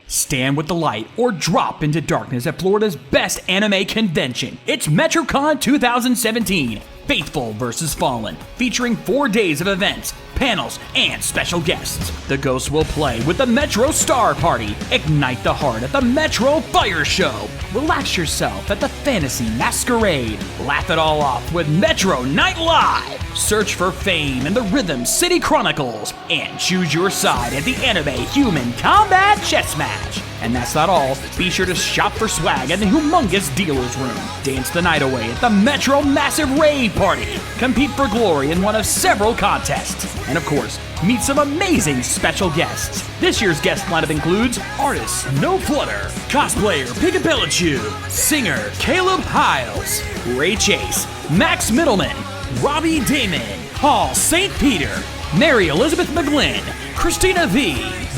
Stand with the light or drop into darkness at Florida's best anime convention. It's MetroCon 2017, Faithful vs. Fallen, featuring 4 days of events, panels, and special guests. The Ghosts will play with the Metro Star Party, ignite the heart at the Metro Fire Show, relax yourself at the Fantasy Masquerade, laugh it all off with Metro Night Live, search for fame in the Rhythm City Chronicles, and choose your side at the Anime Human Combat Chess Match. And that's not all. Be sure to shop for swag in the humongous dealer's room. Dance the night away at the Metro Massive Rave Party. Compete for glory in one of several contests. And of course, meet some amazing special guests. This year's guest lineup includes artist No Flutter, cosplayer Pikachu, singer Caleb Hiles, Ray Chase, Max Middleman, Robbie Damon, Paul St. Peter, Mary Elizabeth McGlynn, Christina V,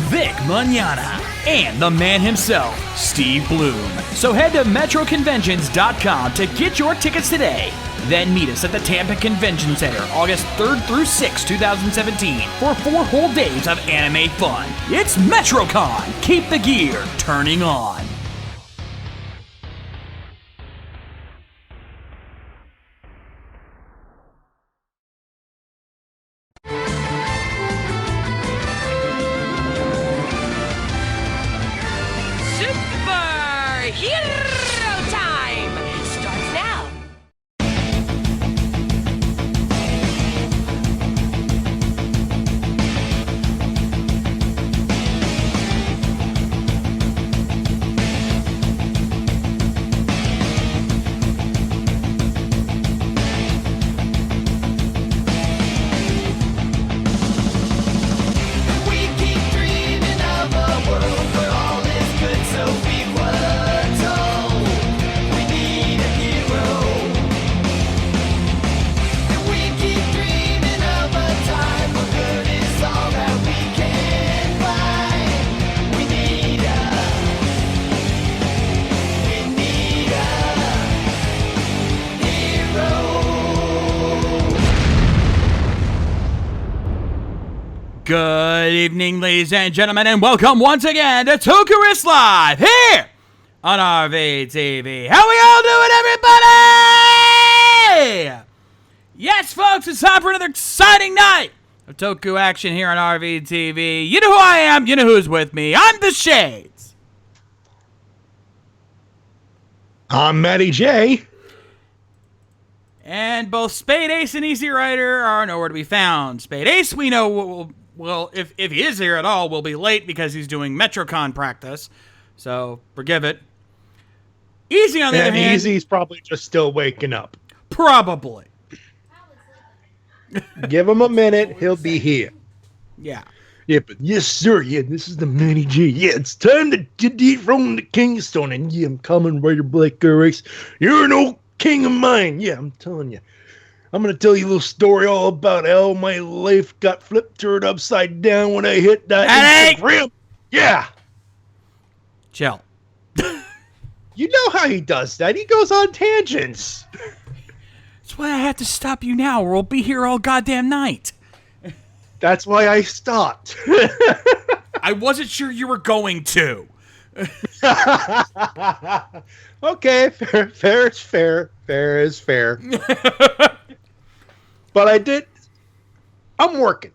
Vic Manana, and the man himself, Steve Bloom. So head to metroconventions.com to get your tickets today. Then meet us at the Tampa Convention Center August 3rd through 6th, 2017 for 4 whole days of anime fun. It's MetroCon. Keep the gear turning on. Good evening, ladies and gentlemen, and welcome once again to Toku Riffs Live here on RVTV. How we all doing, everybody? Yes, folks, it's time for another exciting night of Toku action here on RVTV. You know who I am. You know who's with me. I'm the Shades. I'm Matty Jay. And both Spade Ace and Easy Rider are nowhere to be found. Spade Ace, we know well, if he is here at all, will be late because he's doing MetroCon practice. So, forgive it. Easy, on the other hand... Easy's probably just still waking up. Probably. Give him a minute, he'll be here. Yeah. Yeah, but yes, sir, yeah, this is the Matty J. Yeah, it's time to dethrone the Kingston, and yeah, I'm Kamen Rider Black RX. You're an old king of mine. Yeah, I'm telling you. I'm going to tell you a little story all about how my life got turned upside down when I hit that rim. Yeah. Chill. You know how he does that. He goes on tangents. That's why I have to stop you now, or we'll be here all goddamn night. That's why I stopped. I wasn't sure you were going to. Okay, fair is fair. Fair is fair. But I'm working.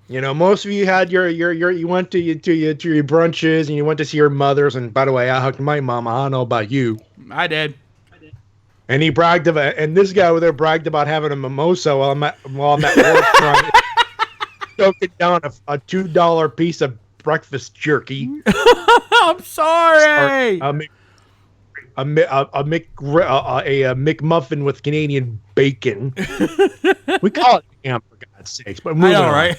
You know, most of you had you went to your brunches and you went to see your mothers. And by the way, I hugged my mom. I don't know about you. I did. And he bragged about, and this guy over there bragged about having a mimosa while I'm at work trying to choking down a $2 piece of breakfast jerky. I'm sorry. A McMuffin with Canadian bacon. We call it ham, for God's sakes. But moving on. Right?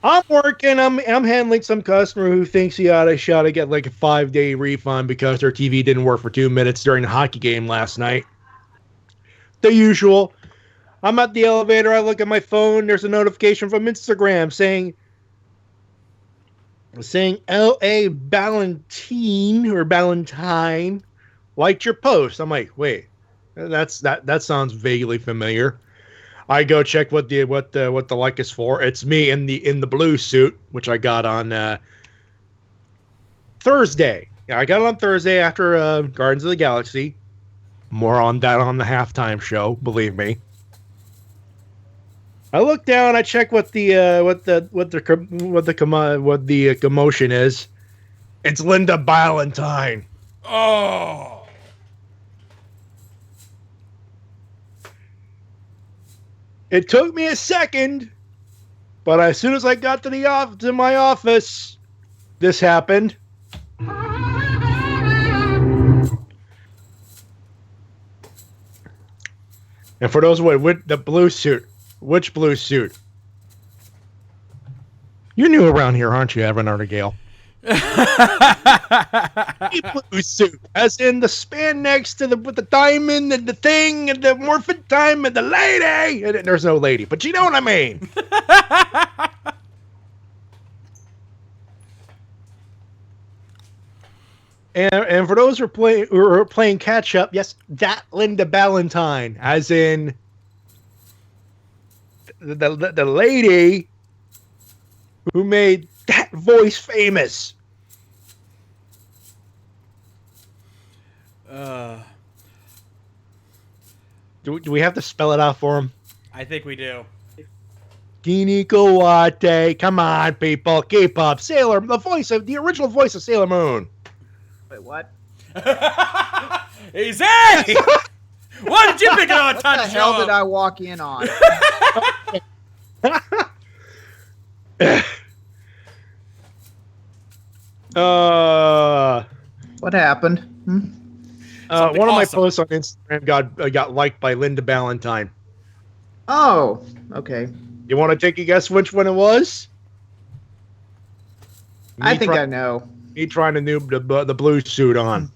I'm working. I'm handling some customer who thinks he ought to get like a 5-day refund because their TV didn't work for 2 minutes during the hockey game last night. The usual. I'm at the elevator. I look at my phone. There's a notification from Instagram saying L.A. Ballantine liked your post. I'm like, wait, that sounds vaguely familiar. I go check what the like is for. It's me in the blue suit, which I got on Thursday. Yeah, I got it on Thursday after Guardians of the Galaxy. More on that on the halftime show, believe me. I look down, I check what the commotion is. It's Linda Ballantyne. Oh. It took me a second, but as soon as I got to my office, this happened. And for those with the blue suit, which blue suit? You're new around here, aren't you, Evan Artigale? Blue suit, as in the spandex with the diamond and the thing and the morphin time and the lady. And there's no lady, but you know what I mean. And for those who are playing catch up, yes, that Linda Ballantyne, as in the lady who made that voice famous. Do we have to spell it out for him? I think we do. Gini Kawate. Come on, people, keep up. The original voice of Sailor Moon. Wait, what? Easy! Why did you pick it on What time the to show hell up? did I walk in on? What happened? One of my awesome. posts on Instagram got liked by Linda Ballantyne. Oh, okay. You want to take a guess which one it was? I think I know. Me trying to noob the blue suit on.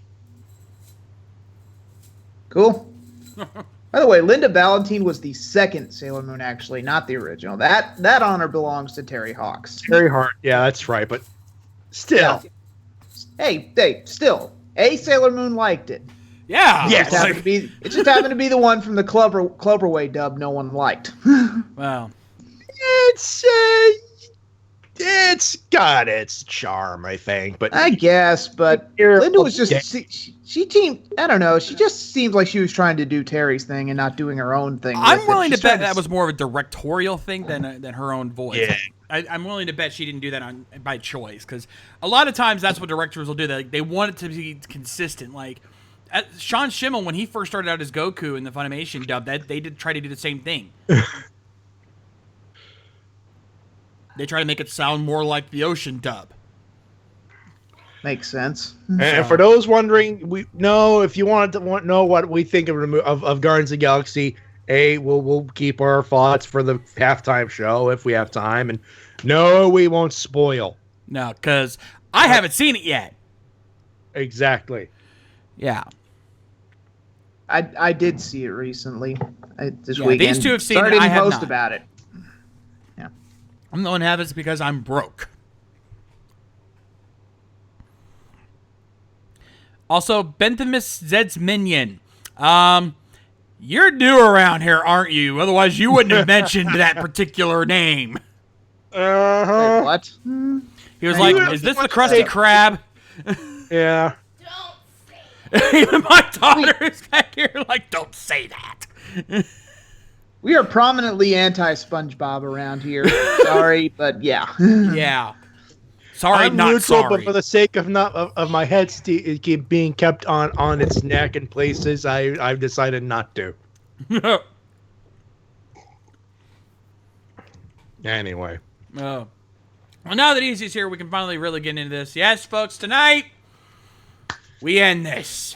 Cool. By the way, Linda Ballantyne was the second Sailor Moon, actually, not the original. That honor belongs to Terry Hawks. Very hard. Yeah, that's right. But still. Hey, still. Sailor Moon liked it. Yeah. Yes. It just happened to be the one from the Cloverway dub no one liked. Well, It's got its charm, I think. But I guess, but Linda was just she teamed. I don't know. She just seemed like she was trying to do Terry's thing and not doing her own thing. I'm with willing it. to bet that was more of a directorial thing than her own voice. Yeah. I'm willing to bet she didn't do that by choice, because a lot of times that's what directors will do. They want it to be consistent. Like Sean Schimmel, when he first started out as Goku in the Funimation dub, they did try to do the same thing. They try to make it sound more like the Ocean dub. Makes sense. And for those wondering, if you want to know what we think of Guardians of the Galaxy, we'll keep our thoughts for the halftime show if we have time, and no, we won't spoil. No, because I haven't seen it yet. Exactly. Yeah. I did see it recently. This Yeah, weekend. these two have seen Sorry it, I I didn't have post not. about it. I'm the one who has it because I'm broke. Also, Benthamus Zed's minion. You're new around here, aren't you? Otherwise, you wouldn't have mentioned that particular name. Wait, what? He was like, "Is this the Krusty Krab?" Yeah. Even my daughter is back here like, "Don't say that." We are prominently anti-SpongeBob around here. Sorry, but yeah. Yeah. Sorry, I'm not neutral, sorry. but for the sake of my head keep being kept on its neck in places, I've decided not to. Anyway. Oh. Well, now that Easy's here, we can finally really get into this. Yes, folks, tonight we end this.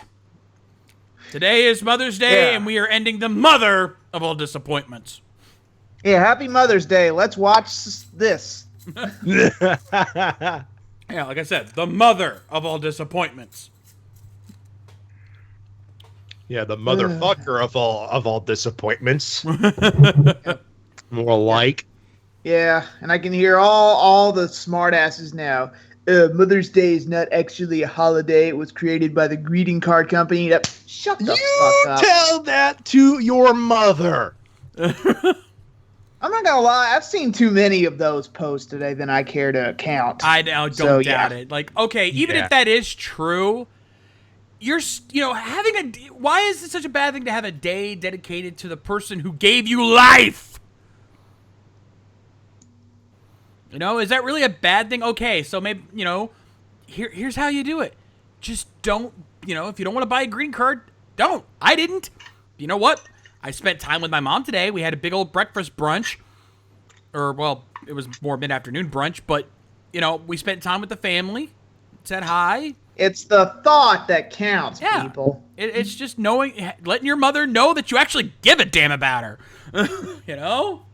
Today is Mother's Day, and we are ending the mother of all disappointments. Yeah, happy Mother's Day. Let's watch this. Yeah, like I said, the mother of all disappointments. Yeah, the motherfucker of all disappointments. More like. Yeah, and I can hear all the smartasses now. Mother's Day is not actually a holiday. It was created by the greeting card company. Shut the fuck up. Tell that to your mother. I'm not gonna lie, I've seen too many of those posts today than I care to count. I now don't doubt it. Like, okay, even if that is true, having why is it such a bad thing to have a day dedicated to the person who gave you life? Is that really a bad thing? Okay, so maybe, here's how you do it. Just don't, if you don't want to buy a green card, don't. I didn't. You know what? I spent time with my mom today. We had a big old breakfast brunch. Or, well, it was more mid-afternoon brunch, but, we spent time with the family. Said hi. It's the thought that counts, people. It's just letting your mother know that you actually give a damn about her.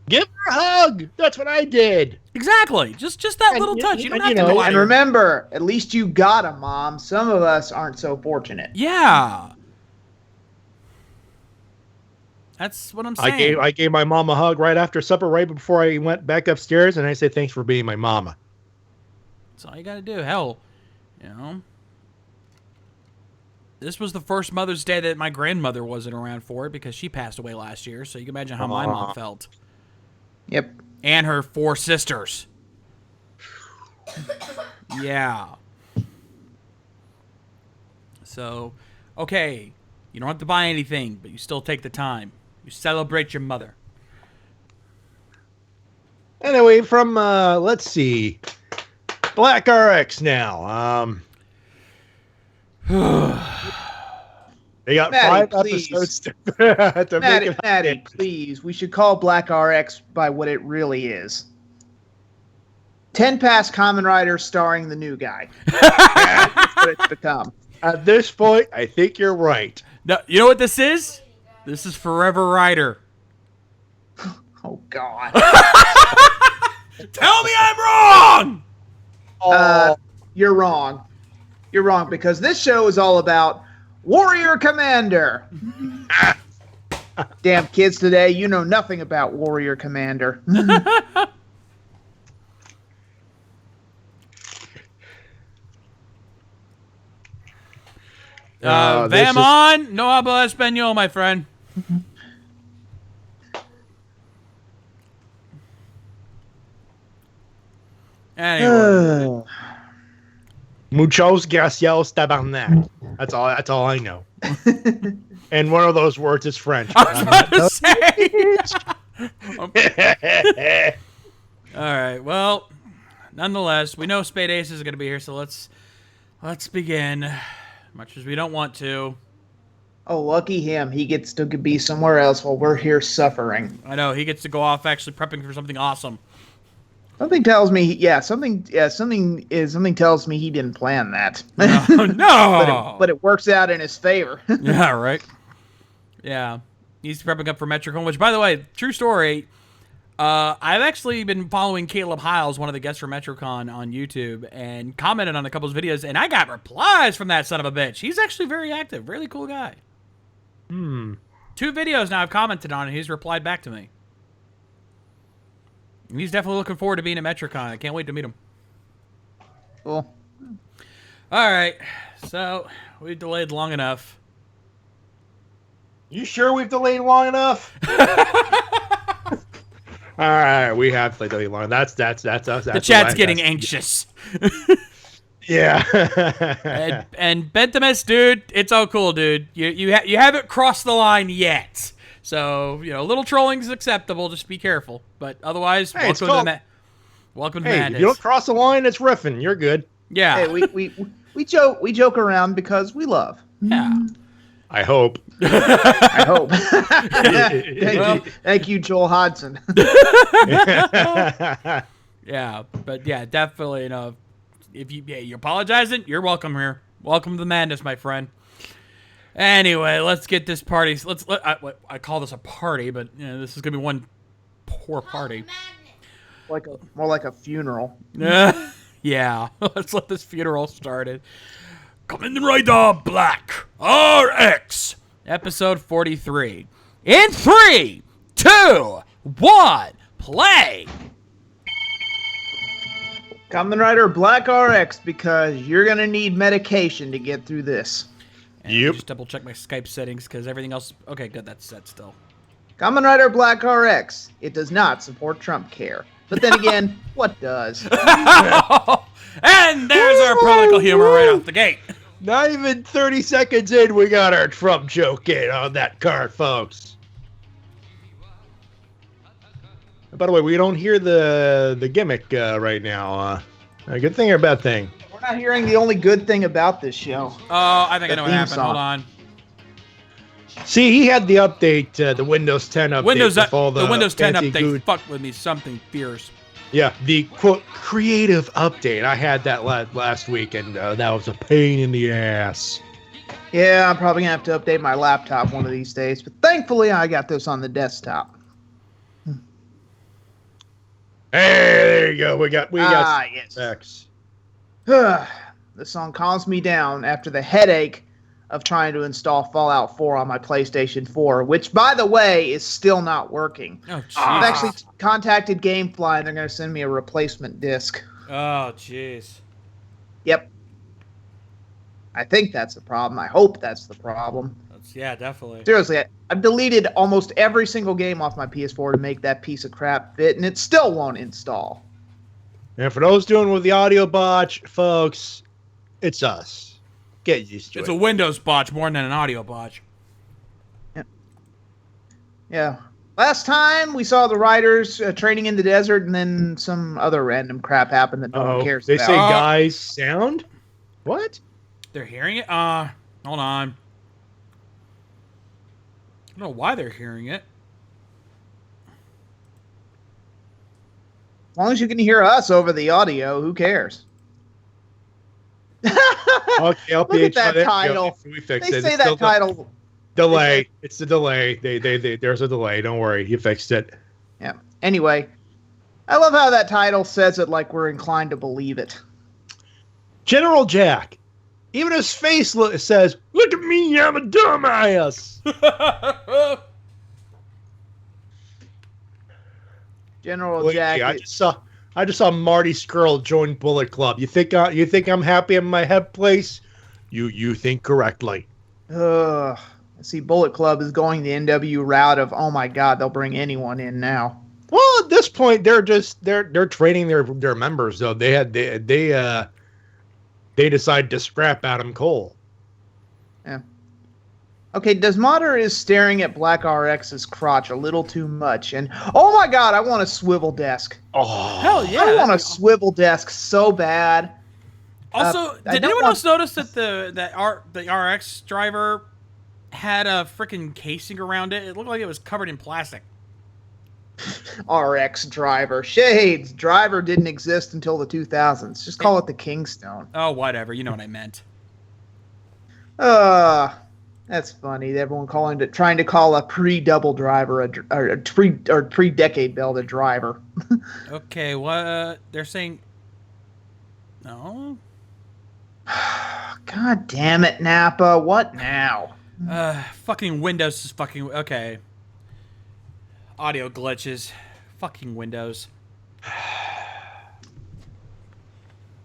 Give her a hug. That's what I did. Exactly. Just that little touch. You don't have to go. And remember, at least you got a mom. Some of us aren't so fortunate. Yeah. That's what I'm saying. I gave my mom a hug right after supper, right before I went back upstairs, and I said, thanks for being my mama. That's all you got to do. Hell, this was the first Mother's Day that my grandmother wasn't around for it because she passed away last year, so you can imagine how my mom felt. Yep. And her 4 sisters. Yeah. So, okay, you don't have to buy anything, but you still take the time. You celebrate your mother. Anyway, from, let's see, Black RX now. They got Matty, 5 episodes to Matty, make it Matty, please. We should call Black RX by what it really is. 10 past Kamen Rider starring the new guy. That's what it's become. At this point, I think you're right. No, you know what this is? This is Forever Rider. Oh, God. Tell me I'm wrong! You're wrong. You're wrong, because this show is all about Warrior Commander. Damn kids today, you know nothing about Warrior Commander. Vamon, no habla español, my friend. Anyway. Muchos gracias, tabarnak. That's all I know. And one of those words is French. I was about to say. All right. Well, nonetheless, we know Spade Ace is going to be here, so let's begin. Much as we don't want to. Oh, lucky him. He gets to be somewhere else while we're here suffering. I know. He gets to go off actually prepping for something awesome. Something tells me, something tells me he didn't plan that. No. but it works out in his favor. Yeah, right. Yeah. He's prepping up for Metricon, which, by the way, true story, I've actually been following Caleb Hiles, one of the guests for Metricon on YouTube, and commented on a couple of videos, and I got replies from that son of a bitch. He's actually very active. Really cool guy. 2 videos now I've commented on, and he's replied back to me. And he's definitely looking forward to being at Metricon. I can't wait to meet him. Cool. All right. So, we've delayed long enough. You sure we've delayed long enough? All right, we have delayed long. That's us. The chat's getting anxious. Yeah. and Bentimus, dude, it's all cool, dude. You haven't crossed the line yet. So, a little trolling is acceptable. Just be careful. But otherwise, hey, welcome to Madness. Madness. If you don't cross the line, it's riffing. You're good. Yeah. Hey, we joke around because we love. Yeah. I hope. I hope. Thank you, Joel Hodgson. Yeah, but yeah, definitely. If you're apologizing, you're welcome here. Welcome to the madness, my friend. Anyway, let's get this party. I call this a party, but this is gonna be one poor party. More like a funeral. Yeah, let's let this funeral started. Kamen Rider Black RX, episode 43. In 3, 2, 1, play. Kamen Rider Black RX, because you're gonna need medication to get through this. And just double check my Skype settings because everything else. Okay, good. That's set still. Kamen Rider Black RX. It does not support Trump care. But then again, what does? And there's our political humor right off the gate. Not even 30 seconds in, we got our Trump joke in on that card, folks. By the way, we don't hear the gimmick right now. A good thing or a bad thing? We're not hearing the only good thing about this show. Oh, I think I know what happened. Hold on. See, he had the update, the Windows 10 update. The Windows 10 update good... fucked with me something fierce. Yeah, the quote creative update. I had that last week, and that was a pain in the ass. Yeah, I'm probably gonna have to update my laptop one of these days. But thankfully, I got this on the desktop. Hey, there you go. We got yes. specs. The song calms me down after the headache of trying to install Fallout 4 on my PlayStation 4, which, by the way, is still not working. Oh, jeez. I've actually contacted GameFly, and they're going to send me a replacement disc. Oh, jeez. Yep. I think that's the problem. I hope that's the problem. Yeah, definitely. Seriously, I've deleted almost every single game off my PS4 to make that piece of crap fit, and it still won't install. And for those doing with the audio botch, folks, it's us. Get used to it. It's a Windows botch more than an audio botch. Yeah. Last time we saw the riders training in the desert, and then some other random crap happened that no one cares they about. say guys sound? What? They're hearing it? Hold on. I don't know why they're hearing it. As long as you can hear us over the audio, who cares? Okay, Look at that title. We fixed They it. say It's that title. Delay. It's the delay. There's a delay. Don't worry. You fixed it. Yeah. Anyway, I love how that title says it like we're inclined to believe it. General Jack. Even his face says, "Look at me, I'm a dumbass." General Jack. I just saw Marty Skrull join Bullet Club. You think I'm happy in my head place? You think correctly. See, Bullet Club is going the NW route of, oh my God, they'll bring anyone in now. Well, at this point, they're training their members though. They decided to scrap Adam Cole. Yeah. Okay, Desmotter is staring at Black RX's crotch a little too much, and oh my God, I want a swivel desk. Oh, hell yeah! I want a swivel desk so bad. Also, did anyone else notice that the RX driver had a freaking casing around it? It looked like it was covered in plastic. RX driver. Shades. Driver didn't exist until the 2000s. Just call it the Kingstone. Oh, whatever. You know what I meant. That's funny. Everyone trying to call a pre-double driver a pre-decade belt a driver. Okay, what they're saying? No. God damn it, Nappa! What now? Fucking Windows is fucking okay. Audio glitches. Fucking Windows.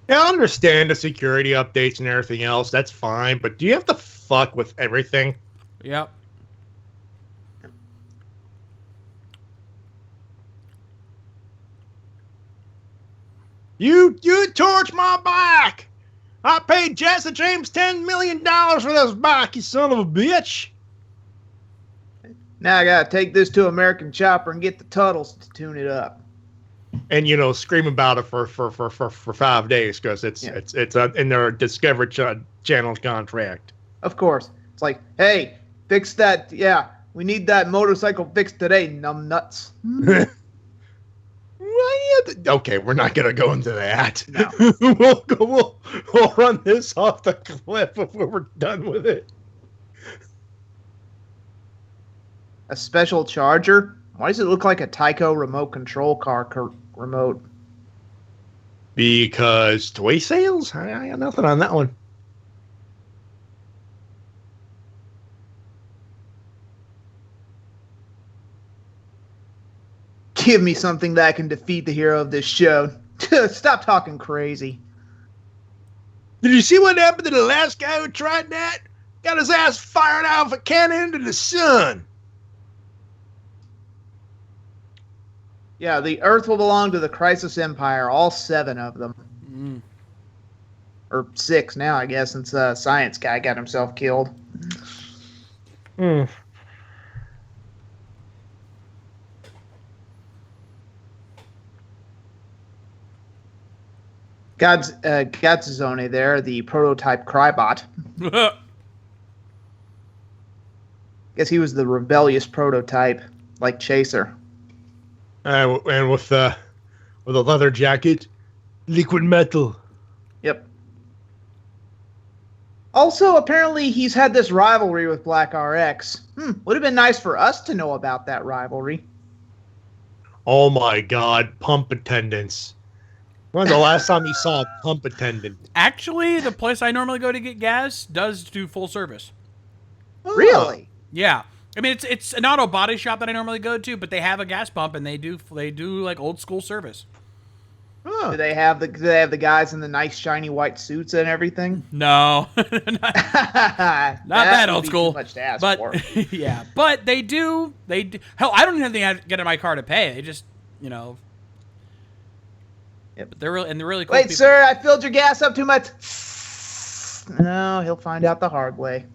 Yeah, I understand the security updates and everything else. That's fine, but do you have to fuck with everything? Yep. You torch my bike! I paid Jesse James $10 million for this bike, you son of a bitch! Now I gotta take this to American Chopper and get the Tuttles to tune it up. And scream about it for 5 days because it's in their Discovery Channel contract. Of course, it's like, hey, fix that. Yeah, we need that motorcycle fixed today, numb-nuts. Okay, we're not gonna go into that. No. we'll run this off the cliff before we're done with it. A special charger? Why does it look like a Tyco remote control car remote? Because toy sales? I got nothing on that one. Give me something that can defeat the hero of this show. Stop talking crazy. Did you see what happened to the last guy who tried that? Got his ass fired out of a cannon into the sun. Yeah, the Earth will belong to the Crisis Empire, all 7 of them. Mm. Or 6 now, I guess, since Science Guy got himself killed. Hmm. Gatsuzone there, the prototype Crybot. Guess he was the rebellious prototype, like Chaser. And with a leather jacket, liquid metal. Yep. Also, apparently, he's had this rivalry with Black RX. Would have been nice for us to know about that rivalry. Oh my God, pump attendants. When's the last time you saw a pump attendant? Actually, the place I normally go to get gas does do full service. Really? Yeah. I mean, it's an auto body shop that I normally go to, but they have a gas pump and they do like old school service. Huh. Do they have the guys in the nice shiny white suits and everything? No, not that would old be school. Too much to ask But for. yeah, but they do. Hell, I don't even have to get in my car to pay. They just, Yep. But they're really cool. Wait, people. sir, I filled your gas up too much. No, he'll find out the hard way.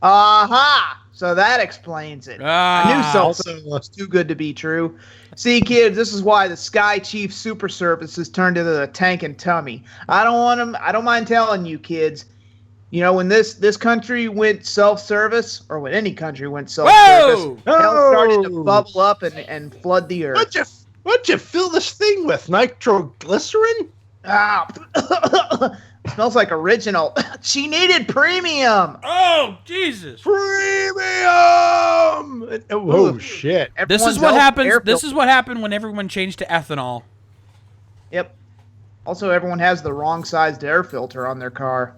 Aha! So that explains it. I knew something was too good to be true. See, kids, this is why the Sky Chief Super Services turned into the Tank and Tummy. I don't mind telling you, kids. You know, when this country went self-service, or when any country went self-service, hell started to bubble up and flood the earth. What'd you fill this thing with? Nitroglycerin? Ah, smells like original. She needed premium. Oh, Jesus! Premium! Oh shit! This is what happens. This is what happened when everyone changed to ethanol. Yep. Also, everyone has the wrong-sized air filter on their car.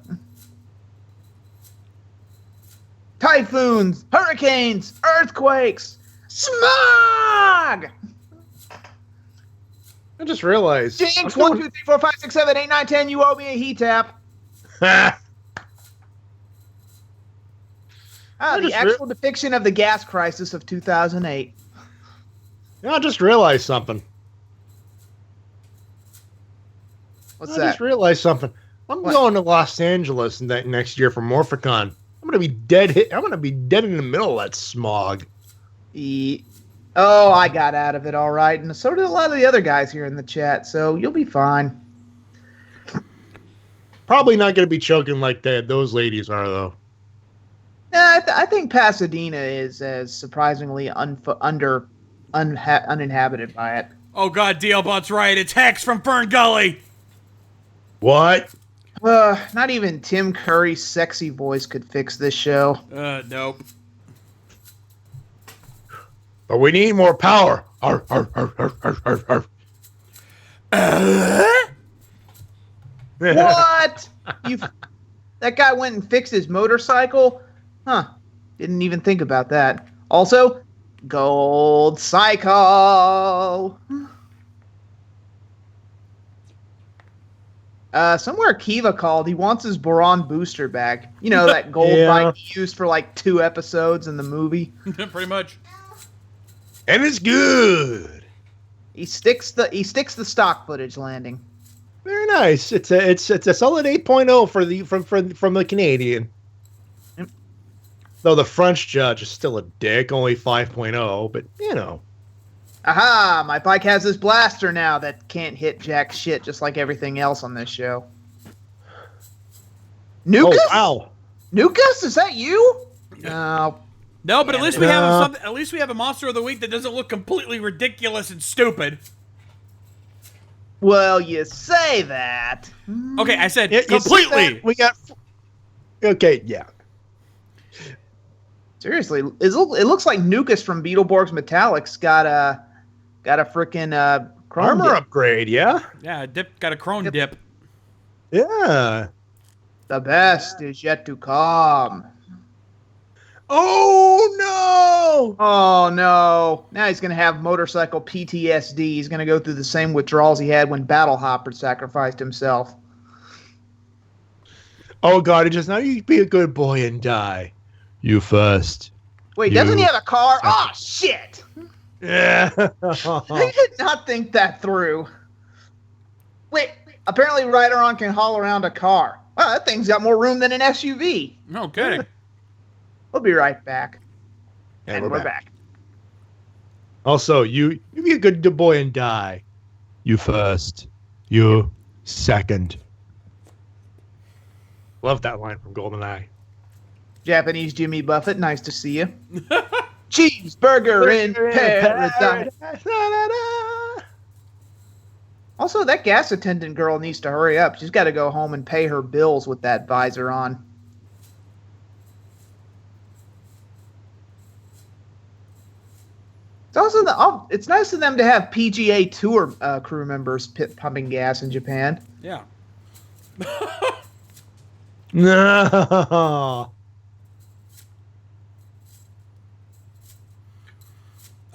Typhoons, hurricanes, earthquakes, smog. I just realized. Jinx, 1, 2, 3, 4, 5, 6, 7, 8, 9, 10. You owe me a heat tap. The actual depiction of the gas crisis of 2008. I just realized something. What's I that? just realized something. I'm going to Los Angeles next year for Morphicon. I'm gonna be dead. I'm gonna be dead in the middle of that smog. Oh, I got out of it all right, and so did a lot of the other guys here in the chat. So you'll be fine. Probably not gonna be choking like those ladies are, though. I think Pasadena is as surprisingly uninhabited by it. Oh God, DLBot's right. It's Hex from Fern Gully. What? Not even Tim Curry's sexy voice could fix this show. Nope. But we need more power. Arr, arr, arr, arr, arr, arr, arr. What? That guy went and fixed his motorcycle? Huh. Didn't even think about that. Also, Gold Cycle. Somewhere Kiva called. He wants his Boron booster back. You know, that gold bike he used for like 2 episodes in the movie. Pretty much. And it's good. He sticks the stock footage landing. Very nice. It's a solid 8.0 from the Canadian. Yep. Though the French judge is still a dick, only 5.0, but you know. Aha! My bike has this blaster now that can't hit jack shit, just like everything else on this show. Nukas? Oh wow! Nukas, is that you? No. No, but at least we have something. At least we have a monster of the week that doesn't look completely ridiculous and stupid. Well, you say that. Okay, I said You completely. we got. Okay, yeah. Seriously, it looks like Nukas from Beetleborgs Metallics got a frickin' chrome Armor dip. upgrade, yeah? Yeah, got a crone dip. Yeah. The best is yet to come. Oh no! Oh no! Now he's gonna have motorcycle PTSD. He's gonna go through the same withdrawals he had when Battle Hopper sacrificed himself. Oh god! It just now you be a good boy and die. You first. Wait, doesn't he have a car? Oh shit! Yeah. I did not think that through. Wait, apparently Rideron can haul around a car. Wow, that thing's got more room than an SUV. No kidding. We'll be right back. And And we're back. Also, you be a good boy and die. You first. You second. Love that line from GoldenEye. Japanese Jimmy Buffett, nice to see you. Cheeseburger in paradise. Also, that gas attendant girl needs to hurry up. She's got to go home and pay her bills with that visor on. It's also it's nice of them to have PGA Tour crew members pumping gas in Japan. Yeah. No.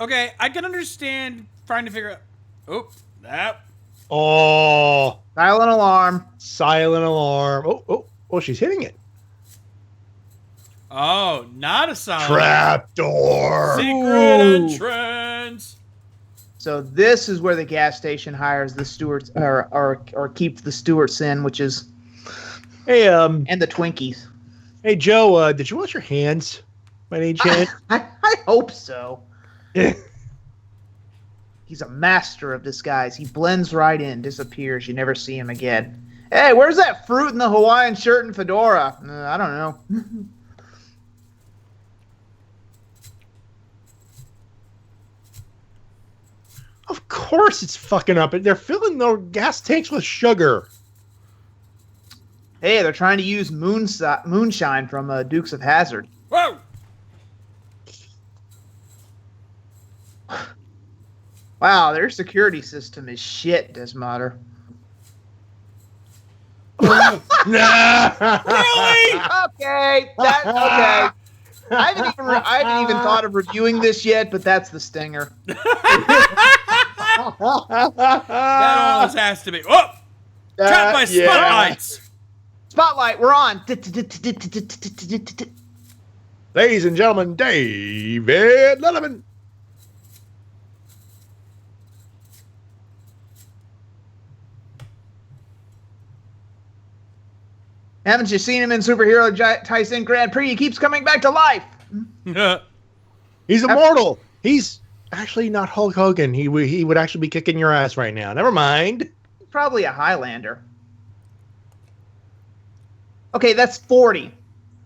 Okay, I can understand trying to figure out. Oh, that. Oh. Silent alarm. Silent alarm. Oh, she's hitting it. Oh, not a silent. Trap door. Secret entrance. So this is where the gas station hires the stewards, or keeps the stewards in, which is Hey, and the Twinkies. Hey, Joe. Did you wash your hands by any chance? I hope so. He's a master of disguise. He blends right in, disappears. You never see him again. Hey, where's that fruit in the Hawaiian shirt and fedora? I don't know. Of course it's fucking up. They're filling their gas tanks with sugar. Hey, they're trying to use moonshine from Dukes of Hazzard. Whoa! Wow, their security system is shit, Desmoder. Really? Okay, okay. I haven't even thought of reviewing this yet, but that's the stinger. That almost has to be. Oh! Trapped by spotlights! Spotlight, we're on. Ladies and gentlemen, David Letterman. Haven't you seen him in Superhero Tyson Grand Prix? He keeps coming back to life. He's immortal. He's actually not Hulk Hogan. He would actually be kicking your ass right now. Never mind. Probably a Highlander. Okay, that's 40.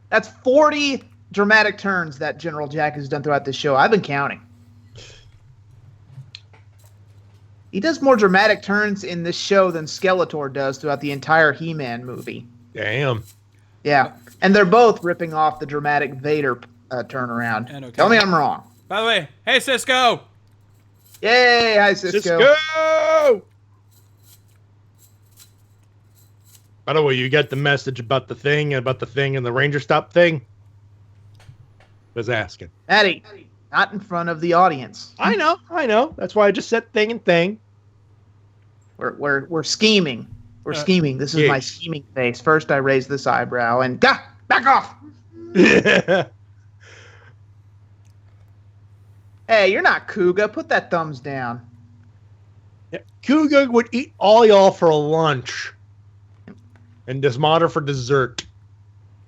That's 40 dramatic turns that General Jack has done throughout this show. I've been counting. He does more dramatic turns in this show than Skeletor does throughout the entire He-Man movie. Damn. Yeah, and they're both ripping off the dramatic Vader turnaround. Okay. Tell me I'm wrong. By the way, hey Cisco! Yay, hi Cisco. By the way, you got the message about the thing and the Ranger Stop thing? Was asking. Matty, not in front of the audience. I know. That's why I just said thing and thing. We're scheming. We're scheming. This is my scheming face. First, I raise this eyebrow and back off. Hey, you're not Kuga. Put that thumbs down. Kuga would eat all y'all for lunch. And Desmoder for dessert.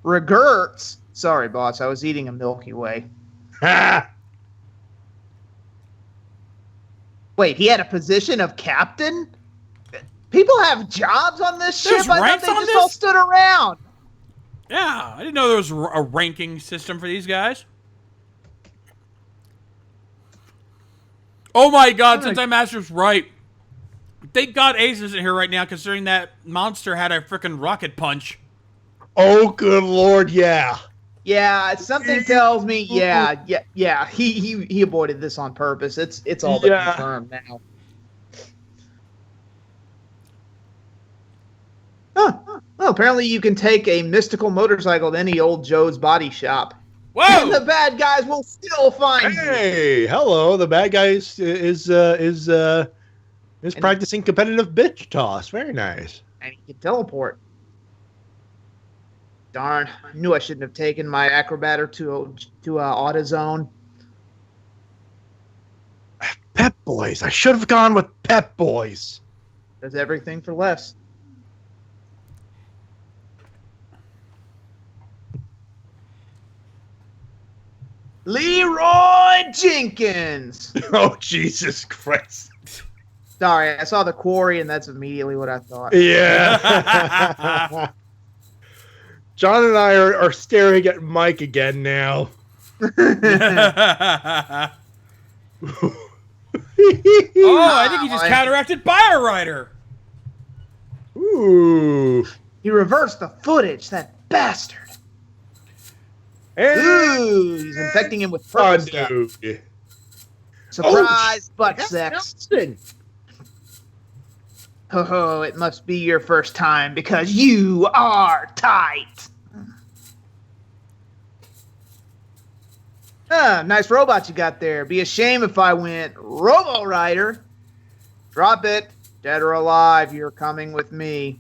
Regerts. Sorry, boss. I was eating a Milky Way. Ha! Wait, he had a position of captain? People have jobs on this There's ship? I thought ranks they on just this? all stood around. Yeah, I didn't know there was a ranking system for these guys. Oh my god, Sentai Master's right. Thank God Ace isn't here right now, considering that monster had a freaking rocket punch. Oh, good lord, yeah. Yeah, something tells me, yeah. He avoided this on purpose. It's all but confirmed now. Huh. Well, apparently you can take a mystical motorcycle to any old Joe's body shop. Whoa! And the bad guys will still find you. Hey, hello. The bad guy is practicing competitive bitch toss. Very nice. And he can teleport. Darn, I knew I shouldn't have taken my acrobatter to AutoZone. Boys. I should have gone with Pep Boys. Does everything for less. Leroy Jenkins. Oh, Jesus Christ. Sorry, I saw the quarry, and that's immediately what I thought. Yeah. John and I are staring at Mike again now. Oh, I think he just counteracted Fire Rider. Ooh. He reversed the footage, that bastard. Ooh, he's infecting him with purple stuff. Dude. Surprise butt sex. Oh, it must be your first time because you are tight. Nice robot you got there. Be a shame if I went Robo Rider. Drop it. Dead or alive, you're coming with me.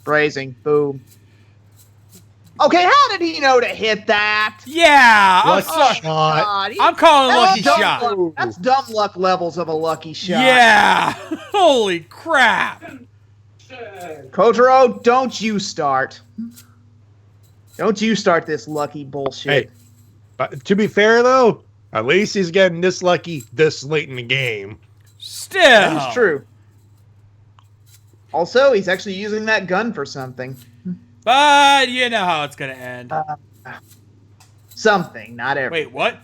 Phrasing. Boom. Okay, how did he know to hit that? Yeah, Lucky shot. God, I'm calling lucky shot. That's dumb luck levels of a lucky shot. Yeah, holy crap. Kotaro, don't you start. Don't you start this lucky bullshit. Hey, but to be fair, though, at least he's getting this lucky this late in the game. Still. That's true. Also, he's actually using that gun for something. But you know how it's going to end. Something, not everything. Wait, what?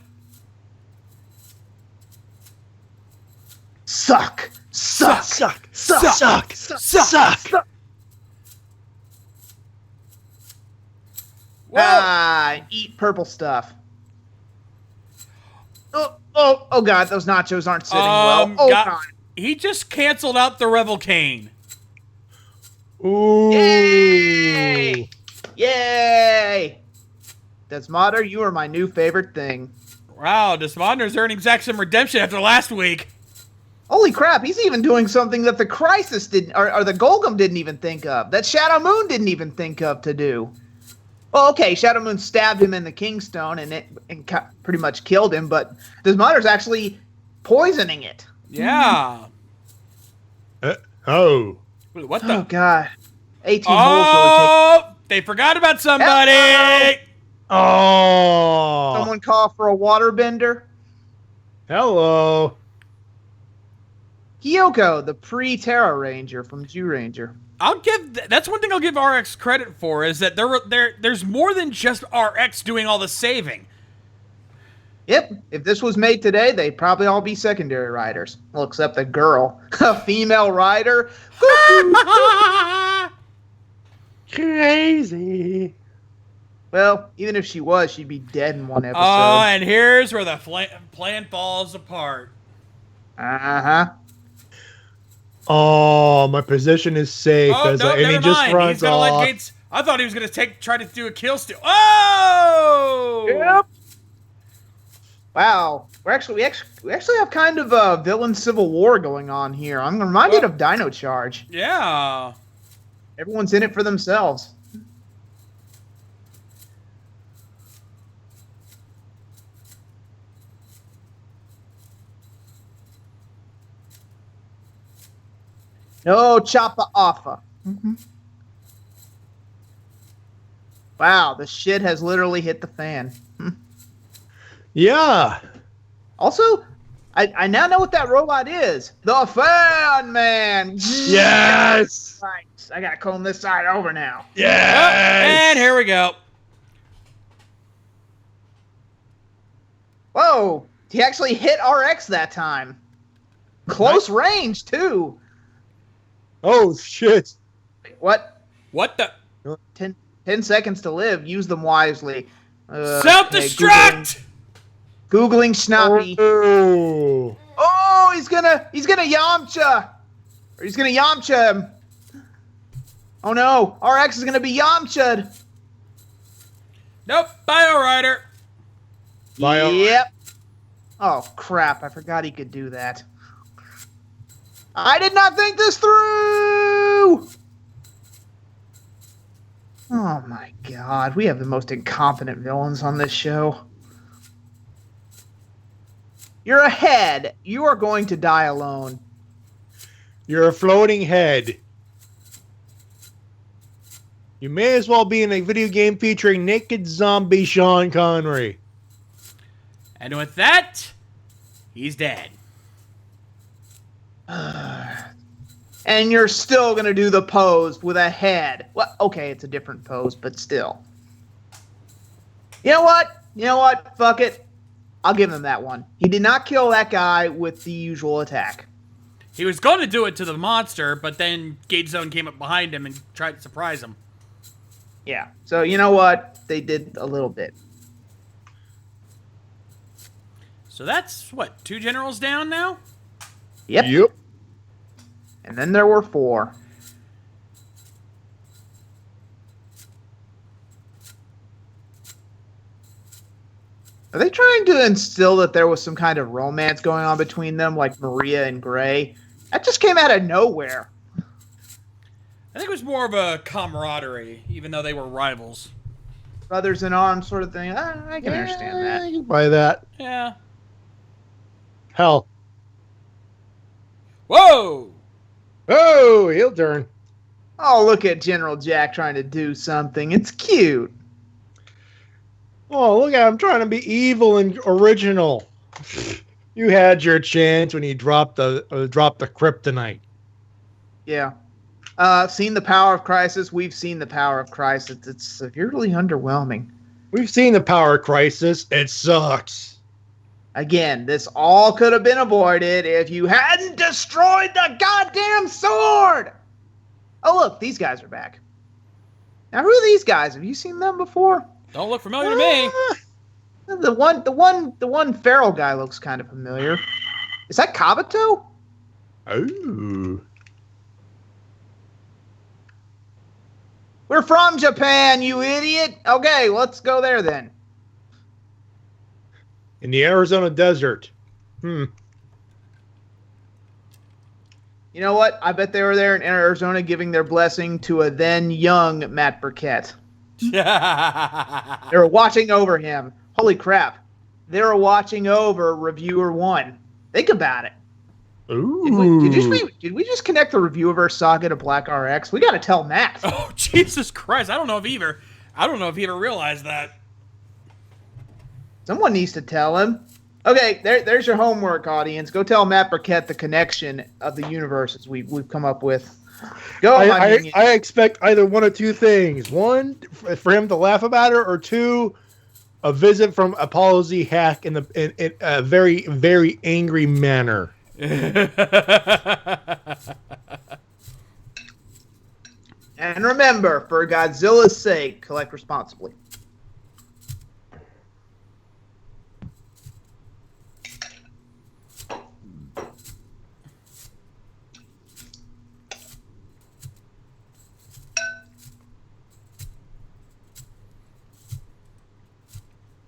Suck. Suck. Suck. Suck. Suck. Suck. Suck. Eat purple stuff. Oh God, those nachos aren't sitting well. Oh God. He just canceled out the Revel Cane. Ooh. Yay! Yay! Desmoder, you are my new favorite thing. Wow, Desmonder's earning Zack some redemption after last week. Holy crap, he's even doing something that the Crisis didn't, or the Golgum didn't even think of, that Shadow Moon didn't even think of to do. Well, okay, Shadow Moon stabbed him in the Kingstone and pretty much killed him, but Desmonder's actually poisoning it. Yeah. Oh. Wait, what the? Oh God. 18 Oh, they forgot about somebody. Hello. Oh. Someone call for a waterbender. Hello. Kyoko, the pre-Terra Ranger from Jew Ranger. That's one thing I'll give RX credit for, is that there's more than just RX doing all the saving. Yep, if this was made today, they'd probably all be secondary riders. Well, except the girl. A female rider. Crazy. Well, even if she was, she'd be dead in one episode. Oh, and here's where the plan falls apart. Uh-huh. Oh, my position is safe. Oh, no, and he never just mind. runs He's gonna off. let Gates. I thought he was gonna try to do a kill steal. Oh! Yep. Wow. We actually have kind of a villain civil war going on here. I'm reminded of Dino Charge. Yeah. Everyone's in it for themselves. No chopper offer. Wow, the shit has literally hit the fan. Yeah. Also, I now know what that robot is. The Fan Man. Yes. Right. I gotta comb this side over now. Yes. And here we go. Whoa! He actually hit RX that time. Close range too. Oh shit. Wait, what? What the? 10 seconds to live. Use them wisely. Self-destruct! Googling Schnappy. Oh. Oh, he's gonna Yamcha. Or he's gonna Yamcha him. Oh no, RX is gonna be Yamcha'd. Nope, Bio Rider. Yep. Oh crap, I forgot he could do that. I did not think this through! Oh my god, we have the most incompetent villains on this show. You're a head. You are going to die alone. You're a floating head. You may as well be in a video game featuring naked zombie Sean Connery. And with that, he's dead. And you're still going to do the pose with a head. Well, okay, it's a different pose, but still. You know what? You know what? Fuck it. I'll give him that one. He did not kill that guy with the usual attack. He was going to do it to the monster, but then Gate Zone came up behind him and tried to surprise him. Yeah. So, you know what? They did a little bit. So that's, what, 2 generals down now? Yep. And then there were 4. Are they trying to instill that there was some kind of romance going on between them, like Maria and Gray? That just came out of nowhere. I think it was more of a camaraderie, even though they were rivals. Brothers in arms sort of thing. I can understand that. I can buy that. Yeah. Hell. Whoa! Oh, heel turn. Oh, look at General Jack trying to do something. It's cute. Oh, look at him trying to be evil and original. You had your chance when he dropped the kryptonite. Yeah. Seen the power of Crisis. We've seen the power of Crisis. It's severely underwhelming. We've seen the power of Crisis. It sucks. Again, this all could have been avoided if you hadn't destroyed the goddamn sword! Oh, look, these guys are back. Now, who are these guys? Have you seen them before? Don't look familiar to me. The one feral guy looks kind of familiar. Is that Kabuto? Oh. We're from Japan, you idiot. Okay, let's go there then. In the Arizona desert. You know what? I bet they were there in Arizona giving their blessing to a then young Matt Burkett. They were watching over him. Holy crap. They were watching over Reviewer 1. Think about it. Ooh. Did we just connect the Reviewerverse saga to Black RX? We got to tell Matt. Oh, Jesus Christ. I don't know if he ever realized that. Someone needs to tell him. Okay, there's your homework, audience. Go tell Matt Burkett the connection of the universes we've come up with. Go, I expect either one of two things. One, for him to laugh about it, or two, a visit from Apollo Z Hack in a very, very angry manner. And remember, for Godzilla's sake, collect responsibly.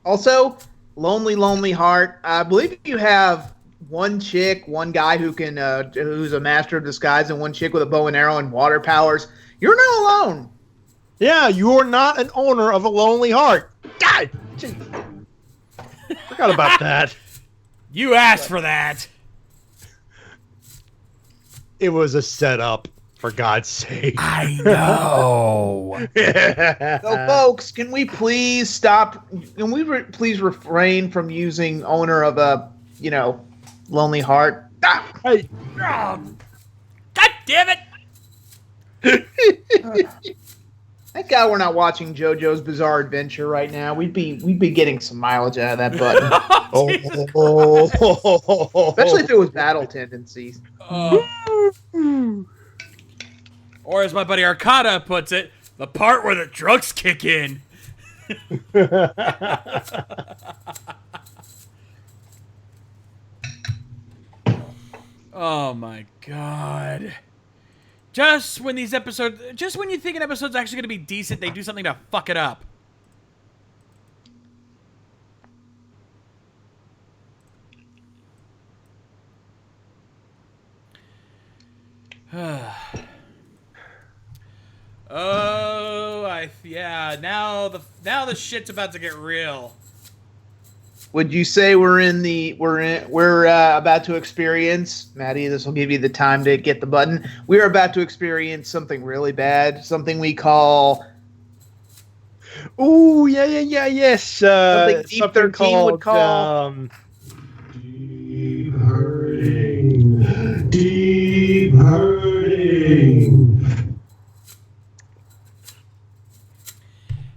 Also, Lonely, Lonely Heart. I believe you have one chick, one guy who can, who's a master of disguise, and one chick with a bow and arrow and water powers. You're not alone. Yeah, you're not an owner of a lonely heart. God, geez. Forgot about that. You asked for that. It was a setup, for God's sake. I know. So, folks, can we please stop? Can we please refrain from using owner of a, lonely heart? Ah! Hey. Oh, God damn it. Thank God we're not watching JoJo's Bizarre Adventure right now. We'd be getting some mileage out of that button. Especially if it was battle tendencies. Or as my buddy Arcada puts it, the part where the drugs kick in. Oh my God. Just when you think an episode's actually going to be decent, they do something to fuck it up. Now the shit's about to get real. Would you say we're about to experience, Matty? This will give you the time to get the button. We're about to experience something really bad, something we call. Ooh, yes. Something Deep 13 called, would call. Deep hurting. Deep hurting.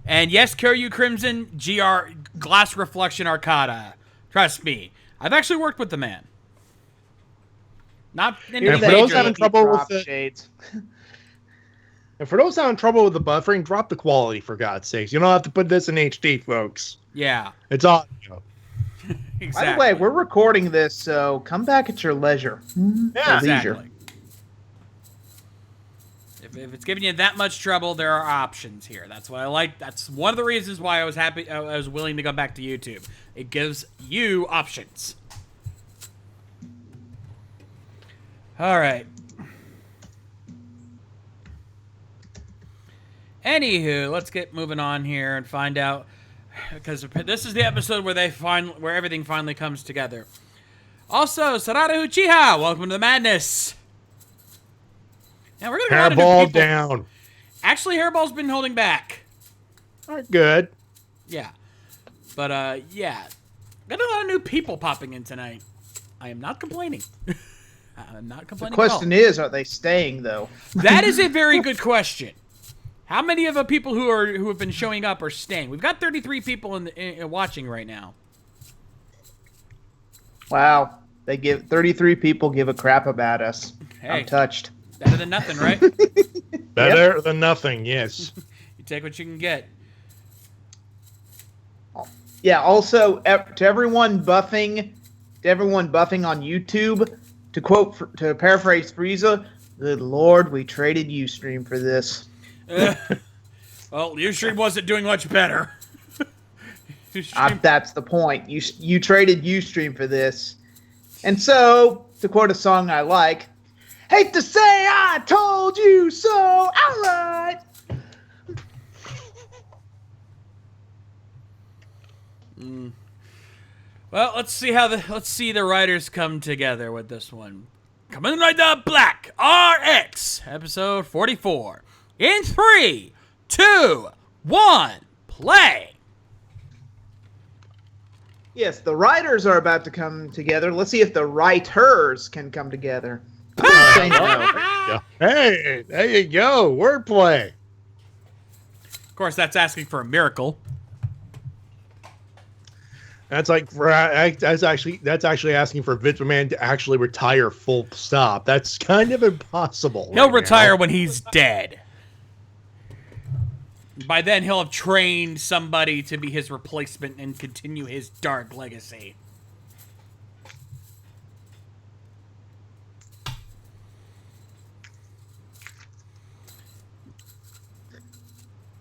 And yes, Kyoryu Crimson, GR Glass Reflection Arcada. Trust me, I've actually worked with the man. Not in And for those having trouble with the shades. And for those having trouble with the buffering, drop the quality for God's sakes. You don't have to put this in HD, folks. Yeah. It's audio. Exactly. By the way, we're recording this, so come back at your leisure. Yeah, exactly. If it's giving you that much trouble, there are options here. That's what I like. That's one of the reasons why I was happy. I was willing to go back to YouTube. It gives you options. All right. Anywho, let's get moving on here and find out, because this is the episode where everything finally comes together. Also, Sarada Uchiha, welcome to the madness. Now we're gonna go Hairball down. Actually, Hairball's been holding back. All right, good. Yeah, but yeah, got a lot of new people popping in tonight. I am not complaining. I'm not complaining. The question is, are they staying though? That is a very good question. How many of the people who have been showing up are staying? We've got 33 people in watching right now. Wow, 33 people give a crap about us. Hey, I'm touched. Better than nothing, right? Better than nothing, yes. You take what you can get. Yeah. Also, to everyone buffing on YouTube, to paraphrase Frieza, good Lord, we traded Ustream for this. Well, Ustream wasn't doing much better. That's the point. You traded Ustream for this. And so, to quote a song I like, hate to say I told you so, all right. Well, let's see the writers come together with this one. Kamen Rider Black RX, episode 44. In 3, 2, 1, play. Yes, the writers are about to come together. Let's see if the writers can come together. Say no. Hey, there you go. Wordplay. Of course, that's asking for a miracle. That's actually asking for Vince McMahon to actually retire full stop. That's kind of impossible. He'll retire when he's dead. By then, he'll have trained somebody to be his replacement and continue his dark legacy.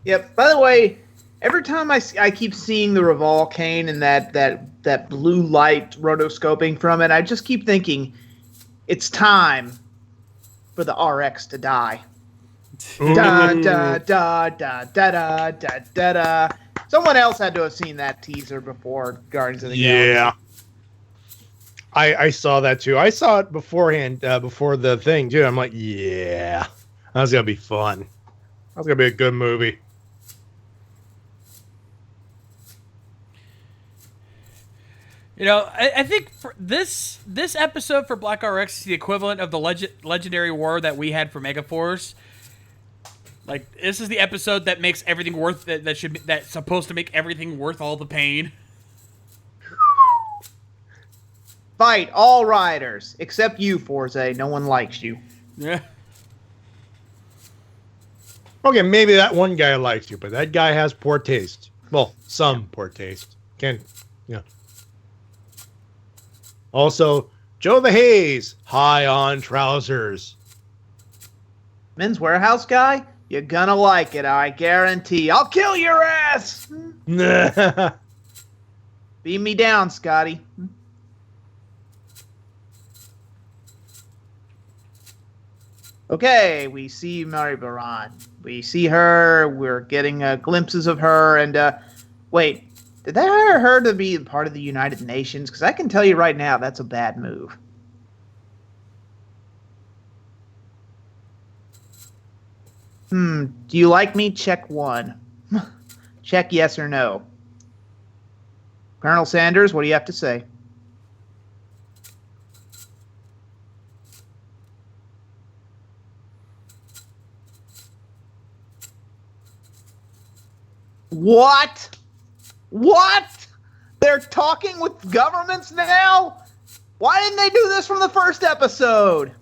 Yep. By the way, every time I keep seeing the Revolcane and that blue light rotoscoping from it, I just keep thinking, it's time for the RX to die. Da da da da da da da da da. Someone else had to have seen that teaser before Guardians of the Galaxy. Yeah. I saw that too. I saw it beforehand, before the thing too. I'm like, yeah, that's gonna be fun. That's gonna be a good movie. You know, I think for this episode for Black RX is the equivalent of the legendary war that we had for Megaforce. Like, this is the episode that makes everything worth that's supposed to make everything worth all the pain. Fight all riders except you, Forze. No one likes you. Yeah. Okay, maybe that one guy likes you, but that guy has poor taste. Well, some poor taste. Also, Joe the Haze, high on trousers. Men's Warehouse guy? You're gonna like it, I guarantee. I'll kill your ass! Beam me down, Scotty. Okay, we see Mari Baran. We see her. We're getting glimpses of her. And, wait, Did they hire her to be part of the United Nations? Because I can tell you right now, that's a bad move. Do you like me? Check 1. Check yes or no. Colonel Sanders, what do you have to say? What? What? They're talking with governments now? Why didn't they do this from the first episode?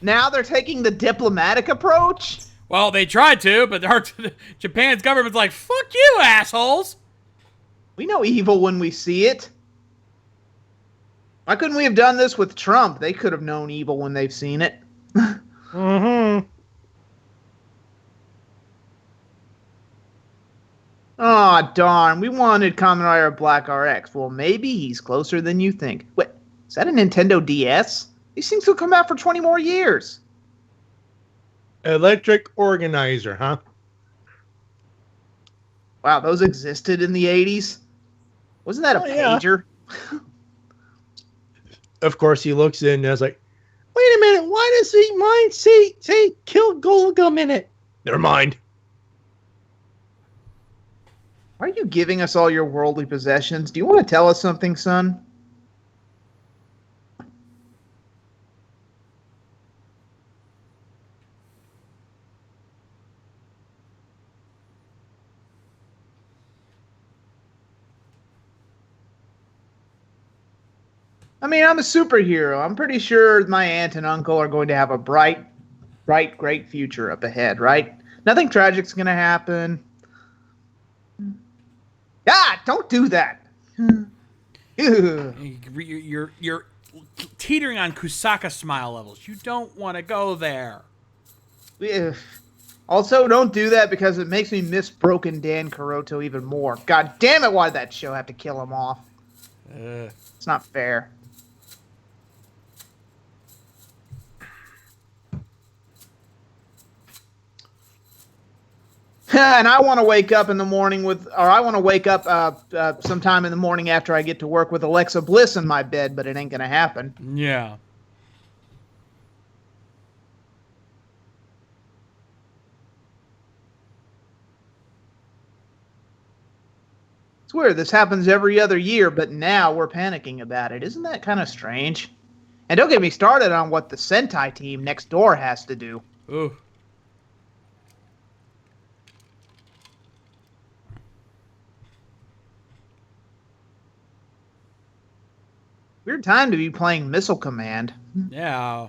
Now they're taking the diplomatic approach? Well, they tried to, but Japan's government's like, fuck you, assholes. We know evil when we see it. Why couldn't we have done this with Trump? They could have known evil when they've seen it. Mm-hmm. Aw, darn. We wanted Kamen Rider Black RX. Well, maybe he's closer than you think. Wait, is that a Nintendo DS? These things will come out for 20 more years. Electric organizer, huh? Wow, those existed in the 80s? Wasn't that a pager? Yeah. Of course, he looks in and is like, wait a minute, why does he mind say kill Golgum in it? Never mind. Why are you giving us all your worldly possessions? Do you want to tell us something, son? I mean, I'm a superhero. I'm pretty sure my aunt and uncle are going to have a bright, great future up ahead, right? Nothing tragic's going to happen. Ah, don't do that. You're teetering on Kusaka smile levels. You don't want to go there. Also, don't do that because it makes me miss Broken Dan Kuroto even more. God damn it, why did that show have to kill him off? It's not fair. And I want to wake up in the morning I want to wake up sometime in the morning after I get to work with Alexa Bliss in my bed, but it ain't going to happen. Yeah. It's weird. This happens every other year, but now we're panicking about it. Isn't that kind of strange? And don't get me started on what the Sentai team next door has to do. Ooh. Weird time to be playing Missile Command. Yeah.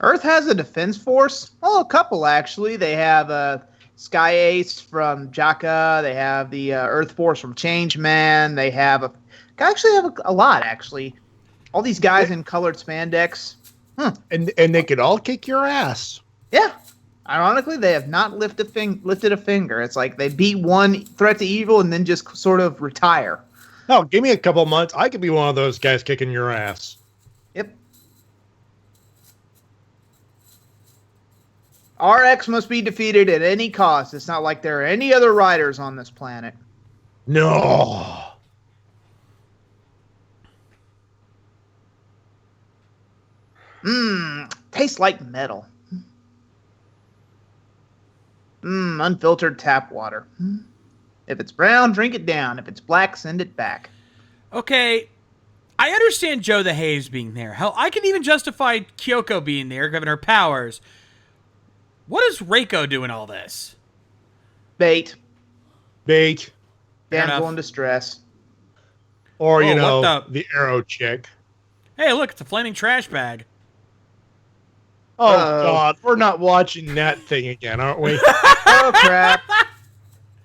Earth has a defense force. Oh, a couple actually. They have Sky Ace from Jaka. They have the Earth Force from Changeman. They have a lot actually. All these guys in colored spandex. And they could all kick your ass. Yeah. Ironically, they have not lifted a finger. It's like they beat one threat to evil and then just sort of retire. Oh, give me a couple months. I could be one of those guys kicking your ass. Yep. RX must be defeated at any cost. It's not like there are any other riders on this planet. No. Tastes like metal. Unfiltered tap water. If it's brown, drink it down. If it's black, send it back. Okay, I understand Joe the Haze being there. Hell, I can even justify Kyoko being there, given her powers. What is Reiko doing all this? Bait. Fair Damsel in distress. Or, what the arrow chick. Hey, look, it's a flaming trash bag. Oh, God. We're not watching that thing again, aren't we? Oh, crap.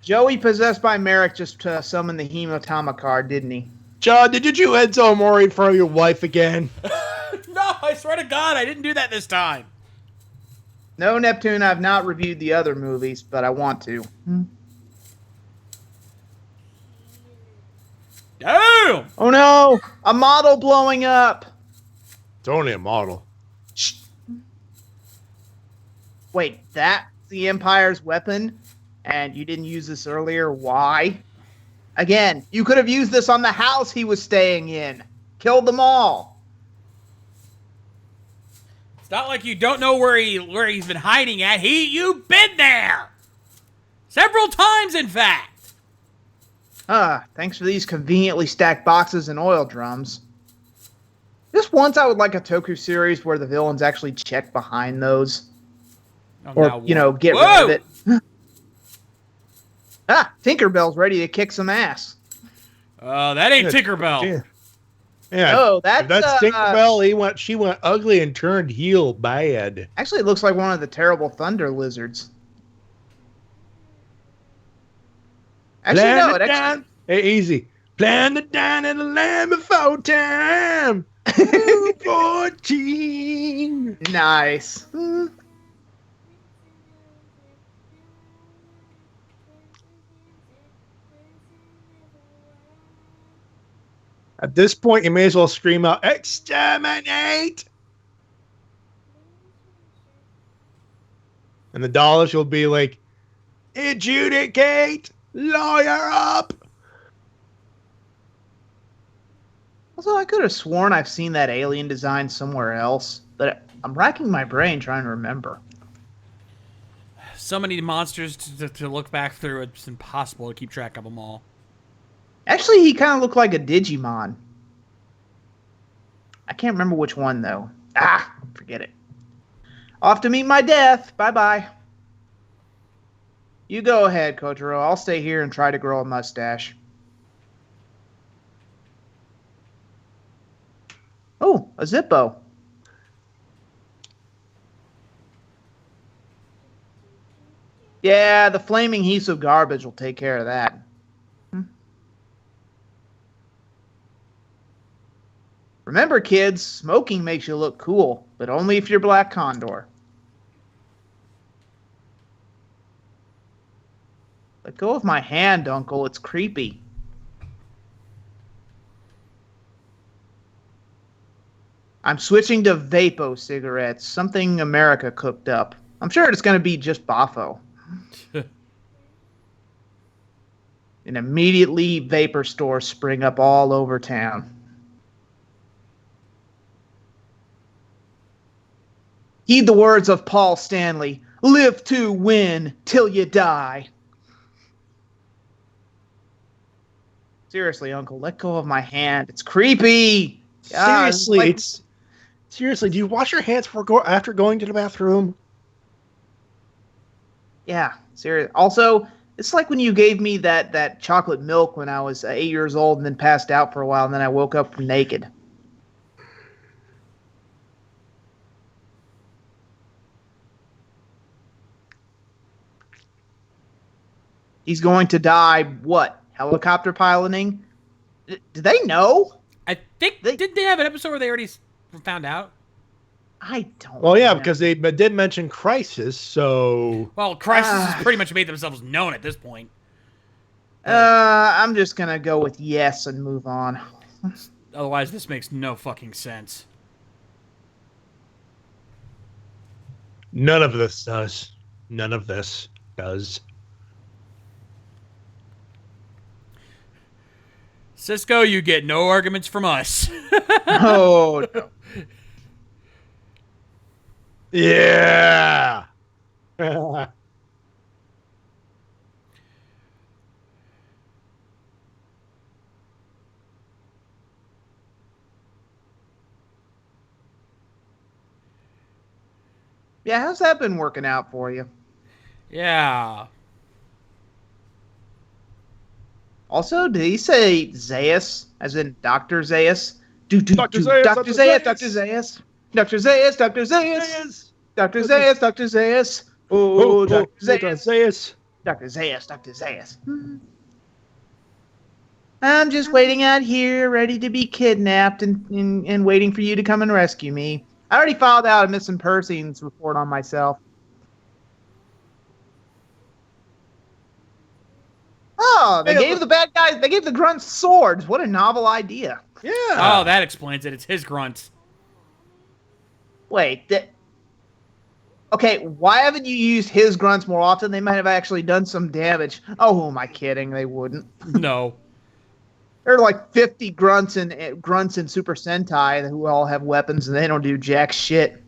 Joey, possessed by Merrick, just summoned the Hemotama card, didn't he? John, did you Enzo Mori for your wife again? No, I swear to God, I didn't do that this time. No, Neptune, I've not reviewed the other movies, but I want to. Damn! Oh, no! A model blowing up! It's only a model. Wait, that's the Empire's weapon? And you didn't use this earlier? Why? Again, you could have used this on the house he was staying in. Killed them all. It's not like you don't know where he's been hiding at. You've been there! Several times, in fact! Thanks for these conveniently stacked boxes and oil drums. Just once I would like a Toku series where the villains actually check behind those. Or, get rid of it. Tinkerbell's ready to kick some ass. That ain't Tinkerbell. Yeah. Oh, that's Tinkerbell. She went ugly and turned heel bad. Actually, it looks like one of the terrible thunder lizards. Actually, no. Hey, easy. Plan to dine in the land before time. 14. Nice. At this point, you may as well scream out, "Exterminate!" And the dollars will be like, "Adjudicate! Lawyer up!" Also, I could have sworn I've seen that alien design somewhere else, but I'm racking my brain trying to remember. So many monsters to look back through, it's impossible to keep track of them all. Actually, he kind of looked like a Digimon. I can't remember which one, though. Forget it. Off to meet my death. Bye-bye. You go ahead, Kotaro. I'll stay here and try to grow a mustache. Oh, a Zippo. Yeah, the flaming heaps of garbage will take care of that. Remember, kids, smoking makes you look cool, but only if you're Black Condor. Let go of my hand, Uncle. It's creepy. I'm switching to Vapo cigarettes, something America cooked up. I'm sure it's going to be just Bafo. And immediately, vapor stores spring up all over town. Heed the words of Paul Stanley. Live to win till you die. Seriously, Uncle, let go of my hand. It's creepy. Seriously, seriously. Do you wash your hands after going to the bathroom? Yeah, seriously. Also, it's like when you gave me that chocolate milk when I was 8 years old and then passed out for a while and then I woke up naked. He's going to die, what? Helicopter piloting? Do they know? I think, did they have an episode where they already found out? I don't Well, yeah, because they did mention Crisis, so... Well, Crisis has pretty much made themselves known at this point. I'm just going to go with yes and move on. Otherwise, this makes no fucking sense. None of this does. None of this does. Cisco, you get no arguments from us. Oh, no. Yeah! Yeah, how's that been working out for you? Yeah. Also, did he say Zaius, as in Dr. Zaius? Dr. Zaius, Dr. Zaius, Dr. Zaius. Dr. Zaius, Dr. Zaius. Dr. Zaius, Dr. Zaius. Oh, Dr. Zaius. Dr. Zaius, Dr. Zaius. I'm just waiting out here, ready to be kidnapped and waiting for you to come and rescue me. I already filed out a missing persons report on myself. Oh, they gave the bad guys, they gave the grunts swords. What a novel idea. Yeah. Oh, that explains it. It's his grunt. Wait, Okay, why haven't you used his grunts more often? They might have actually done some damage. Oh, who am I kidding? They wouldn't. No. There are like 50 grunts in Super Sentai who all have weapons and they don't do jack shit.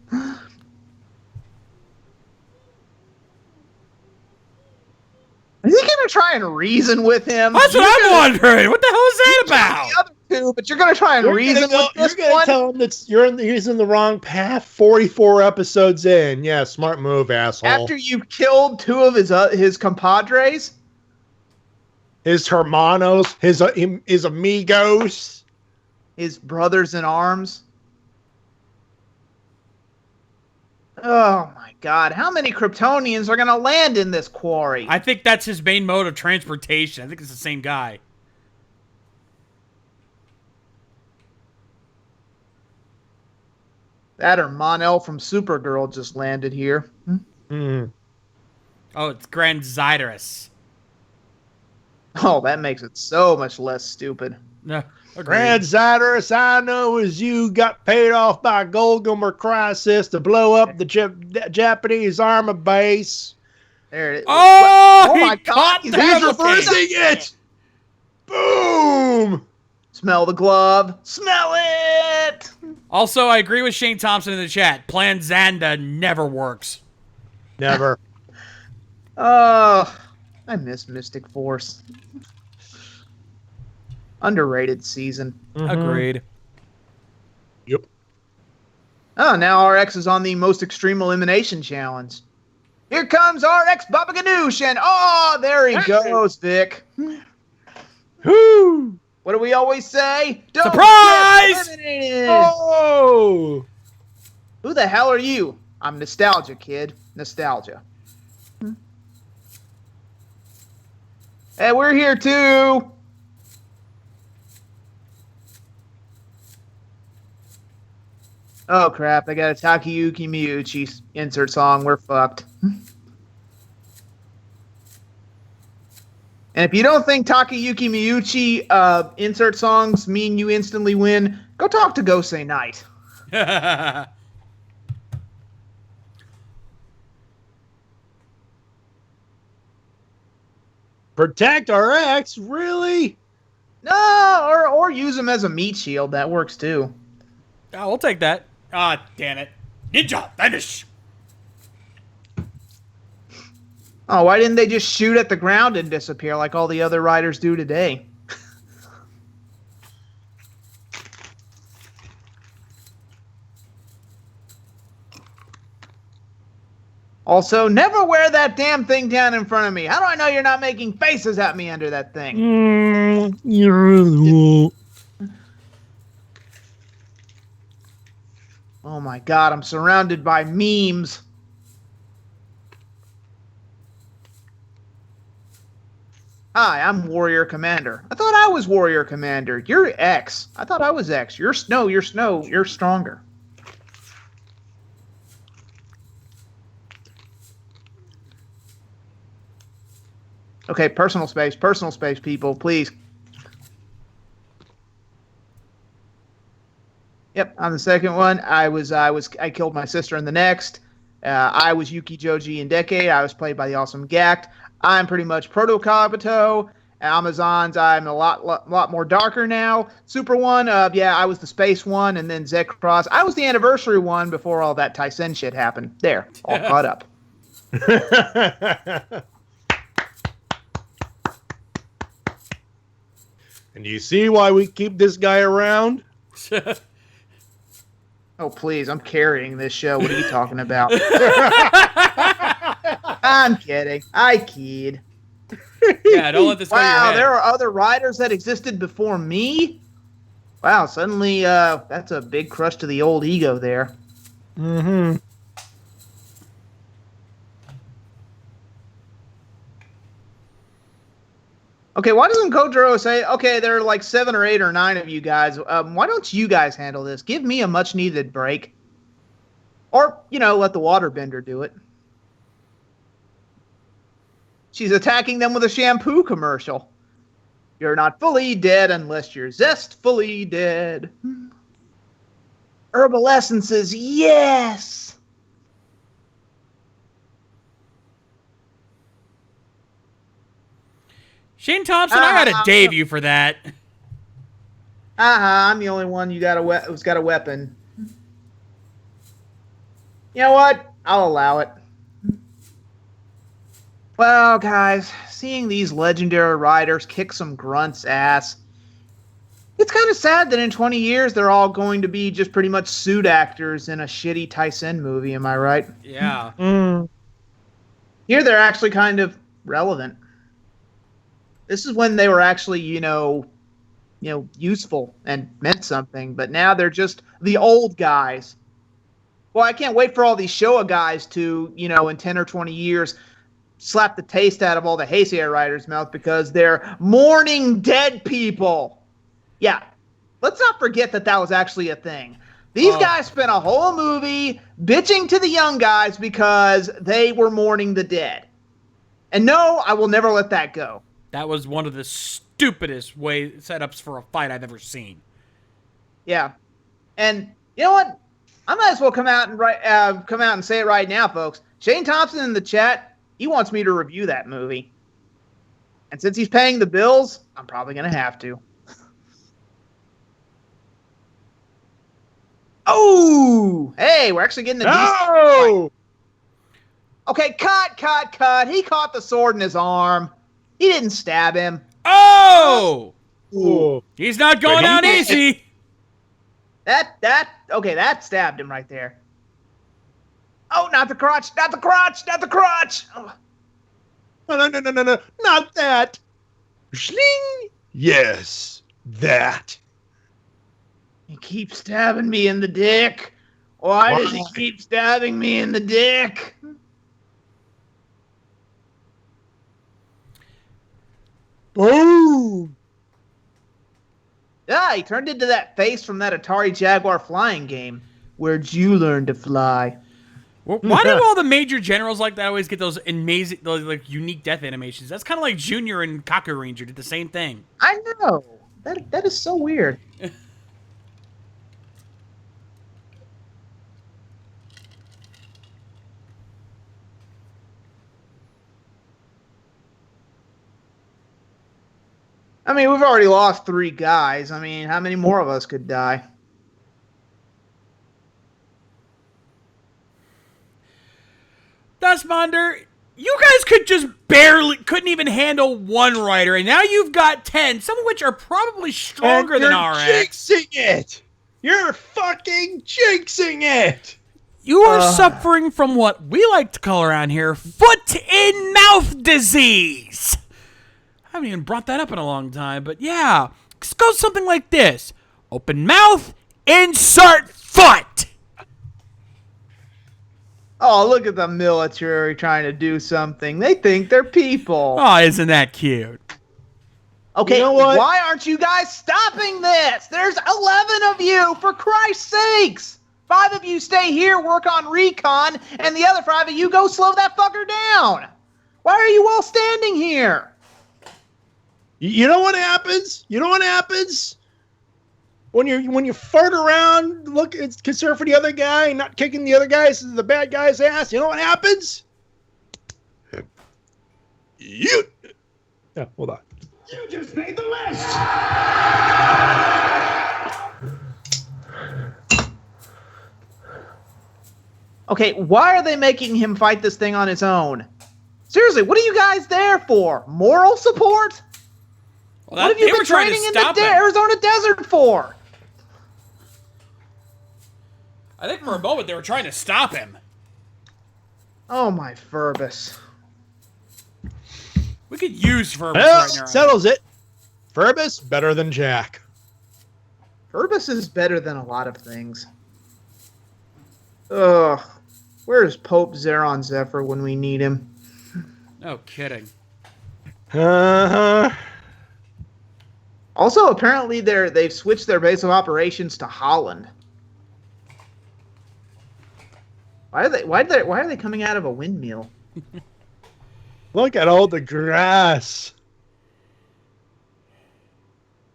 Is he gonna try and reason with him? That's what I'm wondering. What the hell is that about? The other two, but you're gonna try and reason with this You're gonna one. tell him that he's in the wrong path. 44 episodes in. Yeah, smart move, asshole. After you've killed 2 of his compadres, his hermanos, his amigos, his brothers in arms. Oh my God! How many Kryptonians are gonna land in this quarry? I think that's his main mode of transportation. I think it's the same guy. That or Mon-El from Supergirl just landed here. Mm. Oh, it's Grand Zidorus. Oh, that makes it so much less stupid. No, Grand Zidorus, I know as you got paid off by Golgomer Crisis to blow up the Japanese armor base. There it is. Oh, my God! he's He's reversing it! Boom! Smell the glove. Smell it! Also, I agree with Shane Thompson in the chat. Plan Zanda never works. Never. Oh, I miss Mystic Force. Underrated season. Agreed. Yep. Oh, now RX is on the most extreme elimination challenge. Here comes RX Baba Ganoush, and oh, there he goes, Vic. Whoo! What do we always say? Don't Surprise! get eliminated! Oh! Who the hell are you? I'm Nostalgia, kid. Nostalgia. Hey, we're here too. Oh crap, I got a Takayuki Miyuchi insert song. We're fucked. And if you don't think Takayuki Miyuchi insert songs mean you instantly win, go talk to Gosei Knight. Protect RX? Really? No, or use him as a meat shield. That works too. Oh, we'll take that. Ah, damn it. Ninja, vanish! Oh, why didn't they just shoot at the ground and disappear like all the other riders do today? Also, never wear that damn thing down in front of me. How do I know you're not making faces at me under that thing? Oh my God, I'm surrounded by memes. Hi, I'm Warrior Commander. I thought I was Warrior Commander. You're X. I thought I was X. You're Snow. You're Snow. You're stronger. Okay, personal space, people, please. Yep, on the second one, I killed my sister in the next. I was Yuki Joji in Decade. I was played by the awesome Gact. I'm pretty much Proto Kabuto. Amazons, I'm a lot more darker now. Super one, yeah, I was the space one, and then Zed Cross. I was the anniversary one before all that Tyson shit happened. There, all caught up. And do you see why we keep this guy around? Oh, please, I'm carrying this show. What are you talking about? I'm kidding. I keyed. Yeah, don't let this go to your Wow, head. there are other riders that existed before me? Wow, suddenly that's a big crush to the old ego there. Mm-hmm. Okay, why doesn't Kojiro say, okay, there are like 7 or 8 or 9 of you guys. Why don't you guys handle this? Give me a much-needed break. Or, you know, let the waterbender do it. She's attacking them with a shampoo commercial. You're not fully dead unless you're zestfully dead. Herbal essences, yes! Shane Thompson, I gotta Dave you for that. I'm the only one who's got a weapon. You know what? I'll allow it. Well, guys, seeing these legendary riders kick some grunt's ass, it's kind of sad that in 20 years they're all going to be just pretty much suit actors in a shitty Tyson movie, am I right? Yeah. Here they're actually kind of relevant. This is when they were actually, useful and meant something, but now they're just the old guys. Well, I can't wait for all these Showa guys to, in 10 or 20 years, slap the taste out of all the Heisei riders' mouth because they're mourning dead people. Yeah, let's not forget that was actually a thing. These guys spent a whole movie bitching to the young guys because they were mourning the dead. And no, I will never let that go. That was one of the stupidest setups for a fight I've ever seen. Yeah, and you know what? I might as well come out and say it right now, folks. Shane Thompson in the chat, he wants me to review that movie. And since he's paying the bills, I'm probably going to have to. Oh! Hey, we're actually getting a decent fight. Okay, cut. He caught the sword in his arm. He didn't stab him. Oh! Ooh. He's not going down easy. That stabbed him right there. Oh, not the crotch. Oh. No, not that. Schling. Yes, that. He keeps stabbing me in the dick. Why does he keep stabbing me in the dick? Boom. Yeah, he turned into that face from that Atari Jaguar flying game. Where'd you learn to fly? Well, why do all the major generals like that always get those amazing, unique death animations? That's kind of like Junior and Kaku Ranger did the same thing. I know. That is so weird. I mean, we've already lost 3 guys. I mean, how many more of us could die? Dustmonder, you guys couldn't even handle 1 rider, and now you've got 10, some of which are probably stronger than RX. Jinxing it! You're fucking jinxing it! You are suffering from what we like to call around here foot-in-mouth disease. I haven't even brought that up in a long time, but yeah. It goes something like this. Open mouth, insert foot! Oh, look at the military trying to do something. They think they're people. Oh, isn't that cute? Okay, you know what? Why aren't you guys stopping this? There's 11 of you, for Christ's sakes! 5 of you stay here, work on recon, and the other 5 of you go slow that fucker down. Why are you all standing here? You know what happens? When you fart around, look, it's concerned for the other guy, and not kicking the the bad guy's ass. You know what happens? Yeah, hold on. You just made the list. Okay, why are they making him fight this thing on his own? Seriously, what are you guys there for? Moral support? Well, what have you been training in the Arizona desert for? I think for a moment they were trying to stop him. Oh my Furbus. We could use Furbus Well, right now. settles it. Furbus better than Jack. Furbus is better than a lot of things. Ugh. Where's Pope Zeron Zephyr when we need him? No kidding. Also, apparently they've switched their base of operations to Holland. Why are they coming out of a windmill? Look at all the grass.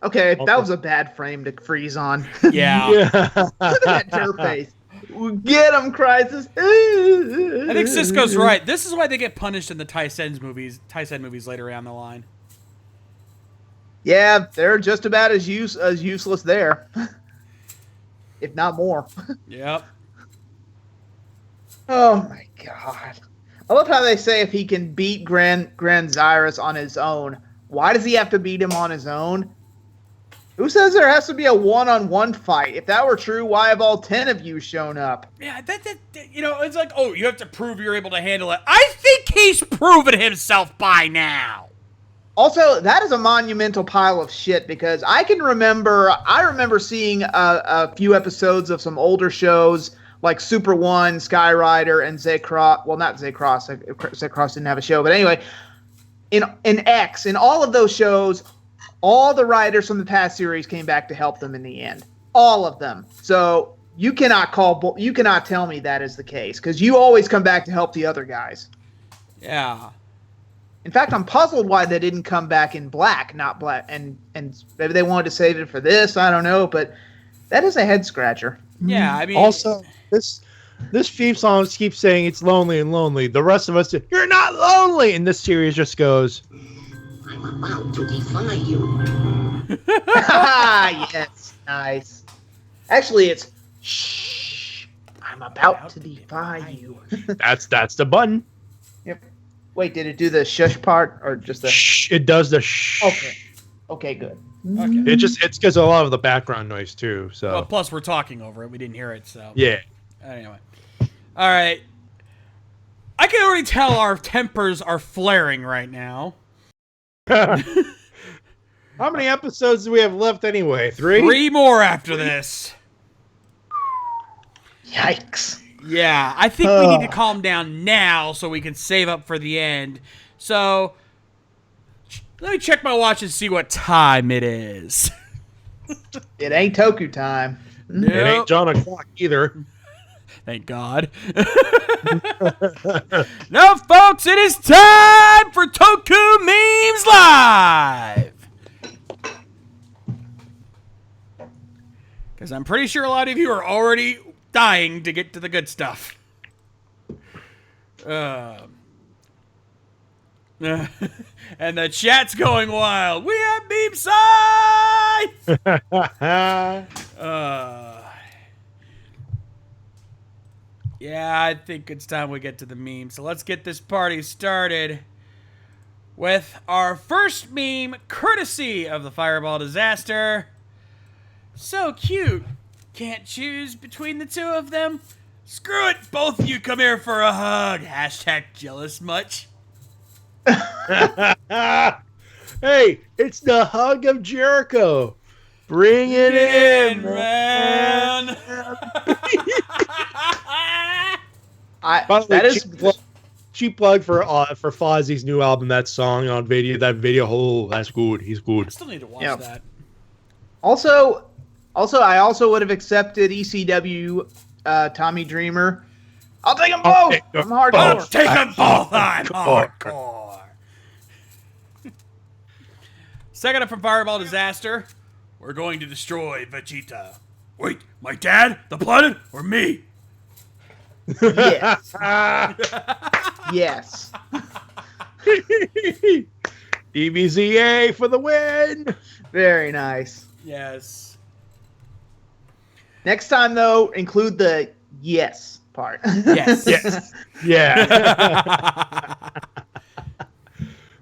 Okay, that was a bad frame to freeze on. Yeah. Yeah. Look at that dirt face. Get him, Crisis. I think Cisco's right. This is why they get punished in the Tyson movies later down the line. Yeah, they're just about as useless there, if not more. Yep. Oh my god! I love how they say if he can beat Grand Zyrus on his own, why does he have to beat him on his own? Who says there has to be a one-on-one fight? If that were true, why have all 10 of you shown up? Yeah, that it's like, oh, you have to prove you're able to handle it. I think he's proven himself by now. Also, that is a monumental pile of shit because I remember seeing a few episodes of some older shows like Super One, Sky Rider, and Zaycross. Well, not Zaycross. Zaycross didn't have a show, but anyway, in X, in all of those shows, all the writers from the past series came back to help them in the end. All of them. So you cannot tell me that is the case because you always come back to help the other guys. Yeah. In fact, I'm puzzled why they didn't come back in black, not black, and maybe they wanted to save it for this. I don't know, but that is a head scratcher. Yeah, I mean, Also, this theme song keeps saying it's lonely and lonely. The rest of us, you're not lonely, and this series just goes, I'm about to defy you. Yes, nice. Actually, it's shh. I'm about to defy you. that's the button. Yep. Wait, did it do the shush part or just the? Shh, it does the shh. Okay. Okay, good. okay. It's because a lot of the background noise too. So Well, plus we're talking over it. We didn't hear it, so. yeah. Anyway. All right. I can already tell our tempers are flaring right now. How many episodes do we have left anyway? 3? 3 more after this. Yikes. Yeah, I think we need to calm down now so we can save up for the end. So, let me check my watch and see what time it is. It ain't Toku time. It ain't John o'clock either. Thank God. Now, folks, it is time for Toku Memes Live! Because I'm pretty sure a lot of you are already dying to get to the good stuff. And the chat's going wild. We have meme side! Yeah, I think it's time we get to the meme. So let's get this party started with our first meme, courtesy of the Fireball Disaster. So cute. Can't choose between the two of them? Screw it, both of you come here for a hug. Hashtag jealous much. Hey, it's the hug of Jericho. Bring it in, man. By the way, cheap plug for Fozzie's new album. That song on video. That video. Oh, that's good. He's I good. still need to watch Yep. that. Also, I also would have accepted ECW Tommy Dreamer. I'll take them both. I'm hardcore. Take them both. I'm hardcore. Second up from Fireball Disaster, we're going to destroy Vegeta. Wait, my dad, the planet, or me? Yes. Yes. DBZA for the win. Very nice. Yes. Next time, though, include the yes part. Yes. Yes. Yeah.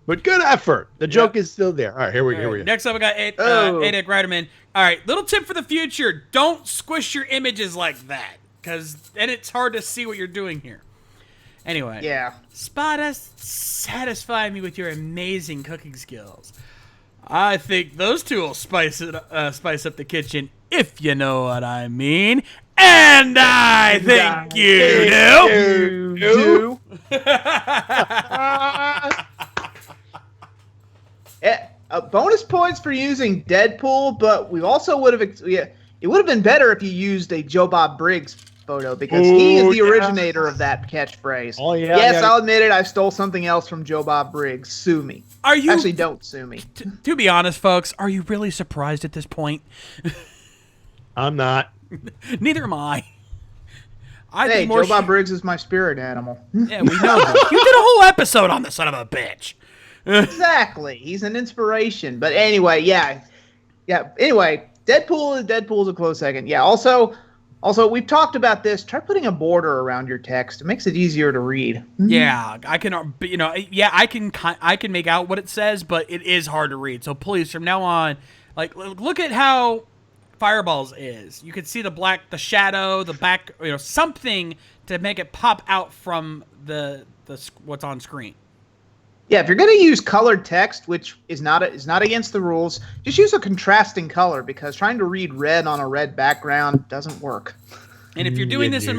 But good effort. The joke is still there. All right, here we go. Next up, we got Eight Riderman. All right, little tip for the future: don't squish your images like that, because then it's hard to see what you're doing here. Anyway, Yeah. Spade Ace, satisfy me with your amazing cooking skills. I think those two will spice up the kitchen, if you know what I mean. And I think you do. Bonus points for using Deadpool, but we also would have. It would have been better if you used a Joe Bob Briggs photo because he is the originator of that catchphrase. Oh yeah. Yes, I'll admit it. I stole something else from Joe Bob Briggs. Sue me. Are you Actually, don't sue me. To be honest, folks, are you really surprised at this point? I'm not. Neither am I. Hey, Joe Bob Briggs is my spirit animal. Yeah, we know that. You did a whole episode on the son of a bitch. Exactly. He's an inspiration. But anyway, yeah. Anyway, Deadpool's a close second. Yeah. Also, we've talked about this. Try putting a border around your text. It makes it easier to read. Yeah, I can. I can make out what it says, but it is hard to read. So please, from now on, like, look at how Fireballs is. You can see the shadow, the back, something to make it pop out from the what's on screen. Yeah, if you're going to use colored text, which is not against the rules, just use a contrasting color, because trying to read red on a red background doesn't work. And if you're doing this if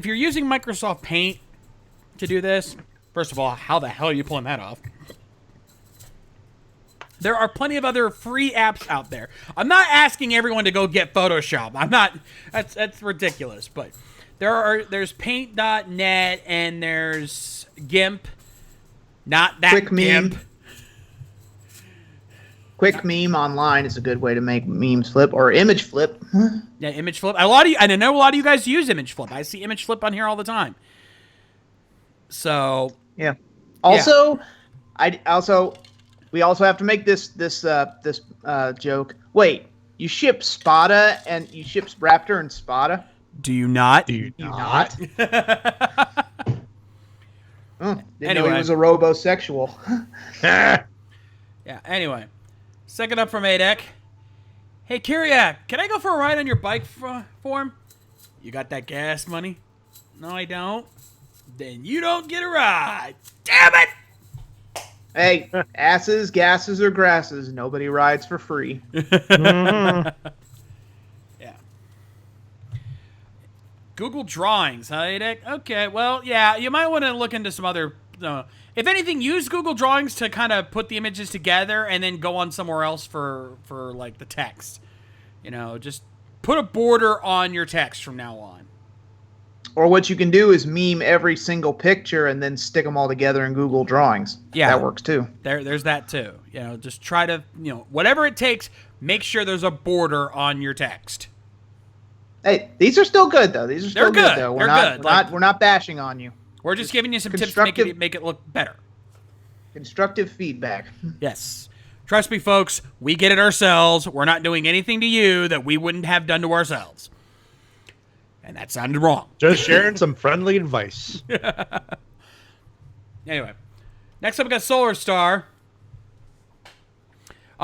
you're using Microsoft Paint to do this, first of all, how the hell are you pulling that off? There are plenty of other free apps out there. I'm not asking everyone to go get Photoshop. I'm not. That's ridiculous. But there's Paint.net and there's GIMP. Not that Quick GIMP. Meme. Quick Meme online is a good way to make memes flip, or Image Flip. Yeah, Image Flip. I know a lot of you guys use Image Flip. I see Image Flip on here all the time. So yeah. Also, we also have to make this joke. Wait, you ship Spada and you ship Raptor and Spada? Do you not? Do you not? Didn't Anyway. know he was a robosexual. Yeah, anyway. Second up from Adek. Hey, Kyria, can I go for a ride on your bike form? You got that gas money? No, I don't. Then you don't get a ride. Damn it! Hey, asses, gases, or grasses, nobody rides for free. Yeah. Google Drawings, huh, Adek? Okay, well, yeah, you might want to look into some other... if anything, use Google Drawings to kind of put the images together and then go on somewhere else for like, the text. Just put a border on your text from now on. Or what you can do is meme every single picture and then stick them all together in Google Drawings. Yeah. That works too. There's that too. Just try to, whatever it takes, make sure there's a border on your text. Hey, these are still good though. These are still They're good. though. They're good. We're not bashing on you. We're just giving you some tips to make it look better. Constructive feedback. Yes. Trust me, folks, we get it ourselves. We're not doing anything to you that we wouldn't have done to ourselves. And that sounded wrong. Just sharing some friendly advice. Anyway, next up we got Solar Star.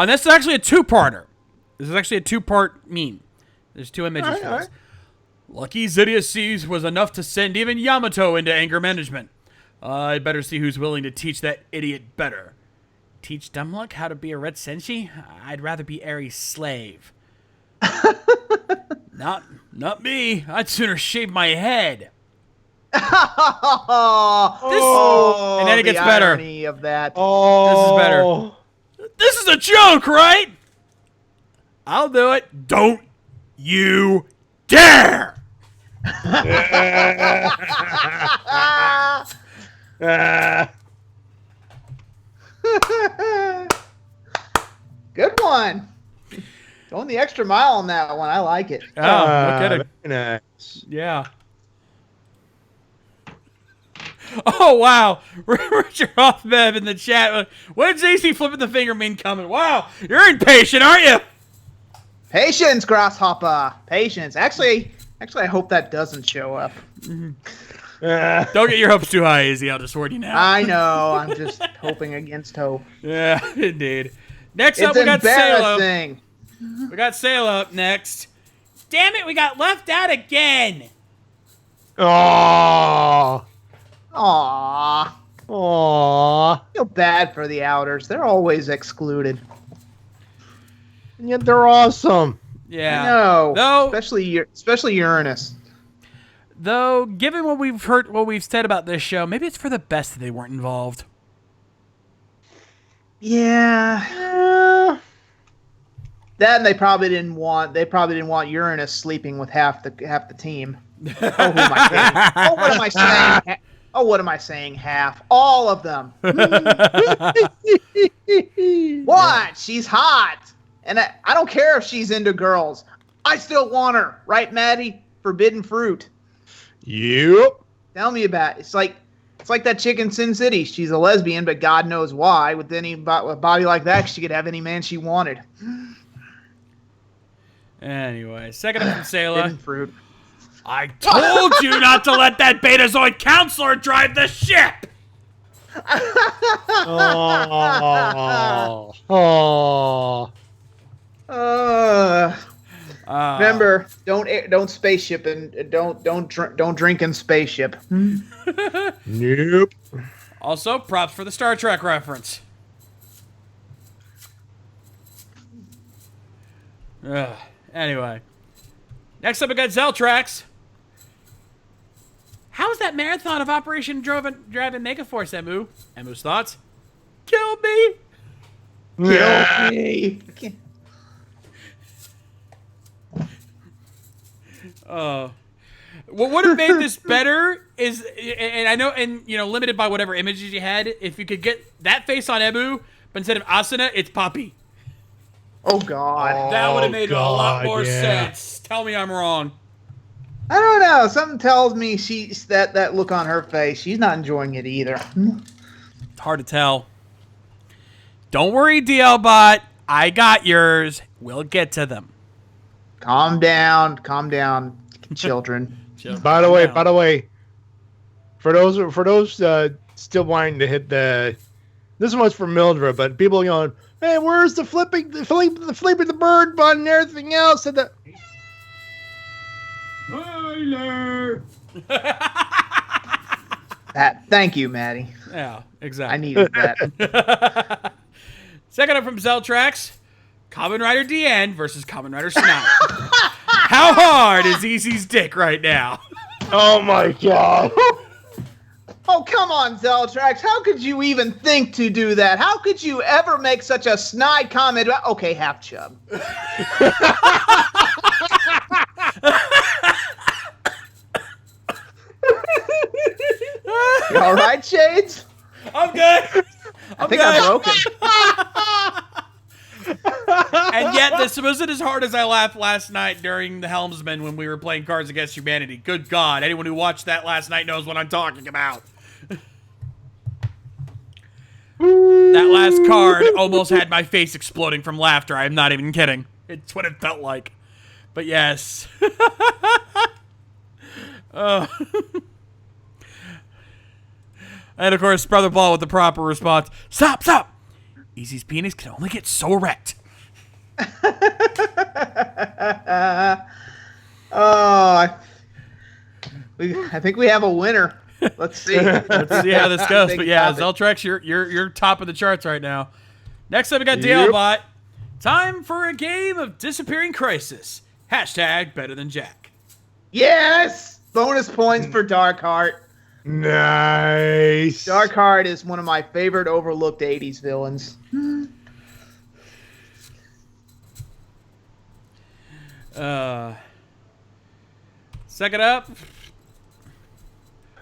This is actually a two-parter. This is actually a two-part meme. There's two images for this. Lucky Zydia Seas was enough to send even Yamato into anger management. I'd better see who's willing to teach that idiot better. Teach Dumbluck how to be a Red Senshi? I'd rather be Aries' slave. Not me. I'd sooner shave my head. And then it gets better. Irony of that. Oh, This is better. This is a joke, right? I'll do it. Don't you dare! Good one. Going the extra mile on that one. I like it. Oh, look at it. very nice. Yeah. Oh, wow. Richard Hoffbev in the chat. When's AC flipping the finger mean coming? Wow, you're impatient, aren't you? Patience, Grasshopper. Patience. Actually, I hope that doesn't show up. Don't get your hopes too high, Izzy. I'll just warn you now. I know. I'm just hoping against hope. Yeah, indeed. Next up, It's we got Salo. embarrassing. We got Salo up next. Damn it, we got left out again. Oh, Aww. oh, Feel bad for the outers. They're always excluded. and yet they're awesome. Yeah. No. Though, Especially Uranus. though, given what we've said about this show, maybe it's for the best that they weren't involved. Yeah. That and they probably didn't want Uranus sleeping with half the team. Oh, who am I kidding? Oh, what am I saying? What am I saying? Half. All of them. What? She's hot. And I don't care if she's into girls. I still want her. Right, Matty? Forbidden fruit. Yep. Tell me about it. It's like It's like that chick in Sin City. She's a lesbian, but God knows why. With a body like that, she could have any man she wanted. Anyway, second up from Sayla. Hidden fruit. I told you not to let that Betazoid counselor drive the ship! Oh. Remember, don't spaceship and don't drink in spaceship. Nope. Also, props for the Star Trek reference. Anyway. Next up, we got Zeltrax. How was that marathon of Operation Driving Megaforce, Emu? Emu's thoughts? Kill me! Kill me! What would have made this better is, and I know, and limited by whatever images you had, if you could get that face on Emu, but instead of Asuna, it's Poppy. Oh God! That would have made a lot more yeah. sense. Tell me I'm wrong. I don't know. Something tells me that look on her face. She's not enjoying it either. It's hard to tell. Don't worry, DLBot. I got yours. We'll get to them. Calm down, children. By the way, for those still wanting to hit the, this one's for Mildred, but people going, hey, where's the flipping the bird button and everything else? And the Spoiler! Thank you, Matty. Yeah, exactly. I needed that. Second up from Zeltrax, Kamen Rider DN versus Kamen Rider Snap. How hard is Easy's dick right now? oh my god! Oh, come on, Zeltrax. How could you even think to do that? How could you ever make such a snide comment? Okay, half chub. You all right, Shades? I'm good. I think I'm broken. And yet, this wasn't as hard as I laughed last night during the Helmsman when we were playing Cards Against Humanity. Good God, anyone who watched that last night knows what I'm talking about. That last card almost had my face exploding from laughter. I'm not even kidding. It's what it felt like. But yes. And of course, Brother Ball with the proper response. Stop, stop! Easy's penis can only get so erect. I think we have a winner. Let's see. Let's see how this goes. But yeah, Zeltrax, you're top of the charts right now. Next up, we got DLBot. Time for a game of Disappearing Crisis. Hashtag better than Jack. Yes! Bonus points for Darkheart. Nice. Darkheart is one of my favorite overlooked 80s villains. Second up.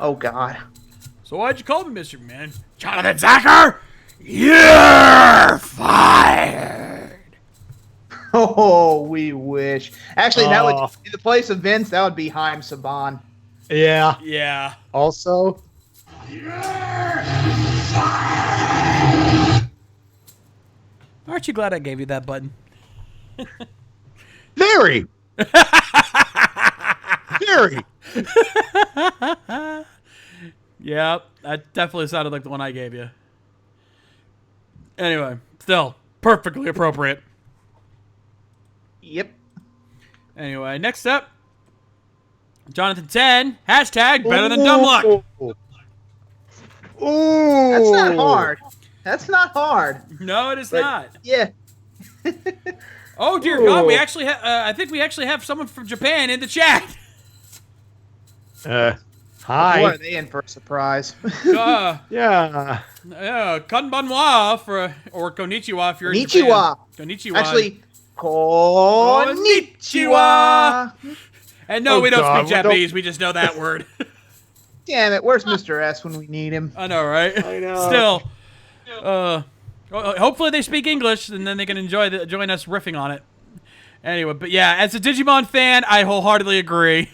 Oh, God. So why'd you call me Mr. Man? Jonathan Zacher, you're fired. Oh, we wish. Actually, that would, in the place of Vince, that would be Haim Saban. Yeah. Yeah. Also. Aren't you glad I gave you that button? Very. Very. Yeah, that definitely sounded like the one I gave you. Anyway, still perfectly appropriate. Yep. Anyway, next up, Jonathan 10, hashtag better than dumb luck. Ooh. That's not hard. That's not hard. No, it is But, not. Yeah. Oh dear God, we actually have. I think we actually have someone from Japan in the chat. Hi. What are they in for a surprise? Yeah. Konbanwa or konnichiwa if you're in Konnichiwa. Japan. Konnichiwa. Actually, konnichiwa. And no, we don't God, speak Japanese. We just know that word. Damn it! Where's Mr. S when we need him? I know, right? I know. Still, hopefully they speak English, and then they can join us riffing on it. Anyway, but yeah, as a Digimon fan, I wholeheartedly agree.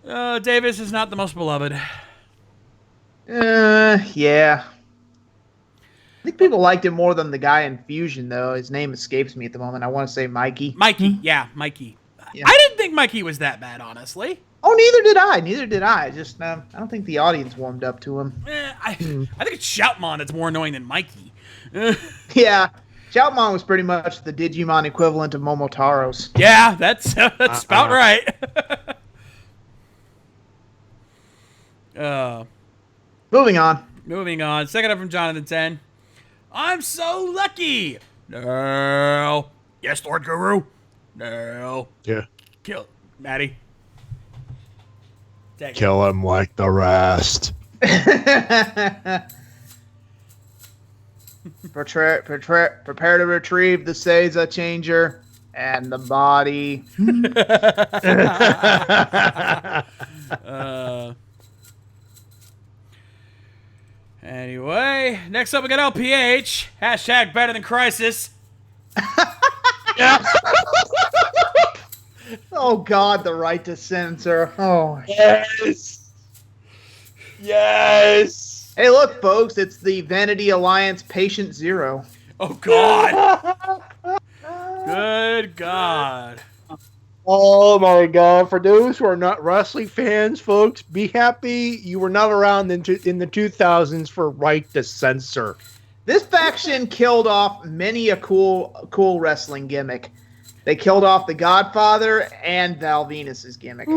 Davis is not the most beloved. Yeah. I think people liked him more than the guy in Fusion, though. His name escapes me at the moment. I want to say Mikey. Mikey, yeah, Mikey. Yeah. I didn't think Mikey was that bad, honestly. Oh, neither did I. Neither did I. Just I don't think the audience warmed up to him. I think it's Shoutmon that's more annoying than Mikey. Yeah. Shoutmon was pretty much the Digimon equivalent of Momotaro's. Yeah, that's about right. Moving on. Moving on. Second up from Jonathan 10. I'm so lucky. No. Yes, Lord Guru. No. Yeah. Kill Matty. Take it. Kill him like the rest. Prepare to retrieve the Seiza changer and the body. Anyway, next up we got LPH. Hashtag better than Crisis. Oh God, the right to censor. Oh Yes. Yes. Hey, look, folks, it's the Vanity Alliance Patient Zero. Oh God. Good God. Oh my God! For those who are not wrestling fans, folks, be happy you were not around in the 2000s for right to censor. This faction killed off many a cool wrestling gimmick. They killed off the Godfather and Val Venus's gimmick.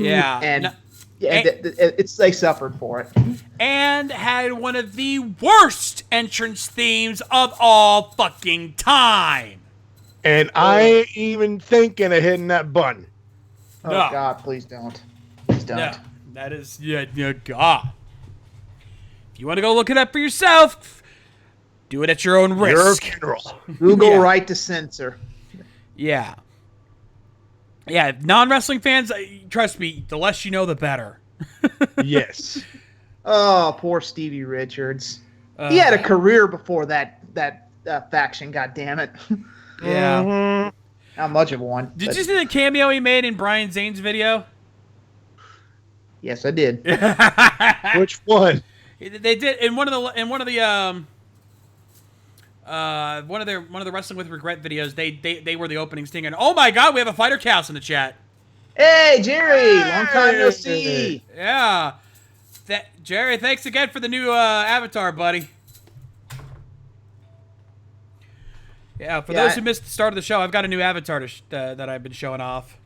Yeah. And they suffered for it. And had one of the worst entrance themes of all fucking time. And I ain't even thinking of hitting that button. Oh No. God, please don't. Please don't. No, that is, yeah, God. If you want to go look it up for yourself, do it at your own Your risk. funeral. Google Yeah. right to censor. Yeah. Yeah, non-wrestling fans, trust me, the less you know, the better. Yes. Oh, poor Stevie Richards. He had a career before that faction. God damn it. Yeah. Not much of one. Did but you see the cameo he made in Brian Zane's video? Yes, I did. Which one? They did in one of the Wrestling with Regret videos. They were the opening sting, and oh my God, we have a Fighter Cast in the chat. Hey, Jerry! Long time no see. Yeah, Jerry, thanks again for the new avatar, buddy. Yeah, for those who missed the start of the show, I've got a new avatar that I've been showing off.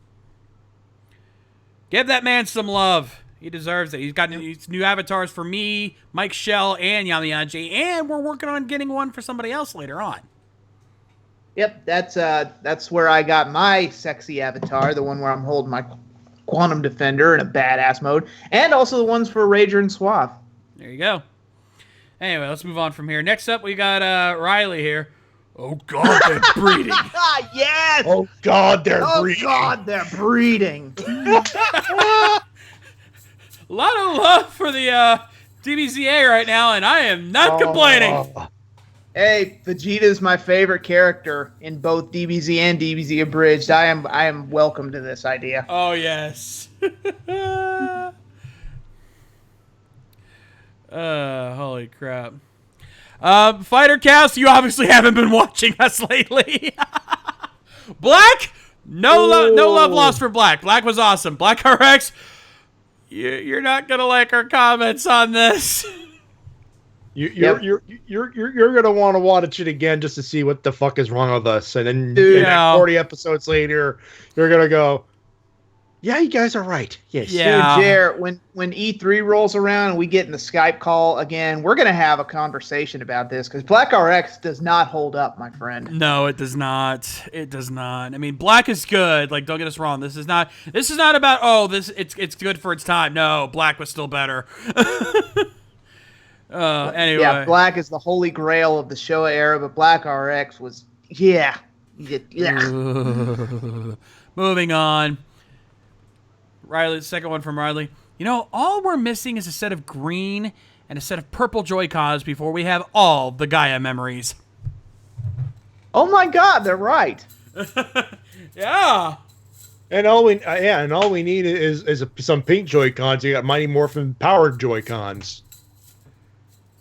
Give that man some love. He deserves it. He's got new avatars for me, Mike Shell, and Yamayanji, and we're working on getting one for somebody else later on. Yep, that's where I got my sexy avatar, the one where I'm holding my Quantum Defender in a badass mode, and also the ones for Rager and Suave. There you go. Anyway, let's move on from here. Next up, we got Riley here. Oh God, they're breeding. Yes! Oh God, they're Oh breeding. God, they're breeding. A lot of love for the DBZA right now, and I am not complaining. Hey, Vegeta's my favorite character in both DBZ and DBZ Abridged. I am welcome to this idea. Oh yes. Holy crap. Fighter Cast, you obviously haven't been watching us lately. Black, no love lost for Black. Black was awesome. Black RX, you're not gonna like our comments on this. You're gonna want to watch it again just to see what the fuck is wrong with us, and then Dude, 40 episodes later, you're gonna go, yeah, you guys are right. Yes. Yeah. Dude, Jer, when E3 rolls around and we get in the Skype call again, we're gonna have a conversation about this because Black RX does not hold up, my friend. No, it does not. It does not. I mean, Black is good. Like, don't get us wrong. This is not about it's good for its time. No, Black was still better. Anyway. Yeah, Black is the holy grail of the Showa era, but Black RX was yeah. Moving on. Riley, second one from Riley. You know, all we're missing is a set of green and a set of purple Joy-Cons before we have all the Gaia memories. Oh my God, they're right. Yeah. And all we need is some pink Joy-Cons. You got Mighty Morphin powered Joy-Cons.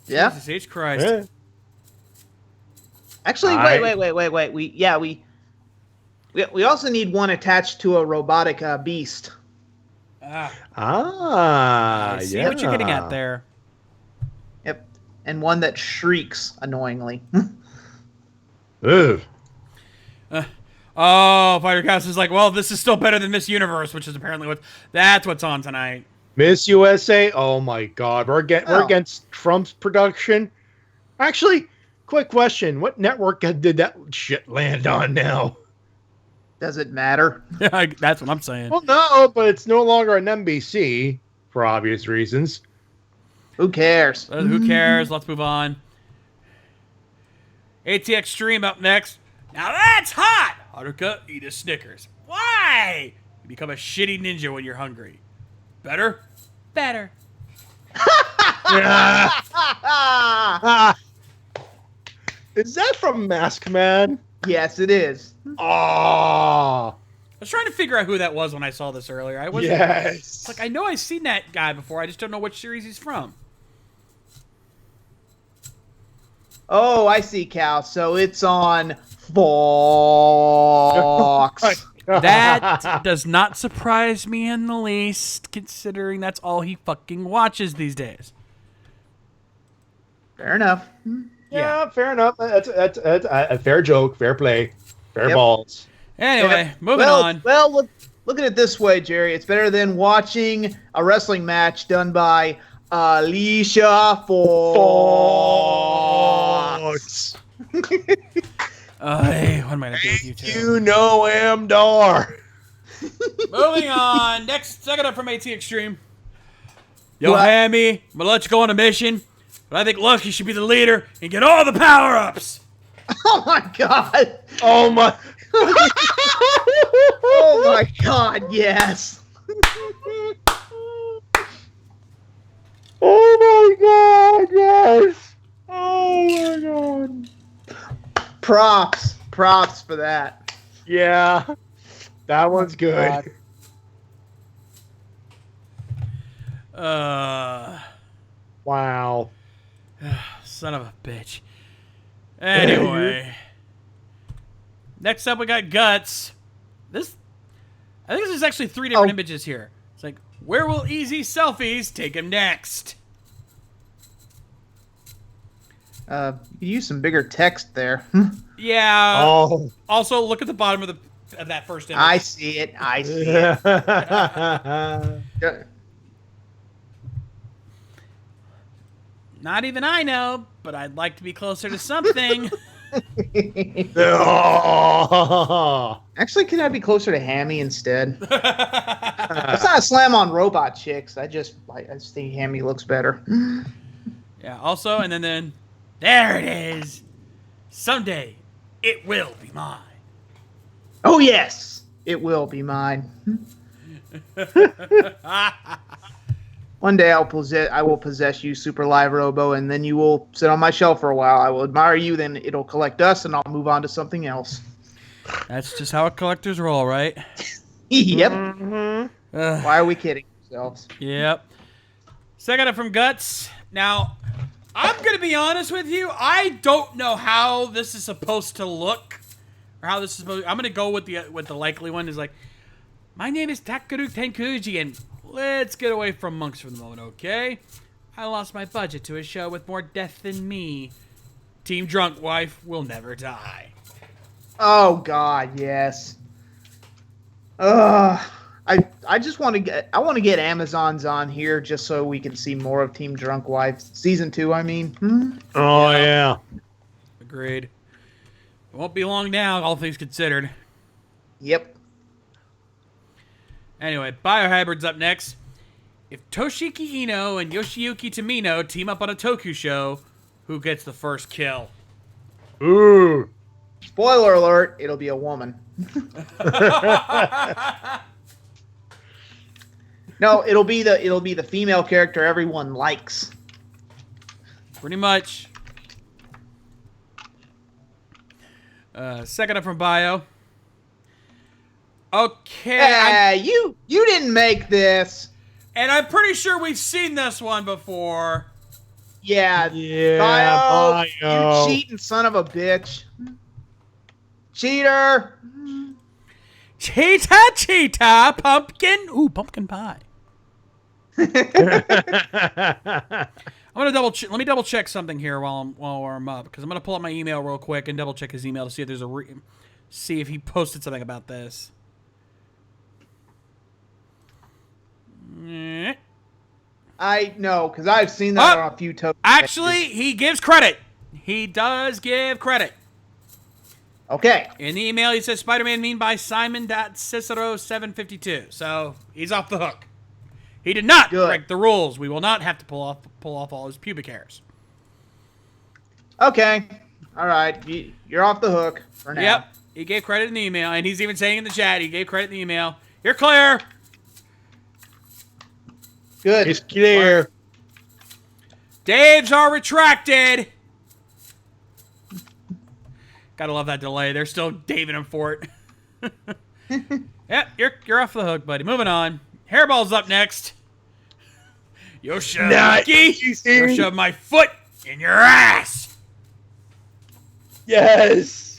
Yeah. Jesus H. Christ. Yeah. Actually, wait. We also need one attached to a robotic beast. Ah, I see yeah. what you're getting at there. Yep. And one that shrieks annoyingly. Ugh. Oh, Fightercast is like, well, this is still better than Miss Universe, which is apparently that's what's on tonight. Miss USA. Oh my God, we're Oh. against Trump's production. Actually, quick question: what network did that shit land on now? Does it matter? That's what I'm saying. Well, no, but it's no longer an NBC for obvious reasons. Who cares? Who cares? Let's move on. AT Extreme up next. Now that's hot! Haruka, eat a Snickers. Why? You become a shitty ninja when you're hungry. Better? Better. Ah. Is that from Mask Man? Yes, it is. Oh, I was trying to figure out who that was when I saw this earlier. I was yes. like, I know I've seen that guy before. I just don't know which series he's from. Oh, I see, Cal. So it's on Fox. That does not surprise me in the least, considering that's all he fucking watches these days. Fair enough. Yeah, fair enough. That's a fair joke, fair play, fair balls. Anyway, moving on. Well, look at it this way, Jerry. It's better than watching a wrestling match done by Alicia Fox. Hey, what am I gonna do with you two? You know Amdar. Moving on. Next, second up from AT Extreme. Yo, What? Hammy, I'm gonna let you go on a mission, but I think Lucky should be the leader and get all the power-ups. Oh my god. Oh my. Oh my god, yes. Oh my God, yes. Oh my God. Props for that. Yeah, that one's good. Wow. Son of a bitch. Anyway. Next up, we got Guts. I think there's actually 3 different images here. It's like, where will easy selfies take him next? You use some bigger text there. Yeah. Oh. Also, look at the bottom of that first image. I see it. Not even I know, but I'd like to be closer to something. Oh. Actually, can I be closer to Hammy instead? It's not a slam on robot chicks. I just think Hammy looks better. Yeah, also, and then there it is. Someday, it will be mine. Oh yes, it will be mine. One day I will possess you, Super Live Robo, and then you will sit on my shelf for a while. I will admire you, then it'll collect dust, and I'll move on to something else. That's just how collectors roll, right? Yep. Mm-hmm. Why are we kidding ourselves? Yep. Second up from Guts. Now, I'm going to be honest with you. I don't know how this is supposed to look. Or how this is supposed to... I'm going to go with the likely one. Is like, my name is Takeru Tenkuji, and let's get away from monks for the moment, okay? I lost my budget to a show with more death than me. Team Drunk Wife will never die. Oh God, yes. I just want to get Amazon's on here just so we can see more of Team Drunk Wife season 2. I mean, Oh yeah. Agreed. It won't be long now, all things considered. Yep. Anyway, Biohybrid's up next. If Toshiki Ino and Yoshiyuki Tamino team up on a Toku show, who gets the first kill? Ooh. Spoiler alert: it'll be a woman. No, it'll be the female character everyone likes. Pretty much. Second up from Bio. Okay. You didn't make this. And I'm pretty sure we've seen this one before. Yeah. Yeah, Bio, Bio. you cheating son of a bitch. Cheater. Cheetah, pumpkin. Ooh, pumpkin pie. I'm gonna let me double check something here while I'm up, because I'm gonna pull up my email real quick and double check his email to see if there's see if he posted something about this. I know, because I've seen that on a few Toku. Actually, he gives credit. He does give credit. Okay. In the email, he says Spider-Man mean by Simon.Cicero752. So he's off the hook. He did not break the rules. We will not have to pull off all his pubic hairs. Okay. All right. You're off the hook for now. Yep. He gave credit in the email, and he's even saying in the chat he gave credit in the email. You're clear. Good. It's clear. Daves are retracted. Gotta love that delay. They're still daving him for it. Yep, you're off the hook, buddy. Moving on. Hairball's up next. Yosha, Lucky. You'll shove my foot in your ass. Yes.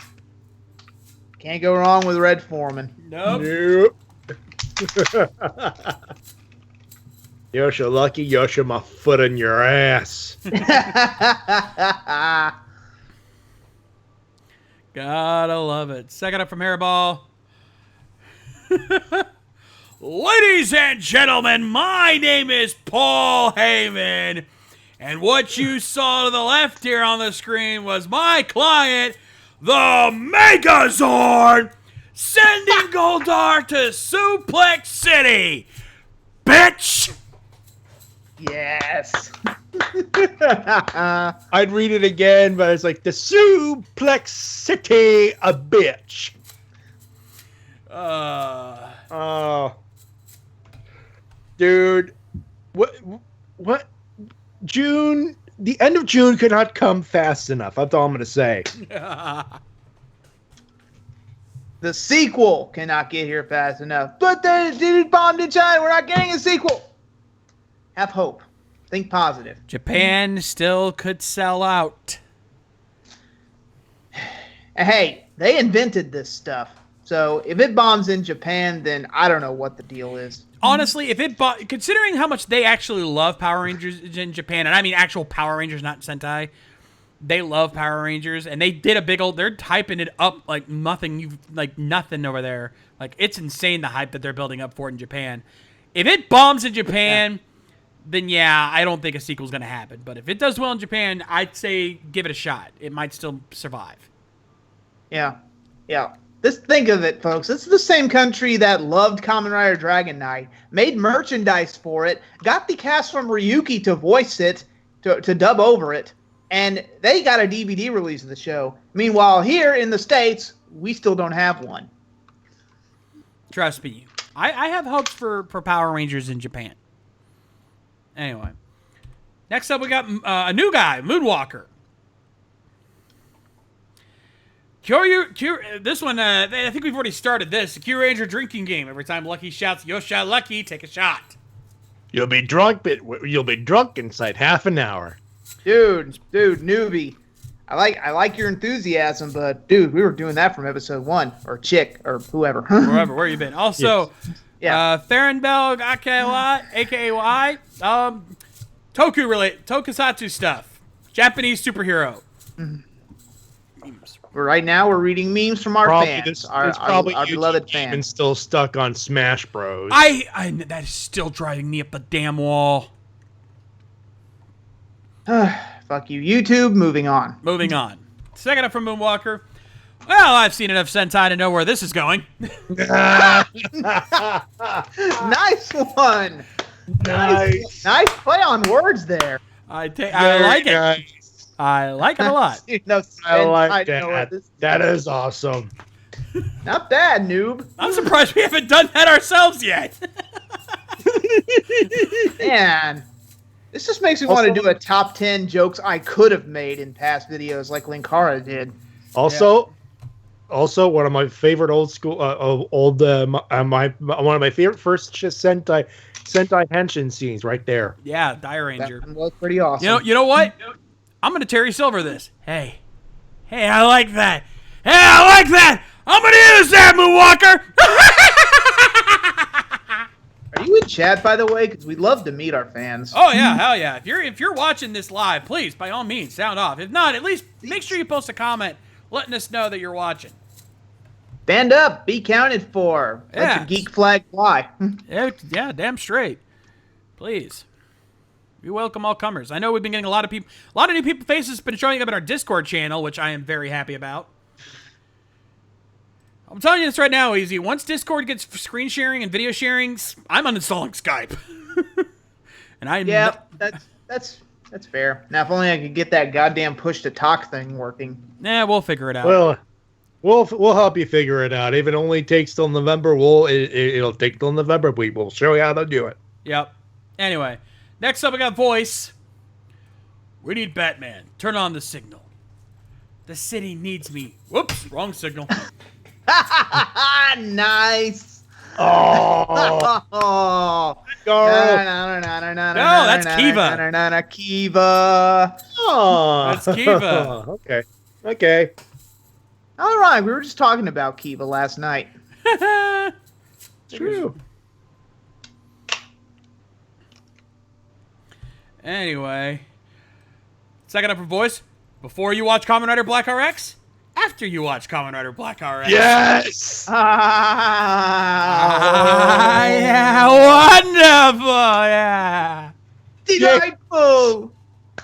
Can't go wrong with Red Foreman. Nope. Yosha Lucky, Yosha my foot in your ass. Gotta love it. Second up from Hairball. Ladies and gentlemen, my name is Paul Heyman. And what you saw to the left here on the screen was my client, the Megazord, sending Goldar to Suplex City. Bitch! Yes. I'd read it again, but it's like the Suplex City, a bitch. Dude, what? June, the end of June could not come fast enough. That's all I'm gonna say. The sequel cannot get here fast enough. But they did bombed in China. We're not getting a sequel. Have hope. Think positive. Japan still could sell out. Hey, they invented this stuff. So if it bombs in Japan, then I don't know what the deal is. Honestly, considering how much they actually love Power Rangers in Japan, and I mean actual Power Rangers, not Sentai, they love Power Rangers, and they did a big old. They're hyping it up like nothing. Nothing over there. Like, it's insane the hype that they're building up for it in Japan. If it bombs in Japan, then yeah, I don't think a sequel's gonna happen. But if it does well in Japan, I'd say give it a shot. It might still survive. Yeah. Think of it, folks. This is the same country that loved Kamen Rider Dragon Knight, made merchandise for it, got the cast from Ryuki to voice it, to dub over it, and they got a DVD release of the show. Meanwhile, here in the States, we still don't have one. Trust me. I have hopes for Power Rangers in Japan. Anyway. Next up, we got a new guy, Moonwalker. This one, I think we've already started this. A Q Ranger drinking game. Every time Lucky shouts, "Yosha Lucky," take a shot. You'll be drunk, but you'll be drunk inside half an hour. Dude, newbie. I like your enthusiasm, but dude, we were doing that from episode 1, or chick, or whoever. Where you been? Also, yes. Therenbelg, AKY, Tokusatsu stuff. Japanese superhero. Right now, we're reading memes from our fans, our beloved fans. And still stuck on Smash Bros. That is still driving me up the damn wall. Fuck you, YouTube. Moving on. Second up from Moonwalker. Well, I've seen enough Sentai to know where this is going. Nice one. Nice. Nice play on words there. I like it. Nice. I like it a lot. I like that. That is awesome. Not bad, noob. I'm surprised we haven't done that ourselves yet. Man, this just makes me want to do a top 10 jokes I could have made in past videos like Linkara did. Also, one of my favorite old school, one of my favorite first Sentai Sentai Henshin scenes right there. Yeah, Die That Ranger. one was pretty awesome. You know what? I'm gonna Terry Silver this. Hey, I like that. Hey, I like that. I'm gonna use that, Moonwalker. Are you in chat, by the way? Because we'd love to meet our fans. Oh yeah, hell yeah. If you're watching this live, please, by all means, sound off. If not, at least make sure you post a comment letting us know that you're watching. Stand up, be counted for. Let Yeah. your geek flag fly. Yeah, damn straight. Please. We welcome all comers. I know we've been getting a lot of new people faces been showing up in our Discord channel, which I am very happy about. I'm telling you this right now, Easy. Once Discord gets screen sharing and video sharing, I'm uninstalling Skype. And That's fair. Now, if only I could get that goddamn push to talk thing working. Nah, we'll figure it out. Well, we'll help you figure it out. If it only takes till November, it'll take till November. We will show you how to do it. Yep. Anyway, next up we got voice. We need Batman. Turn on the signal. The city needs me. Whoops, wrong signal. Nice. Oh, Oh. Carl. No, that's Kiva. Kiva. Oh, That's Kiva. Okay. All right, we were just talking about Kiva last night. True. Anyway, second up for voice. Before you watch Kamen Rider Black RX, after you watch Kamen Rider Black RX. Yes. Yeah, wonderful. Yeah. Delightful.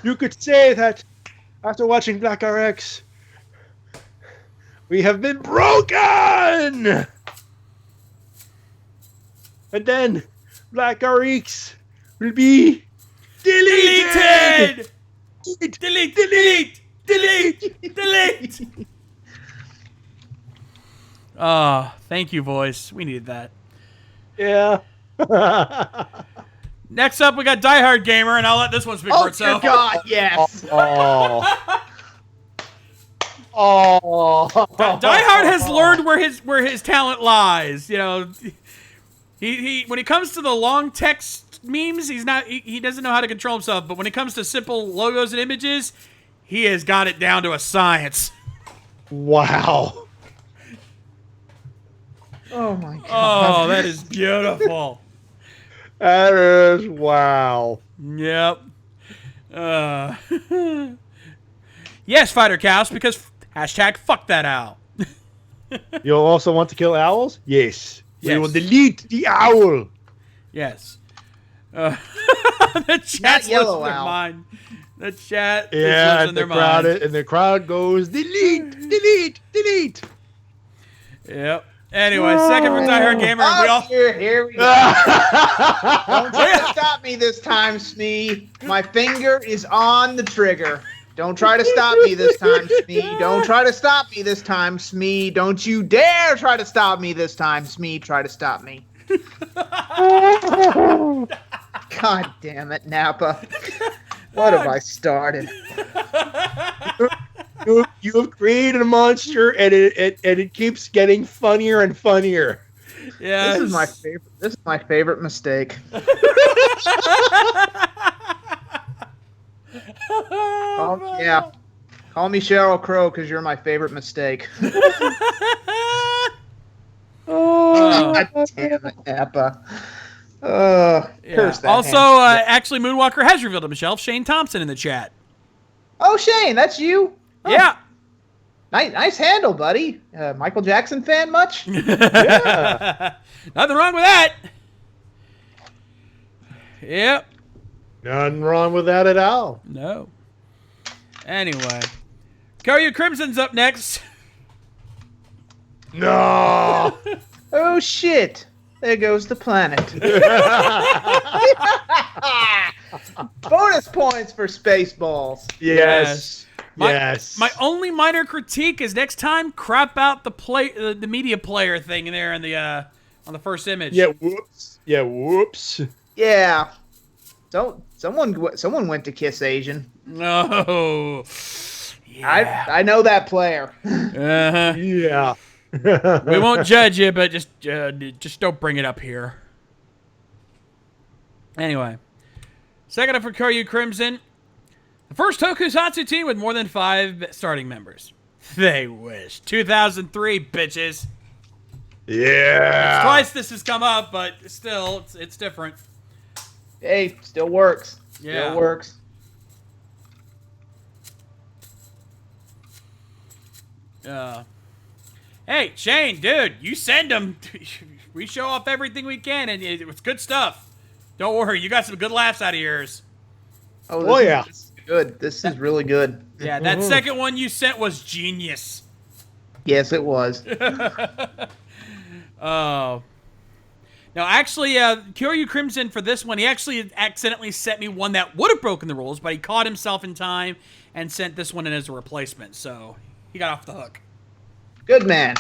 You could say that after watching Black RX, we have been broken. And then Black RX will be deleted. Delete. Oh, thank you, voice. We needed that. Yeah. Next up, we got Die Hard Gamer, and I'll let this one speak for Oh, dear itself. God, yes. Die Hard has learned where his talent lies. You know, he when it comes to the long text memes, he doesn't know how to control himself. But when it comes to simple logos and images, he has got it down to a science. Wow. Oh, my God. Oh, that is beautiful. That is wow. Yep. Yes, Fighter Cows, because hashtag fuck that owl. You'll also want to kill owls? Yes. We Yes. will delete the owl. Yes. The chat's yellow losing their owl. mind. The chat is Yeah, losing and their the crowd mind. and the crowd goes delete. Yep. Anyway, second for Die Hard Gamer. And we all. Here we go. Don't try to stop me this time, Smee. My finger is on the trigger. Don't try to stop me this time, Smee. Don't try to stop me this time, Smee. Don't you dare try to stop me this time, Smee. Try to stop me. God damn it, Nappa. What have I started? You have created a monster, and it keeps getting funnier and funnier. Yes. This is my favorite. This is my favorite mistake. Yeah. Call me Sheryl Crow because you're my favorite mistake. God damn it, Nappa. Curse that Also, hand. actually, Moonwalker has revealed himself. Shane Thompson in the chat. Oh, Shane, that's you? Oh, Yeah. Nice handle, buddy. Michael Jackson fan much? Yeah. Nothing wrong with that. Yep. Nothing wrong with that at all. No. Anyway. Karyu Crimson's up next. No. Oh, shit. There goes the planet. Bonus points for Spaceballs. Yes. My only minor critique is next time crop out the media player thing in there on the first image. Yeah. Whoops. Yeah. Someone went to Kiss Asian. No. Yeah. I know that player. Uh-huh. Yeah. We won't judge you, but just don't bring it up here. Anyway. Second up for Kyoryu Crimson. The first tokusatsu team with more than 5 starting members. They wish. 2003, bitches. Yeah. It's twice this has come up, but still, it's different. Hey, still works. Yeah. Still works. Hey, Shane, dude, you send them. We show off everything we can, and it's good stuff. Don't worry, you got some good laughs out of yours. Oh, yeah. This is good. This is really good. Yeah, that second one you sent was genius. Yes, it was. Oh. Now, actually, Kyoryu Crimson, for this one, he actually accidentally sent me one that would have broken the rules, but he caught himself in time and sent this one in as a replacement, so he got off the hook. Good man.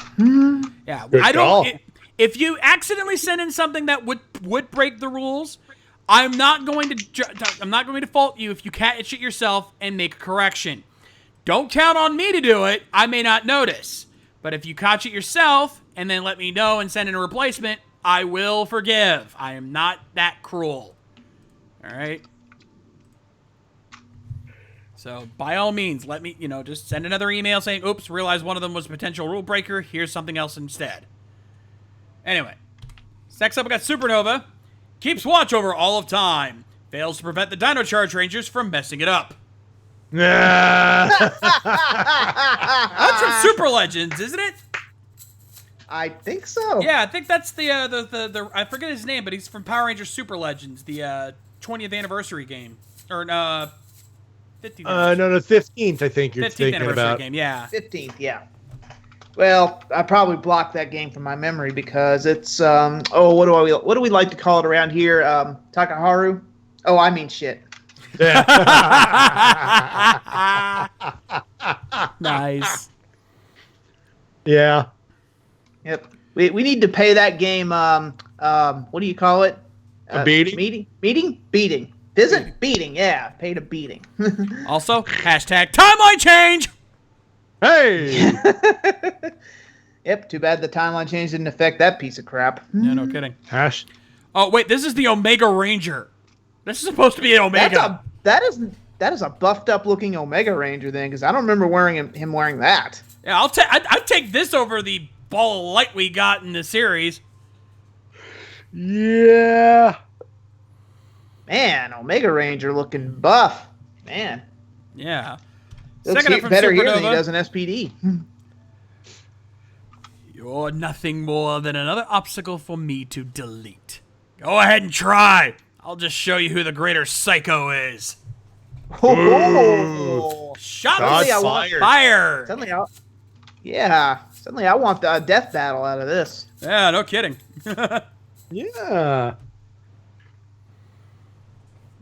Yeah, Good I call. don't. If you accidentally send in something that would break the rules, I'm not going to fault you if you catch it yourself and make a correction. Don't count on me to do it. I may not notice, but if you catch it yourself and then let me know and send in a replacement, I will forgive. I am not that cruel. All right. So by all means, let me, just send another email saying, oops, realize one of them was a potential rule breaker. Here's something else instead. Anyway, next up, we got Supernova. Keeps watch over all of time. Fails to prevent the Dino Charge Rangers from messing it up. Nah. That's from Super Legends, isn't it? I think so. Yeah, I think that's the I forget his name, but he's from Power Rangers Super Legends, the 20th anniversary game. Or, 15th. No, the 15th, I think you're 15th thinking anniversary about. game, yeah. 15th, yeah. Well, I probably blocked that game from my memory because it's what do we like to call it around here? Takaharu? Oh, I mean shit. Yeah. Nice. Yeah. Yep. We need to pay that game what do you call it? A beating? Beating. Is it? Beating, yeah. Paid a beating. Also, hashtag timeline change! Hey. Yep, too bad the timeline change didn't affect that piece of crap. Yeah, no kidding. Hash. Oh, wait, this is the Omega Ranger. This is supposed to be an Omega. That is a buffed up looking Omega Ranger then, because I don't remember him wearing that. Yeah, I'd take this over the ball of light we got in the series. Yeah. Man, Omega Ranger looking buff. Man. Yeah. Looks Second up from better here than he Supernova. does in SPD. You're nothing more than another obstacle for me to delete. Go ahead and try. I'll just show you who the greater psycho is. Oh. Shots fired. fired. Suddenly I want the death battle out of this. Yeah, no kidding. Yeah.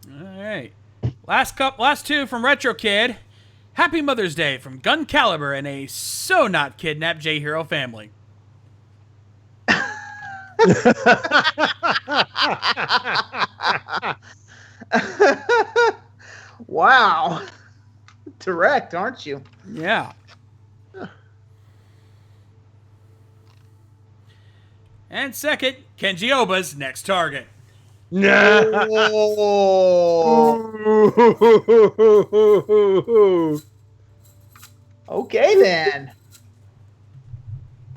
All right. Last two from Retro Kid. Happy Mother's Day from Gun Caliber and a so not kidnapped J Hero family. Wow. Direct, aren't you? Yeah. And second, Kenji Oba's next target. Nah. Oh. Okay then.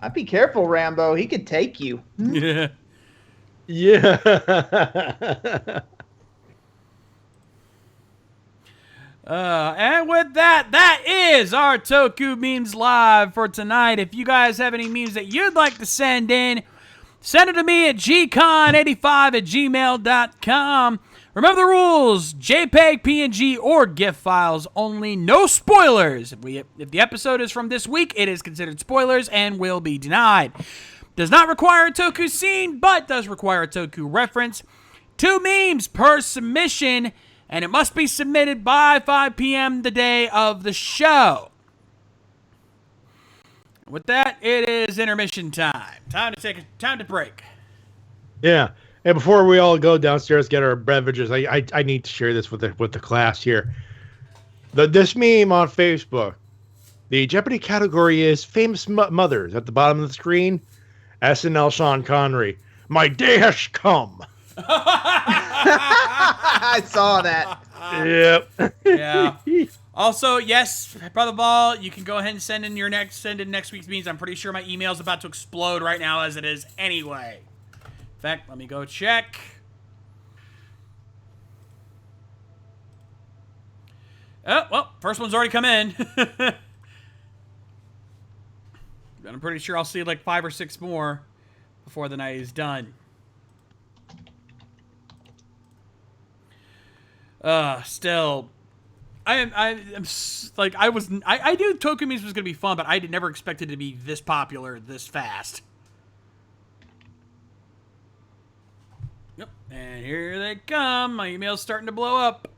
I'd be careful, Rambo. He could take you. Yeah. Yeah. And with that is our Toku Memes Live for tonight. If you guys have any memes that you'd like to send in, send it to me at gcon85@gmail.com. Remember the rules: JPEG, PNG, or GIF files only. No spoilers. If the episode is from this week, it is considered spoilers and will be denied. Does not require a Toku scene, but does require a Toku reference. 2 memes per submission, and it must be submitted by 5 p.m. the day of the show. With that, it is intermission time. Time to break. Yeah. And before we all go downstairs get our beverages, I need to share this with the class here. This meme on Facebook. The Jeopardy category is famous mothers. At the bottom of the screen, SNL Sean Connery. My day has come. I saw that. Yep. Yeah. Also, yes, Brother Ball, you can go ahead and send in next week's memes. I'm pretty sure my email's about to explode right now as it is anyway. In fact, let me go check. Oh, well, first one's already come in. I'm pretty sure I'll see like 5 or 6 more before the night is done. Still, I knew Toku memes was gonna be fun, but I never expected it to be this popular this fast. Yep, and here they come. My email's starting to blow up.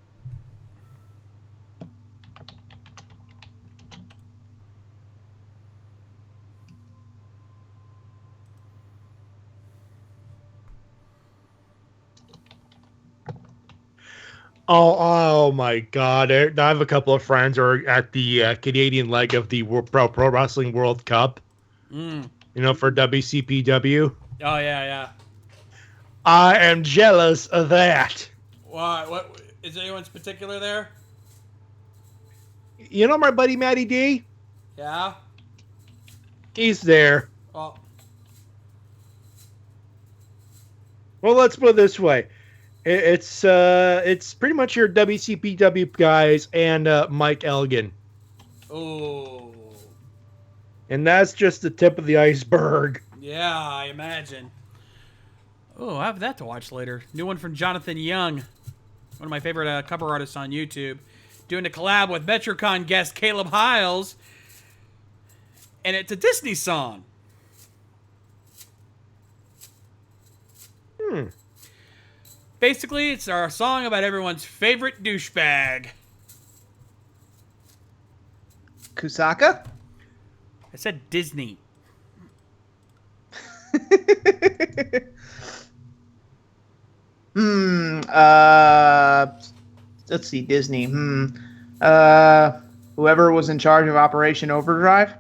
Oh my God! I have a couple of friends who are at the Canadian leg of the Pro Wrestling World Cup. Mm. You know, for WCPW. Oh yeah. I am jealous of that. Why? What is anyone's particular there? You know my buddy Matty Jay? Yeah. He's there. Oh. Well, let's put it this way. It's pretty much your WCPW guys and Mike Elgin. Oh. And that's just the tip of the iceberg. Yeah, I imagine. Oh, I have that to watch later. New one from Jonathan Young, one of my favorite cover artists on YouTube, doing a collab with MetroCon guest Caleb Hiles, and it's a Disney song. Basically, it's our song about everyone's favorite douchebag. Kusaka? I said Disney. Let's see, Disney. Whoever was in charge of Operation Overdrive?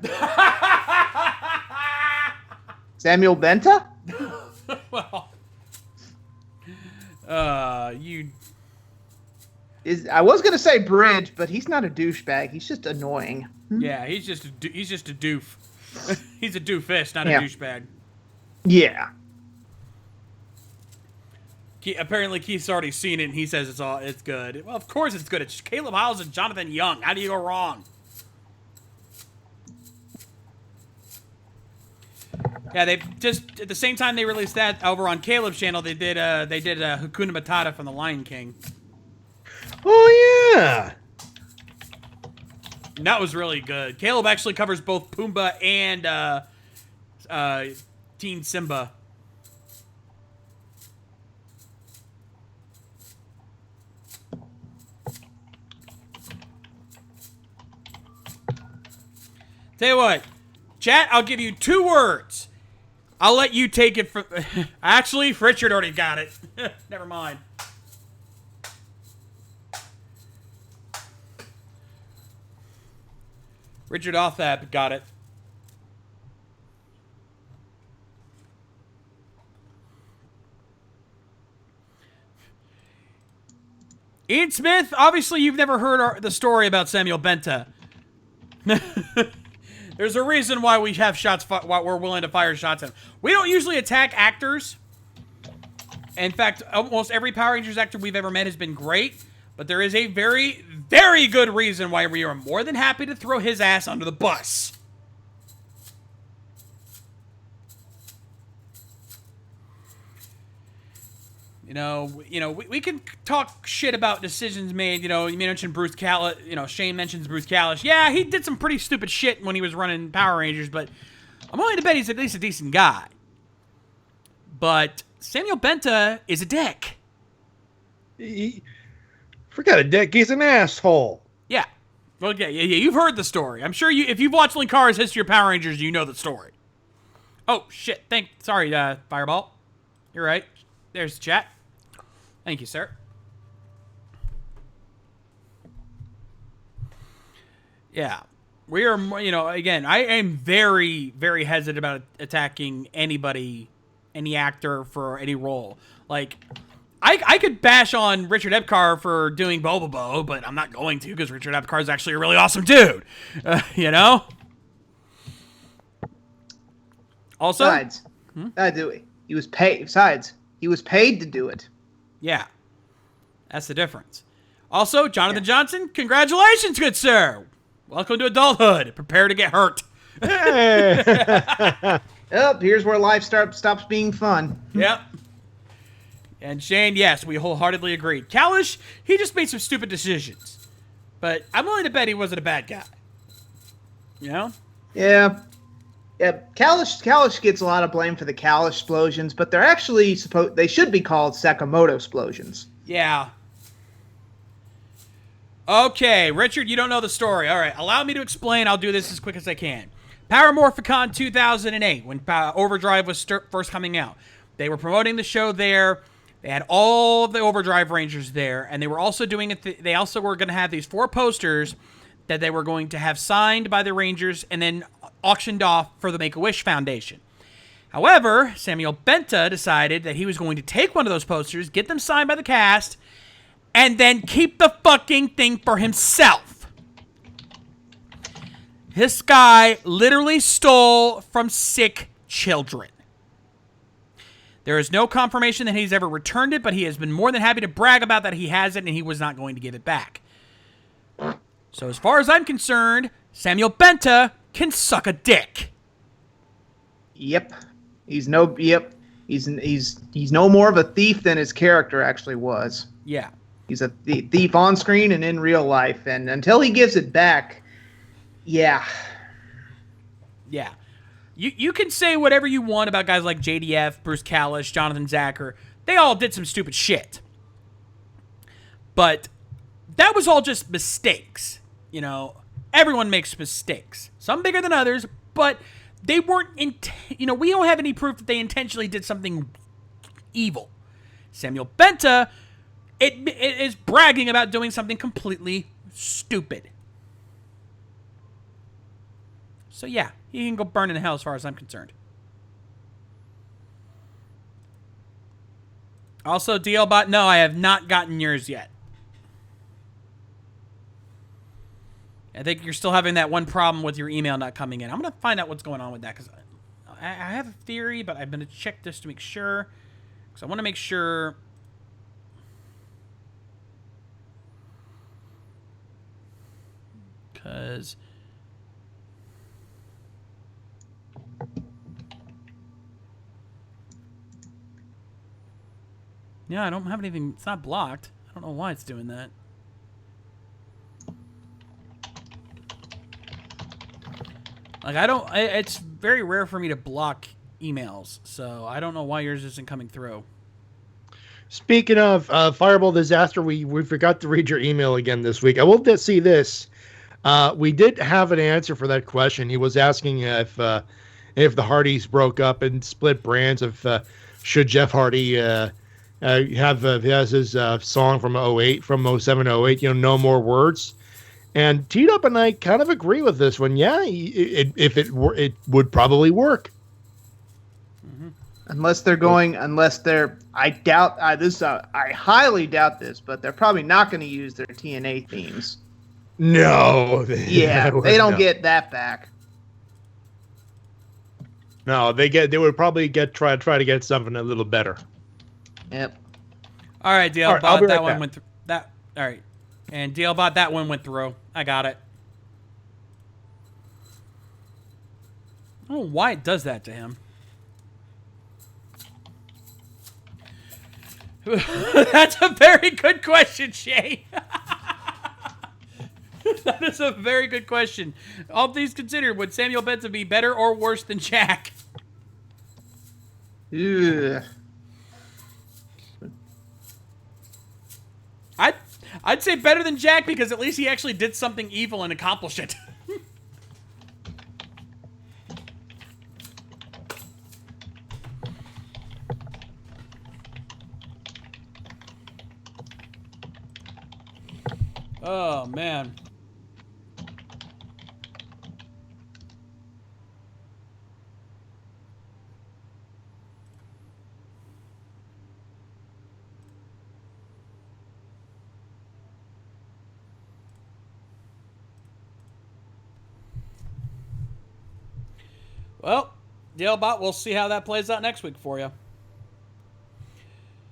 Samuel Benta? Well, you. I was gonna say Bridge, but he's not a douchebag. He's just annoying. Yeah, he's just a doof. He's a doofus, not Yeah. a douchebag. Yeah. Apparently, Keith's already seen it, and he says it's good. Well, of course it's good. It's Caleb Hiles and Jonathan Young. How do you go wrong? Yeah, they just at the same time they released that over on Caleb's channel. They did Hakuna Matata from The Lion King. Oh yeah. And that was really good. Caleb actually covers both Pumbaa and Teen Simba. Tell you what, chat, I'll give you 2 words. I'll let you take it from... Actually, Richard already got it. Never mind. Richard Othap got it. Ian Smith, obviously you've never heard the story about Samuel Benta. There's a reason why we have shots, why we're willing to fire shots at him. We don't usually attack actors. In fact, almost every Power Rangers actor we've ever met has been great. But there is a very, very good reason why we are more than happy to throw his ass under the bus. We can talk shit about decisions made. You mentioned Bruce Callis. Shane mentions Bruce Callis. Yeah, he did some pretty stupid shit when he was running Power Rangers, but I'm willing to bet he's at least a decent guy. But Samuel Benta is a dick. Forgot a dick. He's an asshole. Yeah. Well, yeah. You've heard the story. I'm sure if you've watched Linkara's History of Power Rangers, you know the story. Oh shit! Sorry, Fireball. You're right. There's the chat. Thank you, sir. Yeah. We are, again, I am very, very hesitant about attacking anybody any actor for any role. Like, I could bash on Richard Epcar for doing Bobobo, but I'm not going to because Richard Epcar is actually a really awesome dude. You know? Also? Besides, he was paid. Besides, he was paid to do it. Yeah. That's the difference. Also, Jonathan Johnson, congratulations, good sir. Welcome to adulthood. Prepare to get hurt. Yep, here's where life stops being fun. Yep. And Shane, yes, we wholeheartedly agree. Kalish, he just made some stupid decisions. But I'm willing to bet he wasn't a bad guy. You know? Yeah. Yeah, Kalish gets a lot of blame for the Kalish explosions, but they're actually they should be called Sakamoto explosions. Yeah. Okay, Richard, you don't know the story. All right, allow me to explain. I'll do this as quick as I can. Power Morphicon 2008, when Overdrive was first coming out. They were promoting the show there. They had all of the Overdrive Rangers there, and they were also doing it. They also were going to have these 4 posters that they were going to have signed by the Rangers and then auctioned off for the Make-A-Wish Foundation. However, Samuel Benta decided that he was going to take one of those posters, get them signed by the cast, and then keep the fucking thing for himself. This guy literally stole from sick children. There is no confirmation that he's ever returned it, but he has been more than happy to brag about that he has it and he was not going to give it back. So as far as I'm concerned, Samuel Benta can suck a dick. Yep. He's no more of a thief than his character actually was. Yeah. He's a thief on screen and in real life, and until he gives it back, yeah. Yeah. You can say whatever you want about guys like JDF, Bruce Kalish, Jonathan Zacher. They all did some stupid shit. But that was all just mistakes. You know, everyone makes mistakes. Some bigger than others, but they weren't, we don't have any proof that they intentionally did something evil. Samuel Benta it is bragging about doing something completely stupid. So yeah, he can go burn in hell as far as I'm concerned. Also, DLBot, no, I have not gotten yours yet. I think you're still having that one problem with your email not coming in. I'm going to find out what's going on with that, because I have a theory, but I'm going to check this to make sure. Because I want to make sure. Because yeah, I don't have anything. It's not blocked. I don't know why it's doing that. Like, it's very rare for me to block emails, so I don't know why yours isn't coming through. Speaking of Fireball Disaster, we forgot to read your email again this week. I will see this. We did have an answer for that question. He was asking if the Hardys broke up and split brands, should Jeff Hardy has his song from 08, from 07, 08, No More Words. And T-Dup and I kind of agree with this one. Yeah, it would probably work. Mm-hmm. I highly doubt this, but they're probably not going to use their TNA themes. No. Yeah, they don't get that back. No, they would probably try to get something a little better. Yep. All right, DL All right, bot, I'll be that right one back. went through. All right. And DL bot, that one went through. I got it. I don't know why it does that to him. That's a very good question, Shay. That is a very good question. All things considered, would Samuel Benta be better or worse than Jack? Ugh. I'd say better than Jack because at least he actually did something evil and accomplished it. Oh, man. Well, Dale-Bot, we'll see how that plays out next week for you.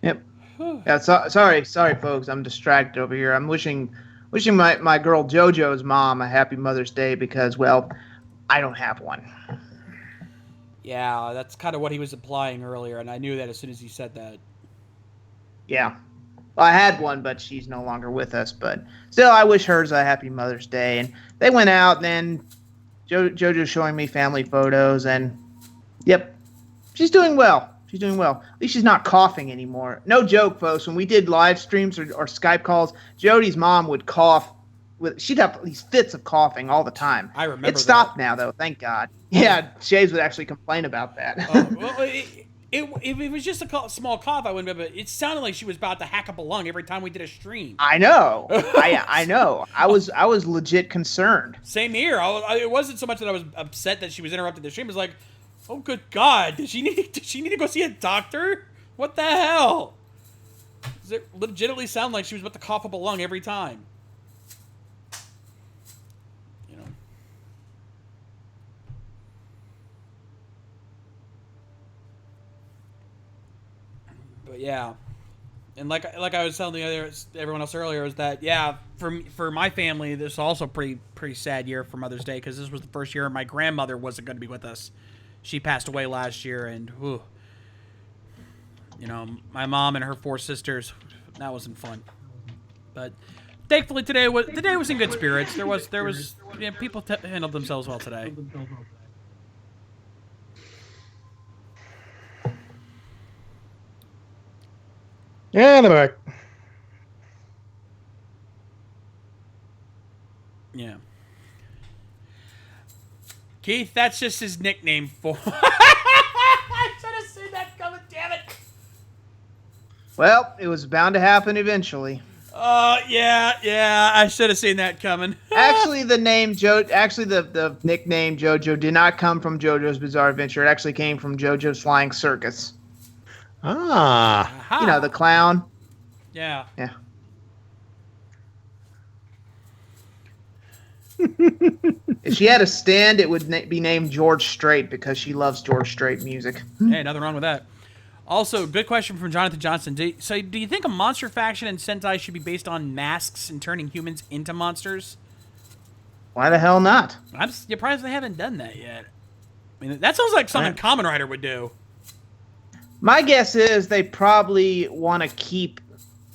Yep. Yeah, sorry, folks. I'm distracted over here. I'm wishing my girl JoJo's mom a happy Mother's Day because, well, I don't have one. Yeah, that's kind of what he was implying earlier, and I knew that as soon as he said that. Yeah. Well, I had one, but she's no longer with us. But still, I wish hers a happy Mother's Day. And they went out, and then JoJo's showing me family photos, and yep, she's doing well. She's doing well. At least she's not coughing anymore. No joke, folks. When we did live streams or Skype calls, Jody's mom would cough. She'd have these fits of coughing all the time. I remember It stopped now, though. Thank God. Yeah, Shays would actually complain about that. Well, if it was just a small cough, I wouldn't. But it sounded like she was about to hack up a lung every time we did a stream. I know. I know. I was legit concerned. Same here. It wasn't so much that I was upset that she was interrupting the stream. It was like, oh, good God. Does she need to go see a doctor? What the hell? Does it legitimately sound like she was about to cough up a lung every time? You know. But yeah. And like I was telling everyone else earlier, is that yeah, for my family, this was also pretty sad year for Mother's Day because this was the first year my grandmother wasn't going to be with us. She passed away last year, and whew, you know, my mom and her 4 sisters, that wasn't fun. But thankfully today was in good spirits. There was yeah, people handled themselves well today. And I'm back. Yeah. Keith, that's just his nickname for... I should have seen that coming, damn it. Well, it was bound to happen eventually. Yeah, I should have seen that coming. Actually, the nickname JoJo did not come from JoJo's Bizarre Adventure. It actually came from JoJo's Flying Circus. Ah. Aha. You know, the clown. Yeah. Yeah. If she had a stand, it would be named George Strait because she loves George Strait music. Hey, nothing wrong with that. Also, good question from Jonathan Johnson. Do you think a monster faction in Sentai should be based on masks and turning humans into monsters? Why the hell not? I'm surprised they haven't done that yet. I mean, that sounds like something Kamen Rider would do. My guess is they probably want to keep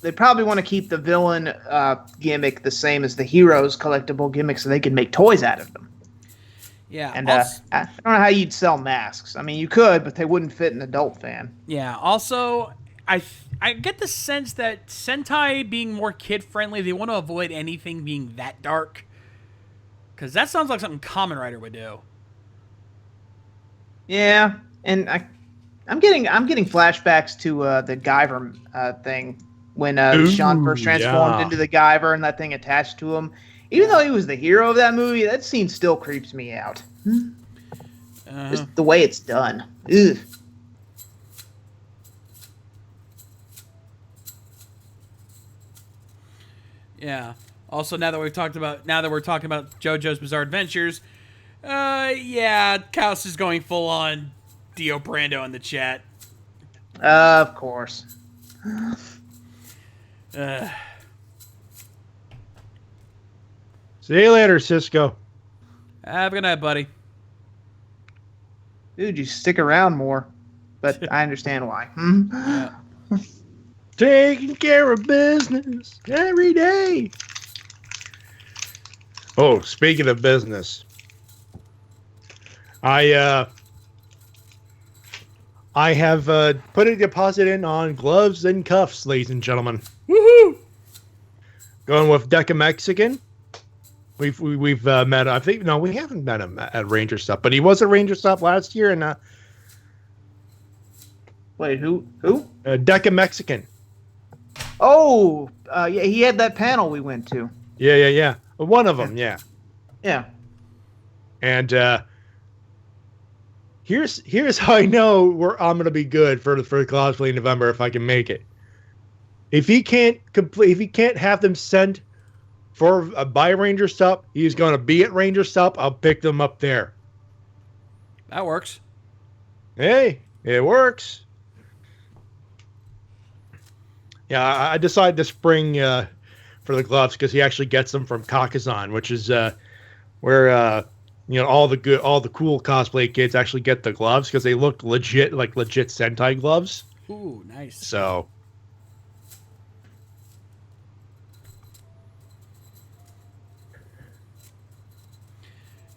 the villain gimmick the same as the hero's collectible gimmick, so they can make toys out of them. Yeah, and I don't know how you'd sell masks. I mean, you could, but they wouldn't fit an adult fan. Yeah. Also, I get the sense that Sentai being more kid friendly, they want to avoid anything being that dark, because that sounds like something Kamen Rider would do. Yeah, and I'm getting flashbacks to the Guyver thing when Sean first transformed into the Guyver and that thing attached to him. Even though he was the hero of that movie, that scene still creeps me out. Just the way it's done. Ugh. Yeah. Also, now that we're talking about JoJo's Bizarre Adventures, yeah, Kaos is going full on Dio Brando in the chat. Of course. See you later, Cisco. Have a good night, buddy. Dude, you stick around more. But I understand why. Yeah. Taking care of business every day. Oh, speaking of business, I have put a deposit in on gloves and cuffs, ladies and gentlemen. Woohoo! Going with Deca Mexican. We've met. I think no, we haven't met him at Ranger Stop, but he was at Ranger Stop last year. And wait, who? Deca Mexican. Oh, yeah, he had that panel we went to. Yeah. One of them, yeah. Yeah. And here's how I know I'm gonna be good for cosplay in November if I can make it. If he can't have them sent by Ranger Stop, he's gonna be at Ranger Stop. I'll pick them up there. That works. Hey, it works. Yeah, I decided to spring for the gloves because he actually gets them from Kakazan, which is where all the cool cosplay kids actually get the gloves because they look legit, like legit Sentai gloves. Ooh, nice. So.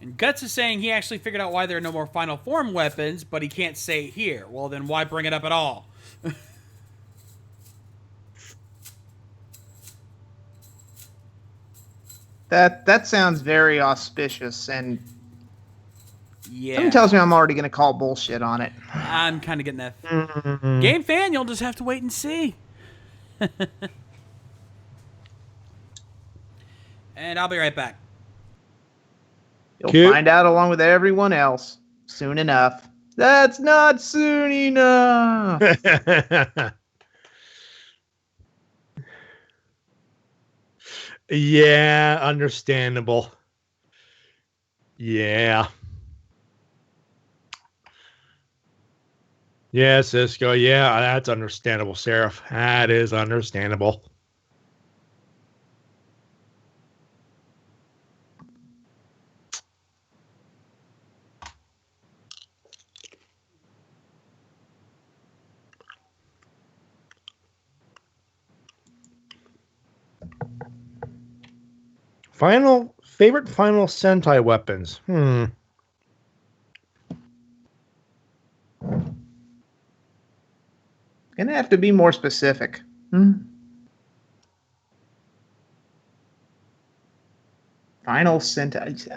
And Guts is saying he actually figured out why there are no more final form weapons, but he can't say it here. Well, then why bring it up at all? That sounds very auspicious, and Yeah. something tells me I'm already going to call bullshit on it. I'm kind of getting that. Game fan, you'll just have to wait and see. And I'll be right back. You'll Cute. find out along with everyone else soon enough. That's not soon enough. Yeah, understandable. Yeah. Yeah, Cisco. Yeah, that's understandable, Seraph. That is understandable. Favorite final Sentai weapons. Gonna have to be more specific. Final sentence.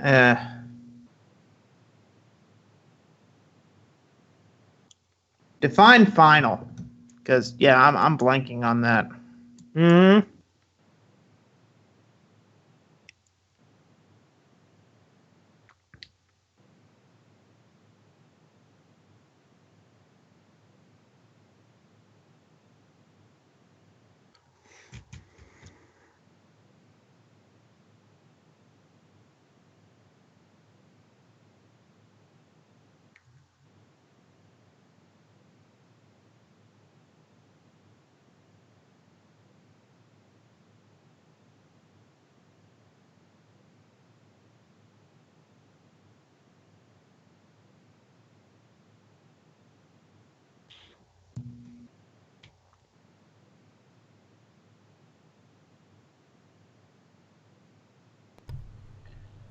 Define final, because yeah, I'm blanking on that.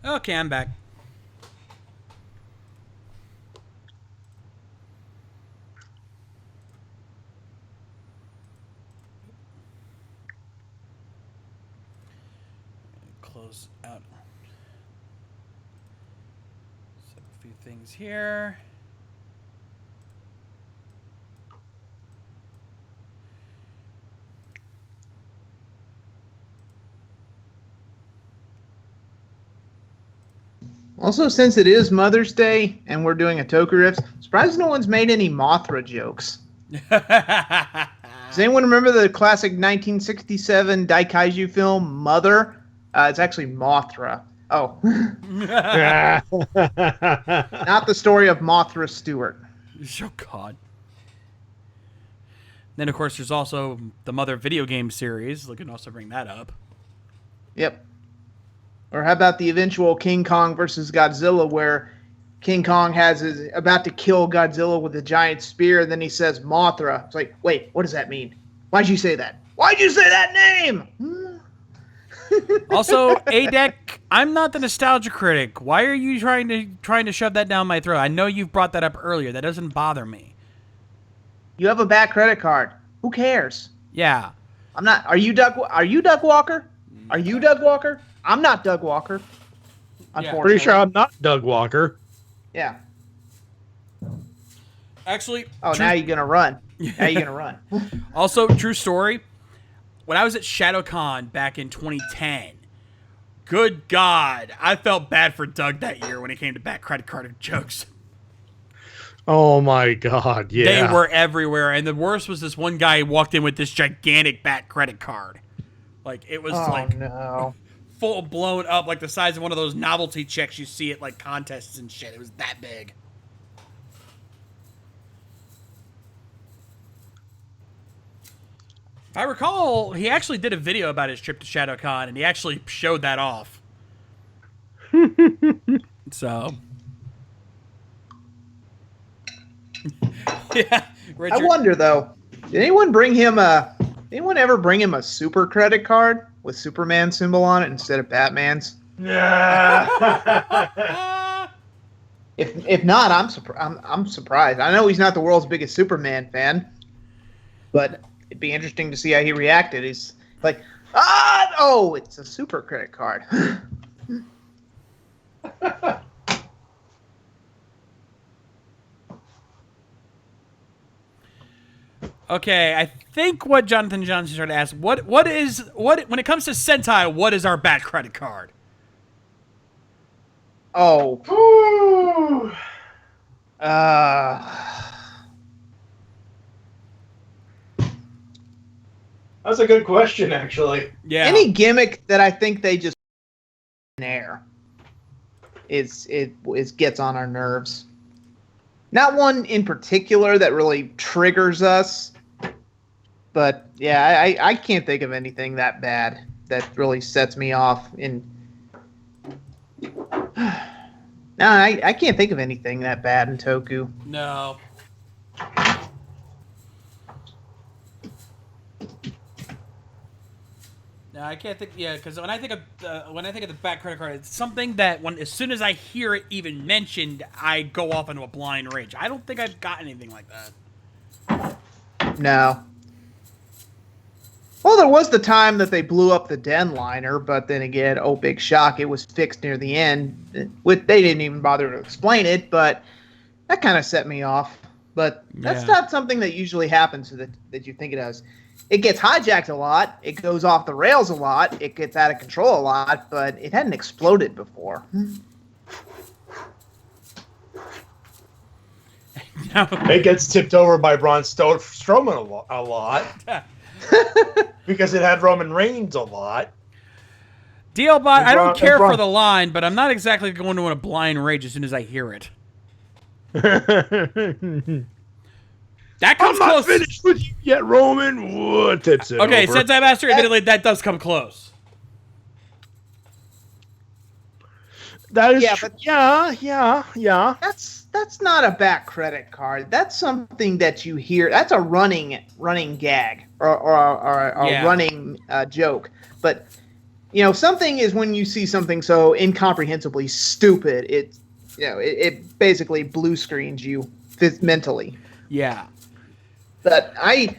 Okay, I'm back. Close out. Set up a few things here. Also, since it is Mother's Day and we're doing a Toku Riffs, surprised no one's made any Mothra jokes. Does anyone remember the classic 1967 Daikaiju film, Mother? It's actually Mothra. Oh. Not the story of Mothra Stewart. Oh, God. Then, of course, there's also the Mother video game series. We can also bring that up. Yep. Or how about the eventual King Kong versus Godzilla, where King Kong is about to kill Godzilla with a giant spear, and then he says Mothra. It's like, wait, what does that mean? Why'd you say that? Why'd you say that name? Also, ADEC, I'm not the nostalgia critic. Why are you trying to shove that down my throat? I know you've brought that up earlier. That doesn't bother me. You have a bad credit card. Who cares? Yeah. I'm not. Are you Doug Walker? Are you Doug Walker? I'm not Doug Walker. Unfortunately. Pretty sure I'm not Doug Walker. Yeah. Actually. Oh, now you're gonna run. Now you're gonna run. Also, true story. When I was at ShadowCon back in 2010, good God, I felt bad for Doug that year when it came to back credit card jokes. Oh my God, yeah. They were everywhere, and the worst was this one guy who walked in with this gigantic back credit card. Like, it was no. full blown up, like the size of one of those novelty checks you see at like contests and shit. It was that big. If I recall, he actually did a video about his trip to ShadowCon, and he actually showed that off. So, yeah, Richard. I wonder though, did anyone ever bring him a super credit card with Superman symbol on it instead of Batman's? If not, I'm surprised. I know he's not the world's biggest Superman fan, but it'd be interesting to see how he reacted. He's like, oh, it's a super credit card. Okay, I think what Jonathan Johnson started to ask, what when it comes to Sentai, what is our bat credit card? Oh. That's a good question, actually. Yeah. Any gimmick that I think they just in air gets on our nerves. Not one in particular that really triggers us, but yeah, I can't think of anything that bad that really sets me off. No, I can't think of anything that bad in Toku. No. No, I can't think. Yeah, because when I think of the bat credit card, it's something that as soon as I hear it even mentioned, I go off into a blind rage. I don't think I've got anything like that. No. Well, there was the time that they blew up the Den liner, but then again, oh, big shock, it was fixed near the end. They didn't even bother to explain it, but that kind of set me off. But that's not something that usually happens that you think it does. It gets hijacked a lot, it goes off the rails a lot, it gets out of control a lot, but it hadn't exploded before. It gets tipped over by Braun Strowman a lot. Because it had Roman Reigns a lot. DLBot, I don't care for the line, but I'm not exactly going to a blind rage as soon as I hear it. That comes I'm close. not finished with you yet, Roman. What tips it Okay, over. Sentai Master, admittedly, that does come close. That is Yeah. That's not a back credit card. That's something that you hear. That's a running gag or a running joke. But something is when you see something so incomprehensibly stupid, it basically blue screens you mentally. Yeah. But I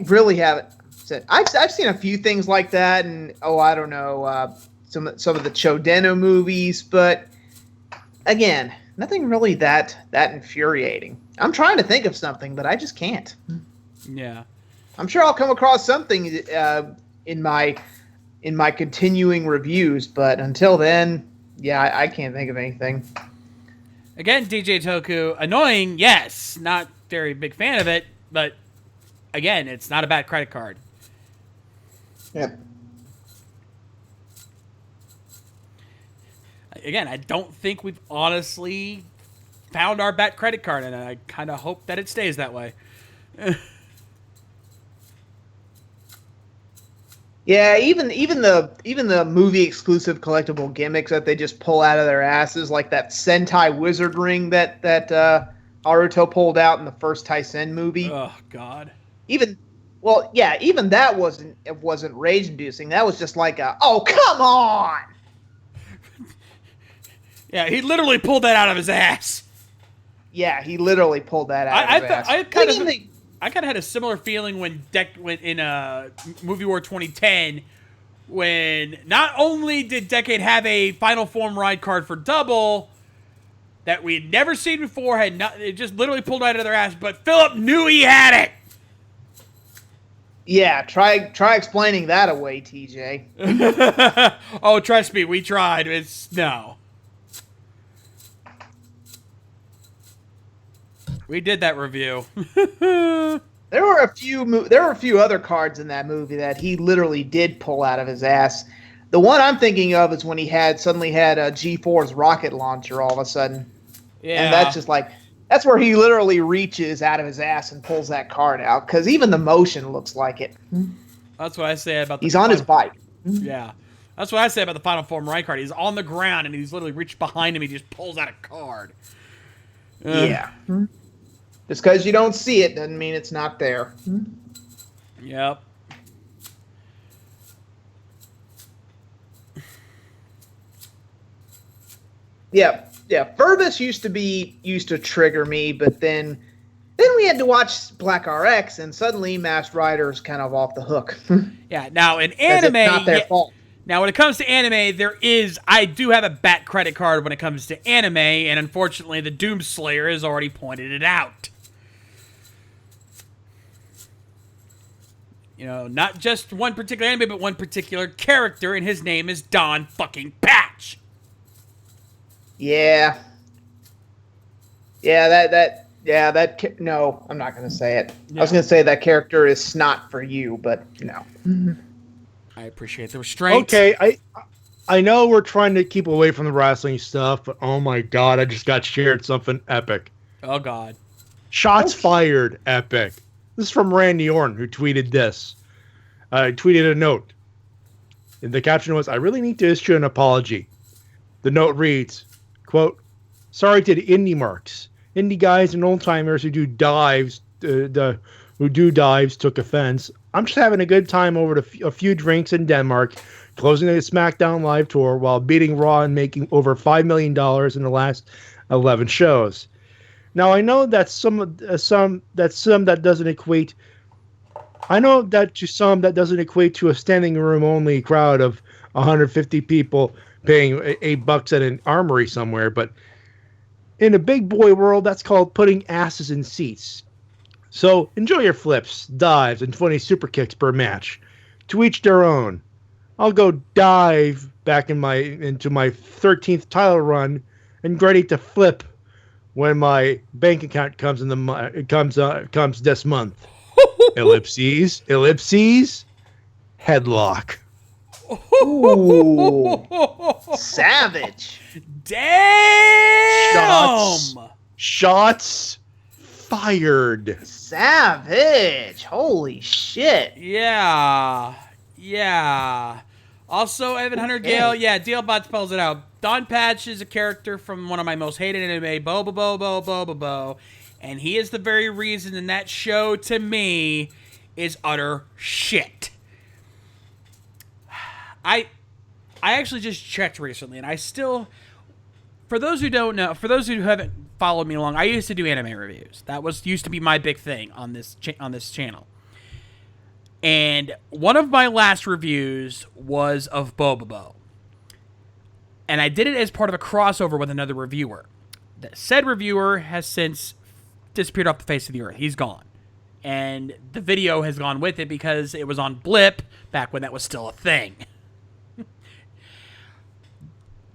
really haven't said. I've seen a few things like that, and I don't know some of the Chodeno movies, but again, nothing really that infuriating. I'm trying to think of something, but I just can't. Yeah. I'm sure I'll come across something in my continuing reviews, but until then, yeah, I can't think of anything. Again, DJ Toku, annoying, yes. Not very big fan of it, but again, it's not a bad credit card. Yeah. Again, I don't think we've honestly found our bat credit card, and I kind of hope that it stays that way. Yeah, even the movie exclusive collectible gimmicks that they just pull out of their asses, like that Sentai wizard ring that Naruto pulled out in the first Taisen movie. Oh God. Even that wasn't rage inducing. That was just like oh come on. Yeah, he literally pulled that out of his ass. Yeah, he literally pulled that out of his ass. I kind of had a similar feeling when in Movie War 2010, when not only did Decade have a Final Form ride card for Double that we had never seen before, it just literally pulled out of their ass, but Philip knew he had it. Yeah, try explaining that away, TJ. Oh, trust me, we tried. No. We did that review. There were a few other cards in that movie that he literally did pull out of his ass. The one I'm thinking of is when he suddenly had a G4's rocket launcher all of a sudden. Yeah. And that's just like, That's where he literally reaches out of his ass and pulls that card out, because even the motion looks like it. That's what I say about the He's on his bike. Yeah. That's what I say about the Final Form Right card. He's on the ground, and he's literally reached behind him. He just pulls out a card. Yeah. Just because you don't see it doesn't mean it's not there. Yep. Yeah. Furbus used to trigger me, but then we had to watch Black RX, and suddenly Masked Rider's kind of off the hook. Yeah. Now in anime, it's not their fault. Now when it comes to anime, I do have a bat credit card when it comes to anime, and unfortunately, the Doomslayer has already pointed it out. You know, not just one particular anime, but one particular character, and his name is Don fucking Patch. Yeah. No, I'm not going to say it. Yeah. I was going to say that character is snot for you, but no. I appreciate the restraint. Okay, I know we're trying to keep away from the wrestling stuff, but oh my god, I just got shared something epic. Oh god. Shots fired, epic. This is from Randy Orton, who tweeted this. Tweeted a note. And the caption was, "I really need to issue an apology." The note reads, quote, "Sorry to the indie marks. Indie guys and old timers who do dives, took offense. I'm just having a good time over a few drinks in Denmark, closing the SmackDown Live tour while beating Raw and making over $5 million in the last 11 shows. Now I know that that doesn't equate. I know that to some that doesn't equate to a standing room only crowd of 150 people paying $8 at an armory somewhere, but in a big boy world, that's called putting asses in seats. So enjoy your flips, dives, and 20 super kicks per match. To each their own. I'll go dive back into my 13th title run and ready to flip when my bank account comes comes this month. Ellipses, headlock." Ooh, savage! Damn! Shots fired. Savage! Holy shit! Yeah. Also, Evan Hunter Gale, Dealbot spells it out. Don Patch is a character from one of my most hated anime, Bo, and he is the very reason in that show, to me, is utter shit. I actually just checked recently, and I still, for those who don't know, for those who haven't followed me along, I used to do anime reviews. That used to be my big thing on this channel. And one of my last reviews was of Bobobo. And I did it as part of a crossover with another reviewer. The said reviewer has since disappeared off the face of the earth. He's gone. And the video has gone with it because it was on Blip back when that was still a thing.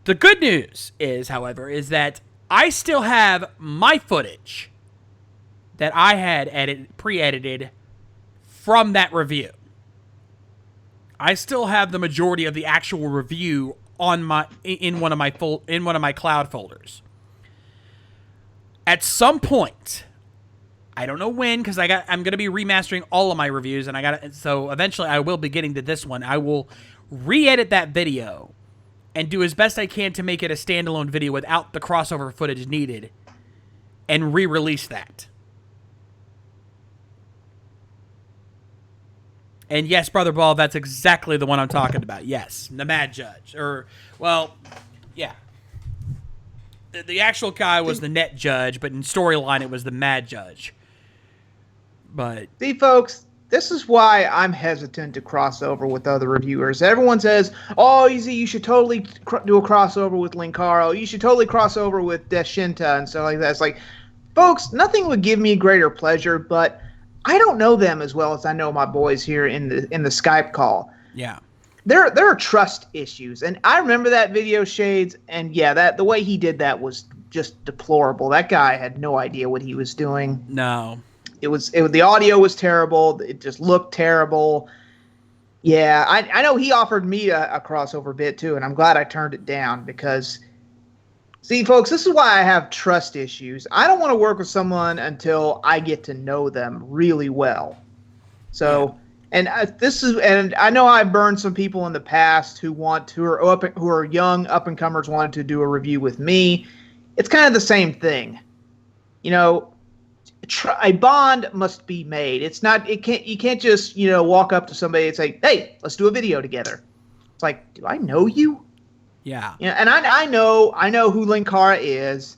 The good news is, however, is that I still have my footage that I had pre-edited from that review. I still have the majority of the actual review on in one of my cloud folders. At some point, I don't know when, because I'm going to be remastering all of my reviews, and so eventually I will be getting to this one. I will re-edit that video and do as best I can to make it a standalone video without the crossover footage needed, and re-release that. And yes, Brother Ball, that's exactly the one I'm talking about. Yes, the Mad Judge. Yeah. The actual guy was the Net Judge, but in storyline it was the Mad Judge. But see, folks, this is why I'm hesitant to cross over with other reviewers. Everyone says, "Oh, easy, you should totally do a crossover with Linkaro. You should totally cross over with Deshinta and stuff like that." It's like, folks, nothing would give me greater pleasure, but I don't know them as well as I know my boys here in the Skype call. yeah. There are trust issues, and I remember that video, Shades, and the way he did that was just deplorable. That guy had no idea what he was doing. No. The audio was terrible. It just looked terrible. Yeah, I know he offered me a crossover bit too, and I'm glad I turned it down because See, folks, this is why I have trust issues. I don't want to work with someone until I get to know them really well. So, and I know I've burned some people in the past who are young up and comers wanted to do a review with me. It's kind of the same thing, A bond must be made. You can't just walk up to somebody and say, "Hey, let's do a video together." It's like, do I know you? Yeah. And I know who Linkara is,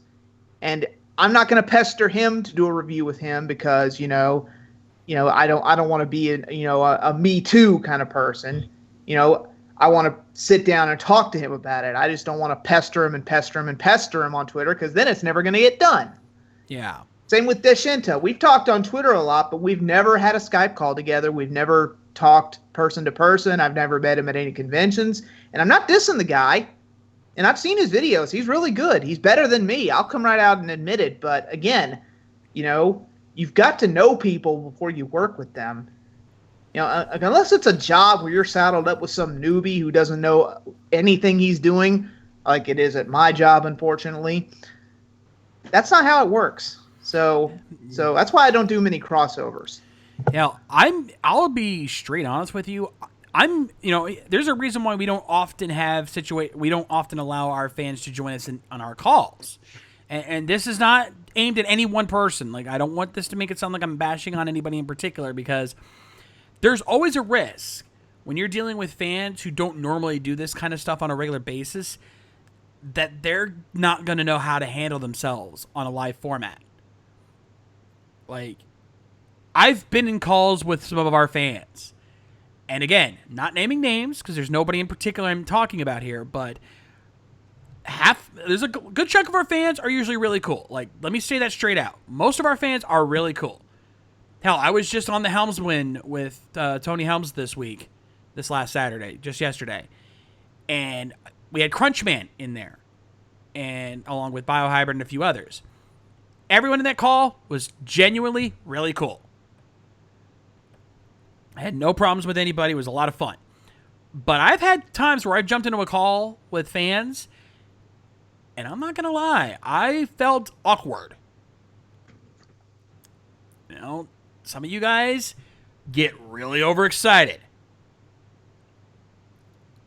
and I'm not going to pester him to do a review with him because I don't want to be a Me Too kind of person. I want to sit down and talk to him about it. I just don't want to pester him on Twitter because then it's never going to get done. Yeah. Same with Deshinta. We've talked on Twitter a lot, but we've never had a Skype call together. We've never talked person to person. I've never met him at any conventions. And I'm not dissing the guy. And I've seen his videos. He's really good. He's better than me. I'll come right out and admit it. But again, you've got to know people before you work with them. Unless it's a job where you're saddled up with some newbie who doesn't know anything he's doing, like it is at my job, unfortunately. That's not how it works. So that's why I don't do many crossovers. Now, I'll be straight honest with you. There's a reason why we don't often allow our fans to join us on our calls. And this is not aimed at any one person. Like, I don't want this to make it sound like I'm bashing on anybody in particular, because there's always a risk when you're dealing with fans who don't normally do this kind of stuff on a regular basis that they're not going to know how to handle themselves on a live format. Like, I've been in calls with some of our fans. And again, not naming names because there's nobody in particular I'm talking about here, but there's a good chunk of our fans are usually really cool. Like, let me say that straight out. Most of our fans are really cool. Hell, I was just on the Helmsman with Tony Helms this last Saturday, just yesterday. And we had Crunchman in there, and along with Biohybrid and a few others. Everyone in that call was genuinely really cool. I had no problems with anybody. It was a lot of fun. But I've had times where I've jumped into a call with fans, and I'm not going to lie, I felt awkward. Some of you guys get really overexcited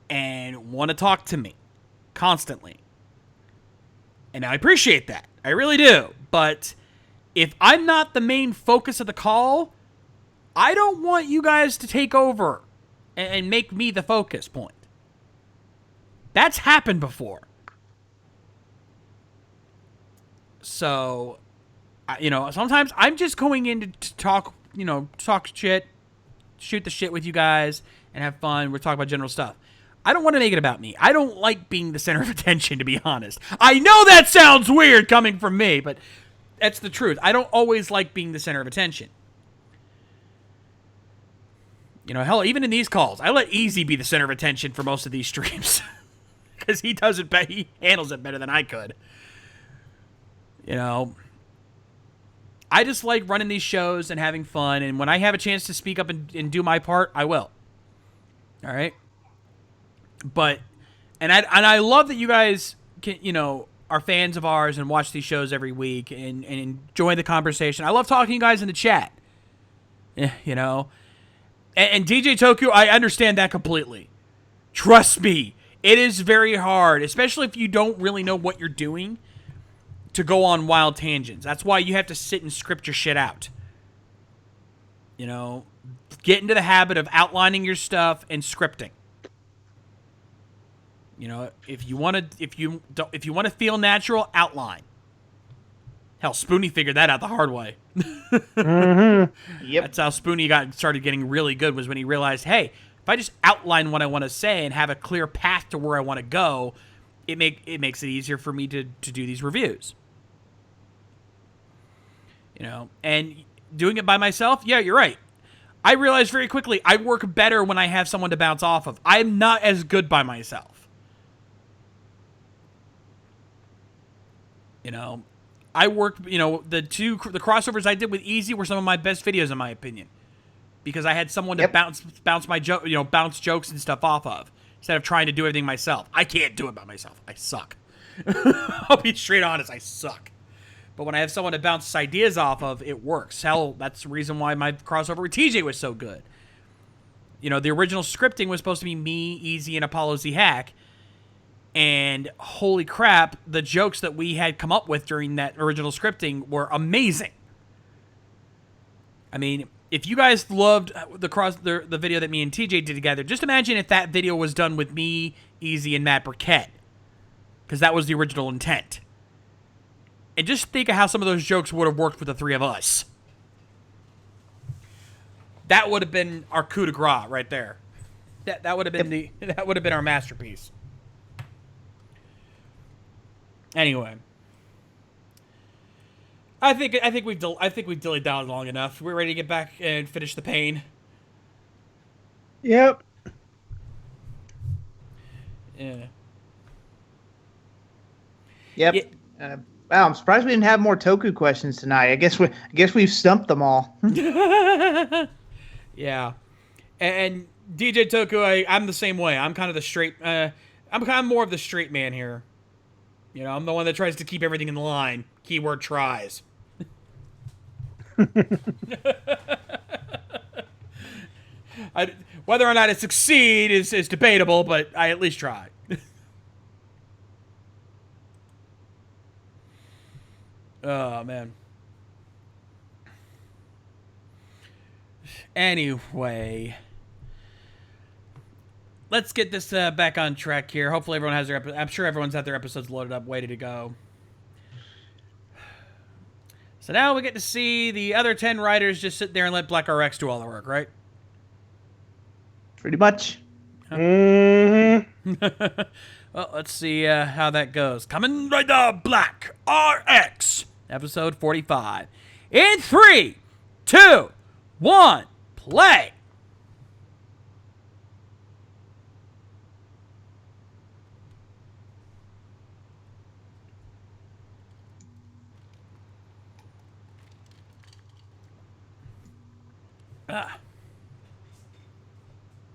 and want to talk to me constantly. And I appreciate that. I really do. But if I'm not the main focus of the call, I don't want you guys to take over and make me the focus point. That's happened before. So, sometimes I'm just going in to talk shit, shoot the shit with you guys, and have fun. We're talking about general stuff. I don't want to make it about me. I don't like being the center of attention, to be honest. I know that sounds weird coming from me, but that's the truth. I don't always like being the center of attention. Hell, even in these calls, I let Easy be the center of attention for most of these streams. Because he handles it better than I could. I just like running these shows and having fun, and when I have a chance to speak up and do my part, I will. All right? But, and I love that you guys are fans of ours and watch these shows every week and enjoy the conversation. I love talking to you guys in the chat. And DJ Toku, I understand that completely. Trust me, it is very hard, especially if you don't really know what you're doing, to go on wild tangents. That's why you have to sit and script your shit out. Get into the habit of outlining your stuff and scripting. If you want to feel natural, outline. Hell, Spoonie figured that out the hard way. Mm-hmm. Yep. That's how Spoonie started getting really good, was when he realized, hey, if I just outline what I want to say and have a clear path to where I want to go, it makes it easier for me to do these reviews. And doing it by myself, yeah, you're right. I realized very quickly I work better when I have someone to bounce off of. I'm not as good by myself. I work, the crossovers I did with Easy were some of my best videos in my opinion, because I had someone to bounce my bounce jokes and stuff off of instead of trying to do everything myself. I can't do it by myself. I suck. I'll be straight honest, I suck. But when I have someone to bounce ideas off of, it works. Hell, that's the reason why my crossover with TJ was so good. You know, the original scripting was supposed to be me, Easy, and Apollo Z Hack. And holy crap, the jokes that we had come up with during that original scripting were amazing. I mean, if you guys loved the video that me and TJ did together, just imagine if that video was done with me, Easy, and Matt Burkett. Because that was the original intent. And just think of how some of those jokes would have worked with the three of us. That would have been our coup de grace right there. That would have been that would have been our masterpiece. Anyway, I think we've dilly down long enough. We're ready to get back and finish the pain. Yep. Yeah. Yep. Yeah. Wow, I'm surprised we didn't have more Toku questions tonight. I guess we've stumped them all. Yeah, and DJ Toku, I'm the same way. I'm kind of the straight. I'm kind of more of the straight man here. You know, I'm the one that tries to keep everything in line. Keyword tries. Whether or not I succeed is debatable, but I at least try. Oh, man. Anyway, let's get this back on track here. Hopefully everyone has their I'm sure everyone's had their episodes loaded up, ready to go. So now we get to see the other 10 writers just sit there and let Black RX do all the work, right? Pretty much. Mm-hmm. Well, let's see how that goes. Kamen Rider Black RX, episode 45. In 3, 2, 1, play!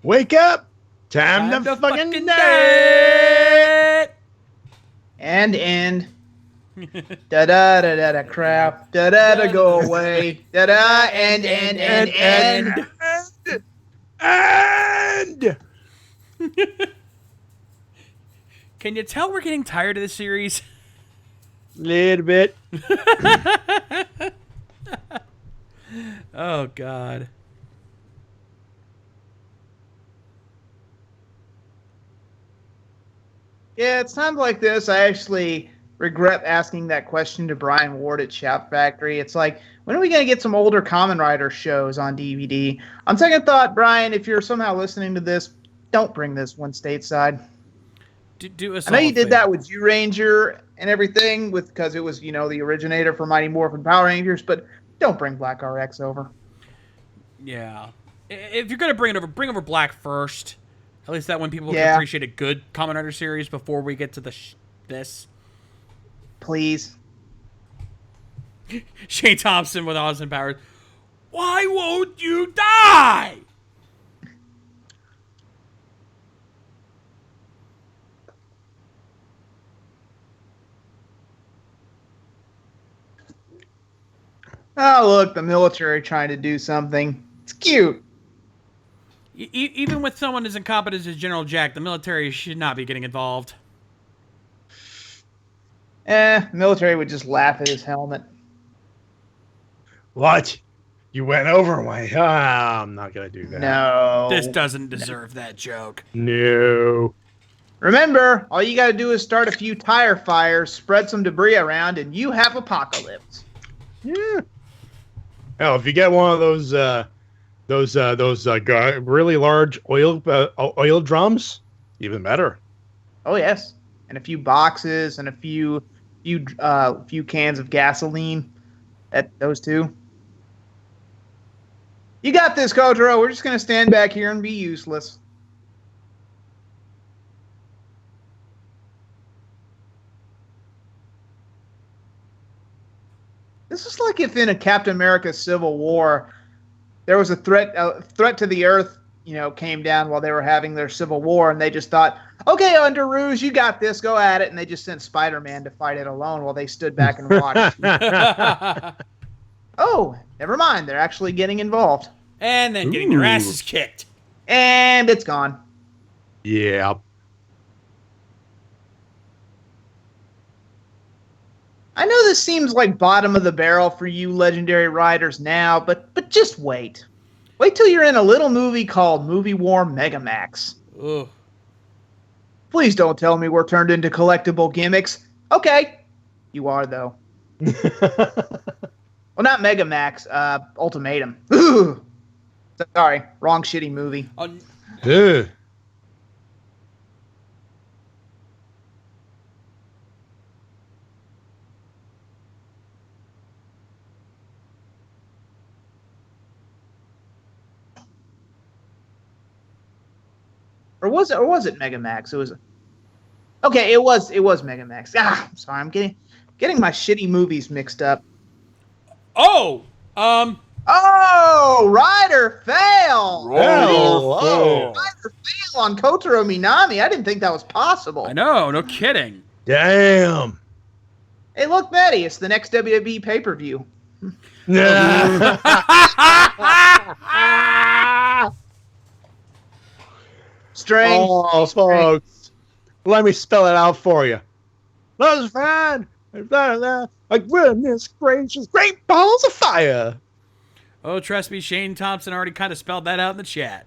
Wake up! Time to fucking day! And da da da da da crap. Da da da go away. Da da and. And Can you tell we're getting tired of this series? little bit. Oh, God. Yeah, it's times like this I actually regret asking that question to Brian Ward at Shout Factory. It's like, when are we going to get some older Kamen Rider shows on DVD? On second thought, Brian, if you're somehow listening to this, don't bring this one stateside. Do us I know all you a did favor. that with U-Ranger and everything, because it was, the originator for Mighty Morphin Power Rangers, but don't bring Black RX over. Yeah. If you're going to bring over Black first. At least that when people can Yeah. appreciate a good Kamen Rider series before we get to this. Please. Shane Thompson with Austin Powers. Why won't you die? Oh, look, the military trying to do something. It's cute. Even with someone as incompetent as General Jack, the military should not be getting involved. The military would just laugh at his helmet. What? You went over my... I'm not going to do that. No. This doesn't deserve that joke. No. Remember, all you got to do is start a few tire fires, spread some debris around, and you have apocalypse. Yeah. Hell, if you get one of those really large oil drums, even better. Oh yes, and a few boxes and a few cans of gasoline. Those two. You got this, Kotaro. We're just gonna stand back here and be useless. This is like if in a Captain America Civil War, there was a threat to the Earth came down while they were having their civil war, and they just thought, okay, Underoos, you got this, go at it, and they just sent Spider-Man to fight it alone while they stood back and watched. Oh, never mind, they're actually getting involved. And then getting their asses kicked. And it's gone. Yeah. I know this seems like bottom of the barrel for you legendary riders now, but just wait. Wait till you're in a little movie called Movie War Megamax. Ugh. Please don't tell me we're turned into collectible gimmicks. Okay. You are, though. Well, not Megamax, Ultimatum. Ooh. Sorry, wrong shitty movie. Ugh. Or was it Megamax? It was. Okay, it was Megamax. I'm sorry, I'm getting my shitty movies mixed up. Oh, Oh, Rider fail! Oh, Rider fail on Kotaro Minami. I didn't think that was possible. I know, no kidding. damn. Hey, look, Matty, it's the next WWE pay-per-view. Nah. Strange. Oh, folks, let me spell it out for you. Those fine, like goodness gracious, great balls of fire. Oh, trust me, Shane Thompson already kind of spelled that out in the chat.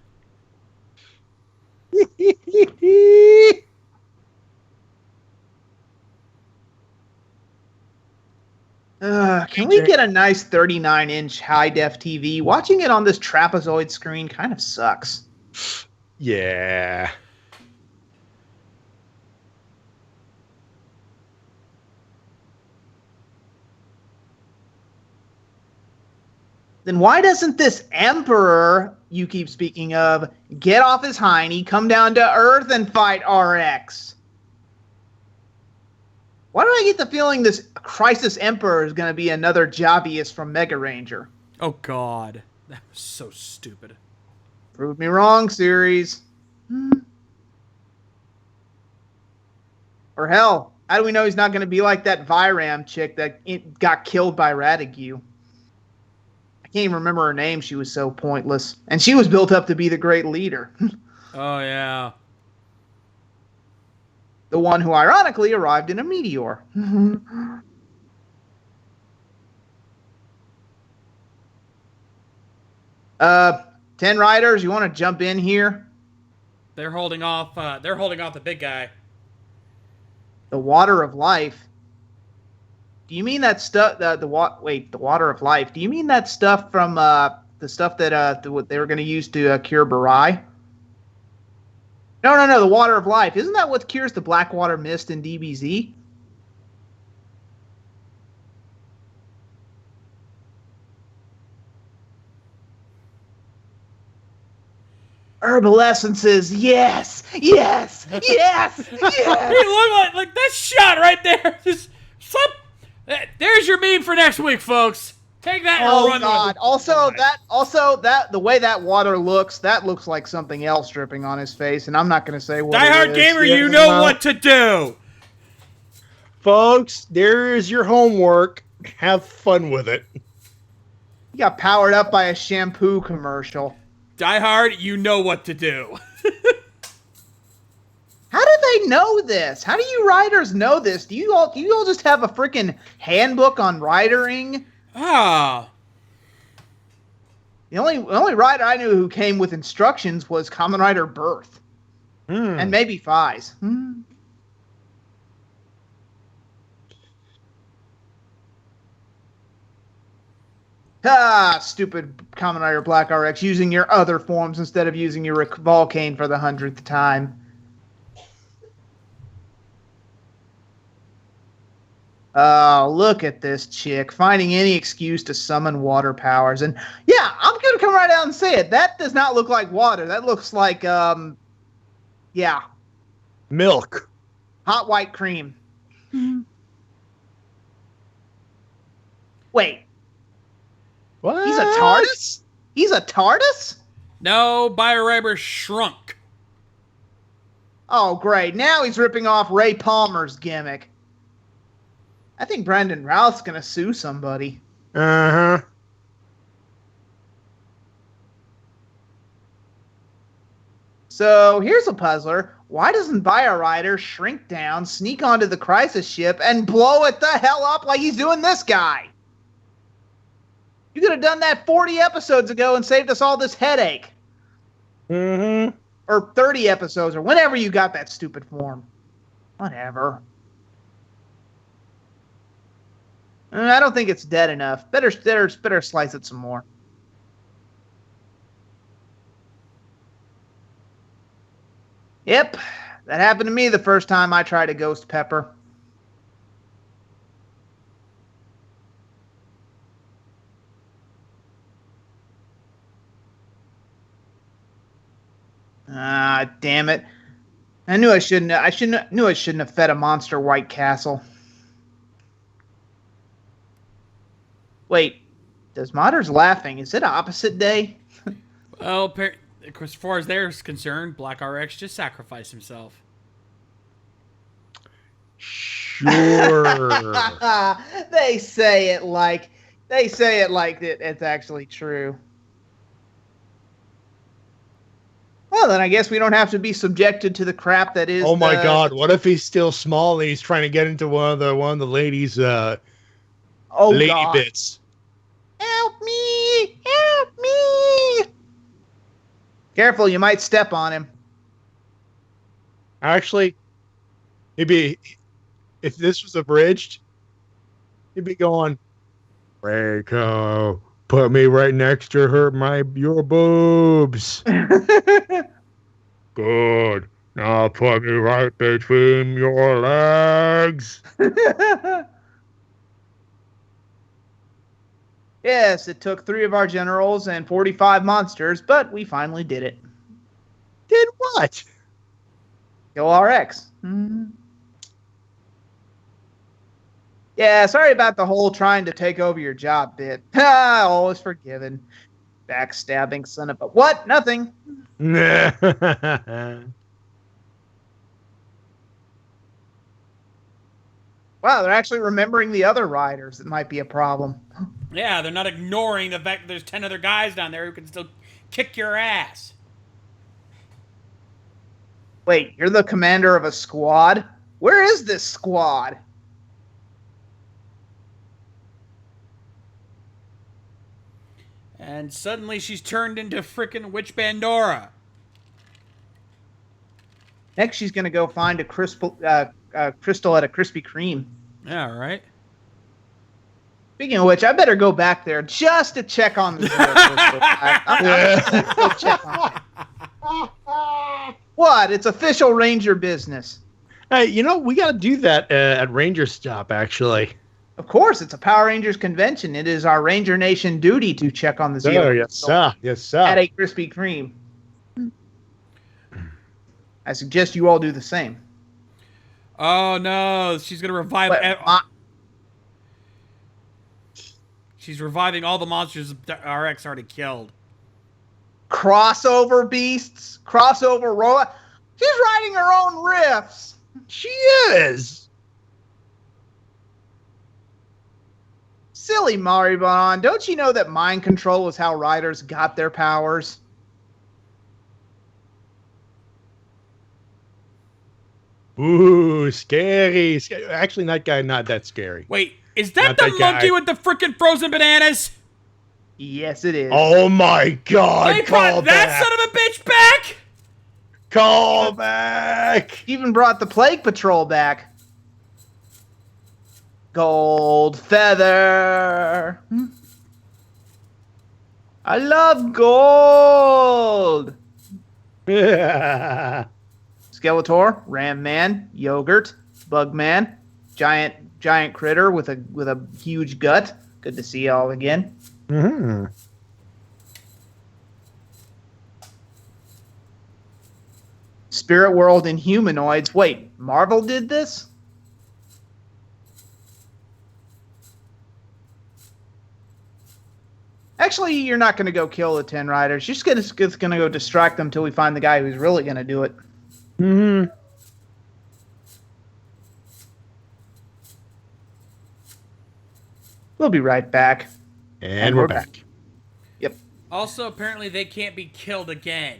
Can we get a nice 39-inch high-def TV? Watching it on this trapezoid screen kind of sucks. Yeah. Then why doesn't this Emperor you keep speaking of get off his hiney, come down to Earth, and fight RX? Why do I get the feeling this Crisis Emperor is going to be another Jobbyist from Mega Ranger? Oh, God. That was so stupid. Prove me wrong, series. Or hell, how do we know he's not going to be like that Viram chick that got killed by Ratigue? I can't even remember her name. She was so pointless. And she was built up to be the great leader. Oh, yeah. The one who ironically arrived in a meteor. 10 riders, you want to jump in here? They're holding off the big guy. The Water of Life. Do you mean that stuff? The Water of Life. Do you mean that stuff from the stuff that what they were going to use to cure Barai? No. The Water of Life. Isn't that what cures the Blackwater Mist in DBZ? Herbal essences. Yes. Hey, look like that shot right there. Just there's your meme for next week, folks. Take that and Oh run God! with it. Also, the way that water looks, that looks like something else dripping on his face, and I'm not going to say what. Die Hard Gamer, you know what to do. Folks, there is your homework. Have fun with it. He got powered up by a shampoo commercial. Die Hard, you know what to do. How do they know this? How do you riders know this? Do you all just have a freaking handbook on ridering? Ah. The only rider I knew who came with instructions was Kamen Rider Birth. And maybe Fies. Ah, stupid Kamen Rider Black RX, using your other forms instead of using your Volcane for the 100th time. Oh, look at this chick, finding any excuse to summon water powers. And yeah, I'm going to come right out and say it. That does not look like water. That looks like, yeah. Milk. Hot white cream. Wait. What? He's a TARDIS? He's a TARDIS? No, Bio-Riber shrunk. Oh, great. Now he's ripping off Ray Palmer's gimmick. I think Brandon Routh's going to sue somebody. Uh-huh. So here's a puzzler. Why doesn't Bio-Rider shrink down, sneak onto the crisis ship, and blow it the hell up like he's doing this guy? You could have done that 40 episodes ago and saved us all this headache. Mm-hmm. Or 30 episodes, or whenever you got that stupid form. Whatever. I don't think it's dead enough. Better slice it some more. Yep, that happened to me the first time I tried a ghost pepper. Ah, damn it. I knew I shouldn't have fed a monster White Castle. Wait, does Modder's laughing? Is it opposite day? Well, as far as they're concerned, Black RX just sacrificed himself. Sure. They say it like it's actually true. Well, then I guess we don't have to be subjected to the crap that is. Oh my God! What if he's still small and he's trying to get into one of the ladies' lady God. bits? Help me! Help me! Careful, you might step on him. Actually, maybe if this was abridged, he'd be going, Reiko, put me right next to your boobs. Good. Now put me right between your legs. Yes, it took 3 of our generals and 45 monsters, but we finally did it. Did what? Kill RX. Yeah, sorry about the whole trying to take over your job bit. Always forgiven. Backstabbing son of a... What? Nothing. Wow, they're actually remembering the other riders. That might be a problem. Yeah, they're not ignoring the fact that there's 10 other guys down there who can still kick your ass. Wait, you're the commander of a squad? Where is this squad? And suddenly she's turned into frickin' Witch Bandora. Next, she's going to go find a crystal at a Krispy Kreme. Yeah, right. Speaking of which, I better go back there just to check on the go check on it. What? It's official Ranger business. Hey, we got to do that at Ranger Stop, actually. Of course, it's a Power Rangers convention. It is our Ranger Nation duty to check on the Zeo. Yes, sir. Yes, sir. At a Krispy Kreme. I suggest you all do the same. Oh no, she's gonna revive. She's reviving all the monsters RX already killed. Crossover beasts, crossover robot. She's writing her own riffs. She is. Silly Maribon, don't you know that mind control is how riders got their powers? Ooh, scary. Actually, that guy not that scary. Wait, is that Not the that guy. monkey with the frickin' frozen bananas? Yes, it is. Oh my God! They Call brought that back. son of a bitch back? Call back. Even brought the Plague Patrol back. Gold feather. I love gold. Skeletor, Ram Man, Yogurt, Bug Man, giant critter with a huge gut. Good to see y'all again. Mm-hmm. Spirit World and Humanoids. Wait, Marvel did this? Actually, you're not going to go kill the 10 riders. You're just going to go distract them until we find the guy who's really going to do it. Mm-hmm. We'll be right back. And we're back. Yep. Also, apparently they can't be killed again.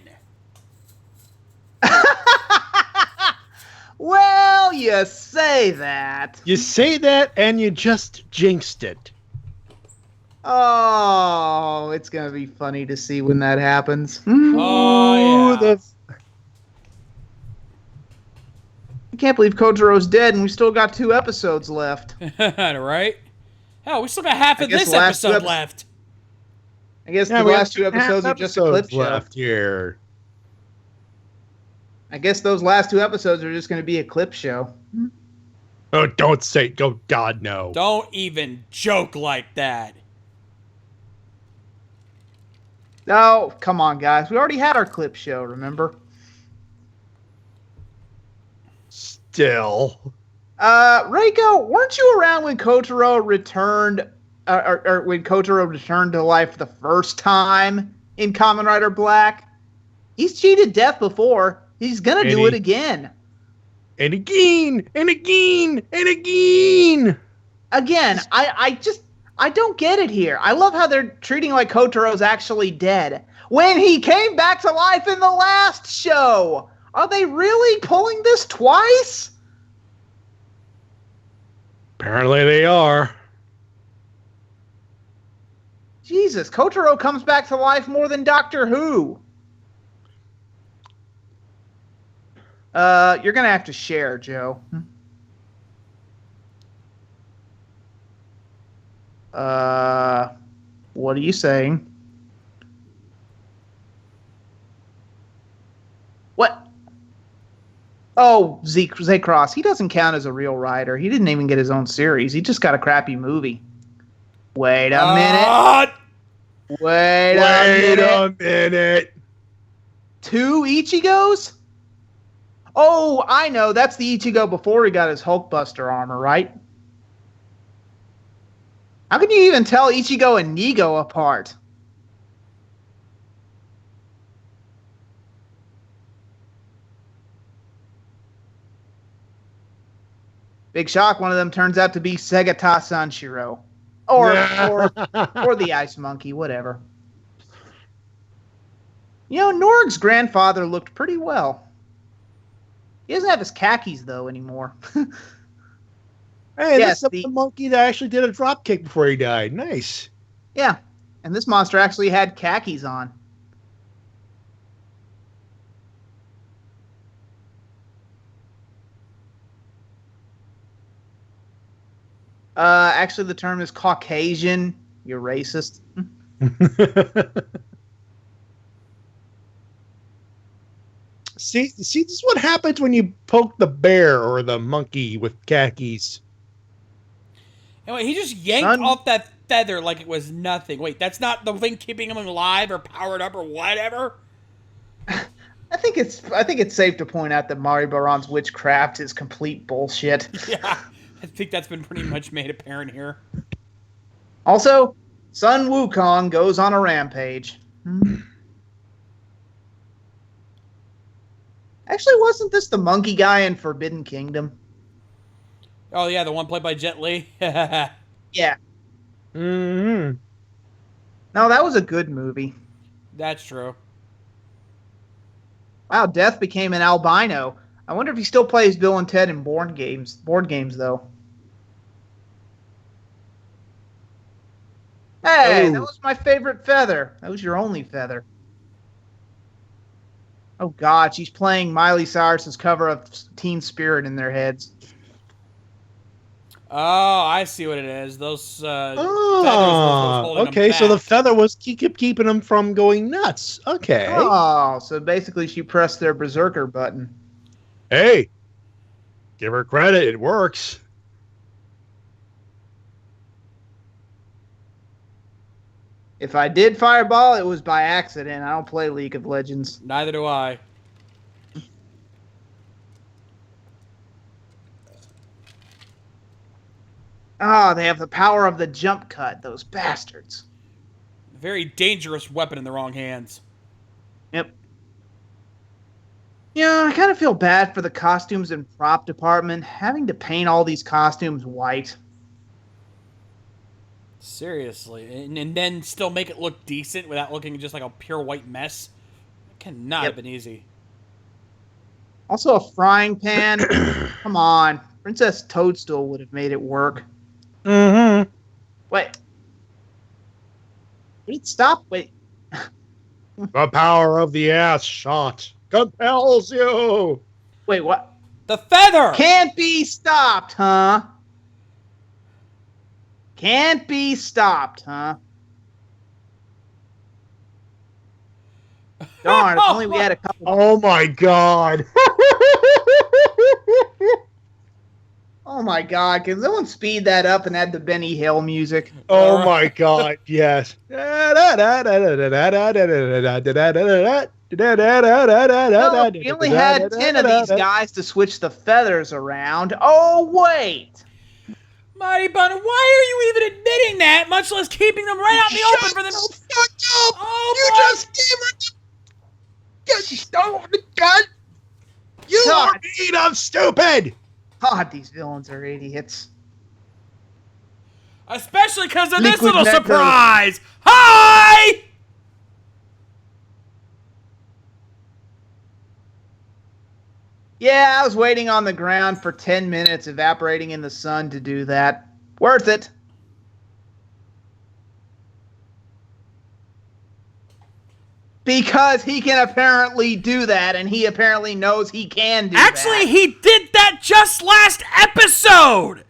Well, you say that. You say that and you just jinxed it. Oh, it's going to be funny to see when that happens. Oh, yeah. I can't believe Kotaro's dead and we still got 2 episodes left. Right? Hell, we still got half of guess this the last episode 2 left. I guess Yeah, the we last have 2 episodes are just a clip show. left here. I guess those last 2 episodes are just going to be a clip show. Oh, don't say, oh, God, no. Don't even joke like that. Oh, come on, guys. We already had our clip show, remember? Still. Reiko, weren't you around when Kotaro returned, or when Kotaro returned to life the first time in Kamen Rider Black? He's cheated death before. He's gonna do it again. And again, and again, and again. Again, I don't get it here. I love how they're treating like Kotaro's actually dead when he came back to life in the last show. Are they really pulling this twice? Apparently they are. Jesus, Kotaro comes back to life more than Doctor Who. You're gonna have to share, Joe. What are you saying? What? Oh, Z-Cross. He doesn't count as a real writer. He didn't even get his own series. He just got a crappy movie. Wait a minute. Wait a minute. 2 Ichigos? Oh, I know. That's the Ichigo before he got his Hulkbuster armor, right? How can you even tell Ichigo and Nigo apart? Big shock, one of them turns out to be Segata Sanshiro. Or the Ice Monkey, whatever. You know, Norg's grandfather looked pretty well. He doesn't have his khakis, though, anymore. Hey, Yes, that's the monkey that actually did a drop kick before he died. Nice. Yeah, and this monster actually had khakis on. Actually, the term is Caucasian. You're racist. See, this is what happens when you poke the bear or the monkey with khakis. Anyway, he just yanked off that feather like it was nothing. Wait, that's not the thing keeping him alive or powered up or whatever? I think it's safe to point out that Mari Baron's witchcraft is complete bullshit. Yeah, I think that's been pretty much made apparent here. Also, Sun Wukong goes on a rampage. Actually, wasn't this the monkey guy in Forbidden Kingdom? Oh, yeah, the one played by Jet Li. Yeah. Mm-hmm. No, that was a good movie. That's true. Wow, Death became an albino. I wonder if he still plays Bill and Ted in board games, though. Hey, that was my favorite feather. That was your only feather. Oh, God, she's playing Miley Cyrus's cover of Teen Spirit in their heads. Oh, I see what it is. Those feathers Oh, holding okay. them So the back. feather was keeping them from going nuts. Okay. Oh, so basically she pressed their berserker button. Hey, give her credit. It works. If I did fireball, it was by accident. I don't play League of Legends. Neither do I. Ah, they have the power of the jump cut, those bastards. very dangerous weapon in the wrong hands. Yep. Yeah, I kind of feel bad for the costumes and prop department having to paint all these costumes white. Seriously. And then still make it look decent without looking just like a pure white mess. It cannot have been easy. Also a frying pan. Come on. Princess Toadstool would have made it work. Mm-hmm. Wait. Wait, stop. Wait. The power of the ass shot compels you. Wait, what? The feather! Can't be stopped, huh? Can't be stopped, huh? Darn, if only we had a couple. Oh my god. Oh my god, can someone speed that up and add the Benny Hill music? Oh my god, yes. No, we only had 10 of these guys to switch the feathers around. Oh, wait. Mighty Bun, why are you even admitting that, much less keeping them right out in the open for them? Fuck up! Oh, You boy. just gave her the gun! You God. are mean, I'm stupid! God, these villains are idiots. Especially because of this Liquid little Metal. surprise! Hi! Yeah, I was waiting on the ground for 10 minutes, evaporating in the sun to do that. Worth it. Because he can apparently do that, and he apparently knows he can do Actually, that. he did that just last episode!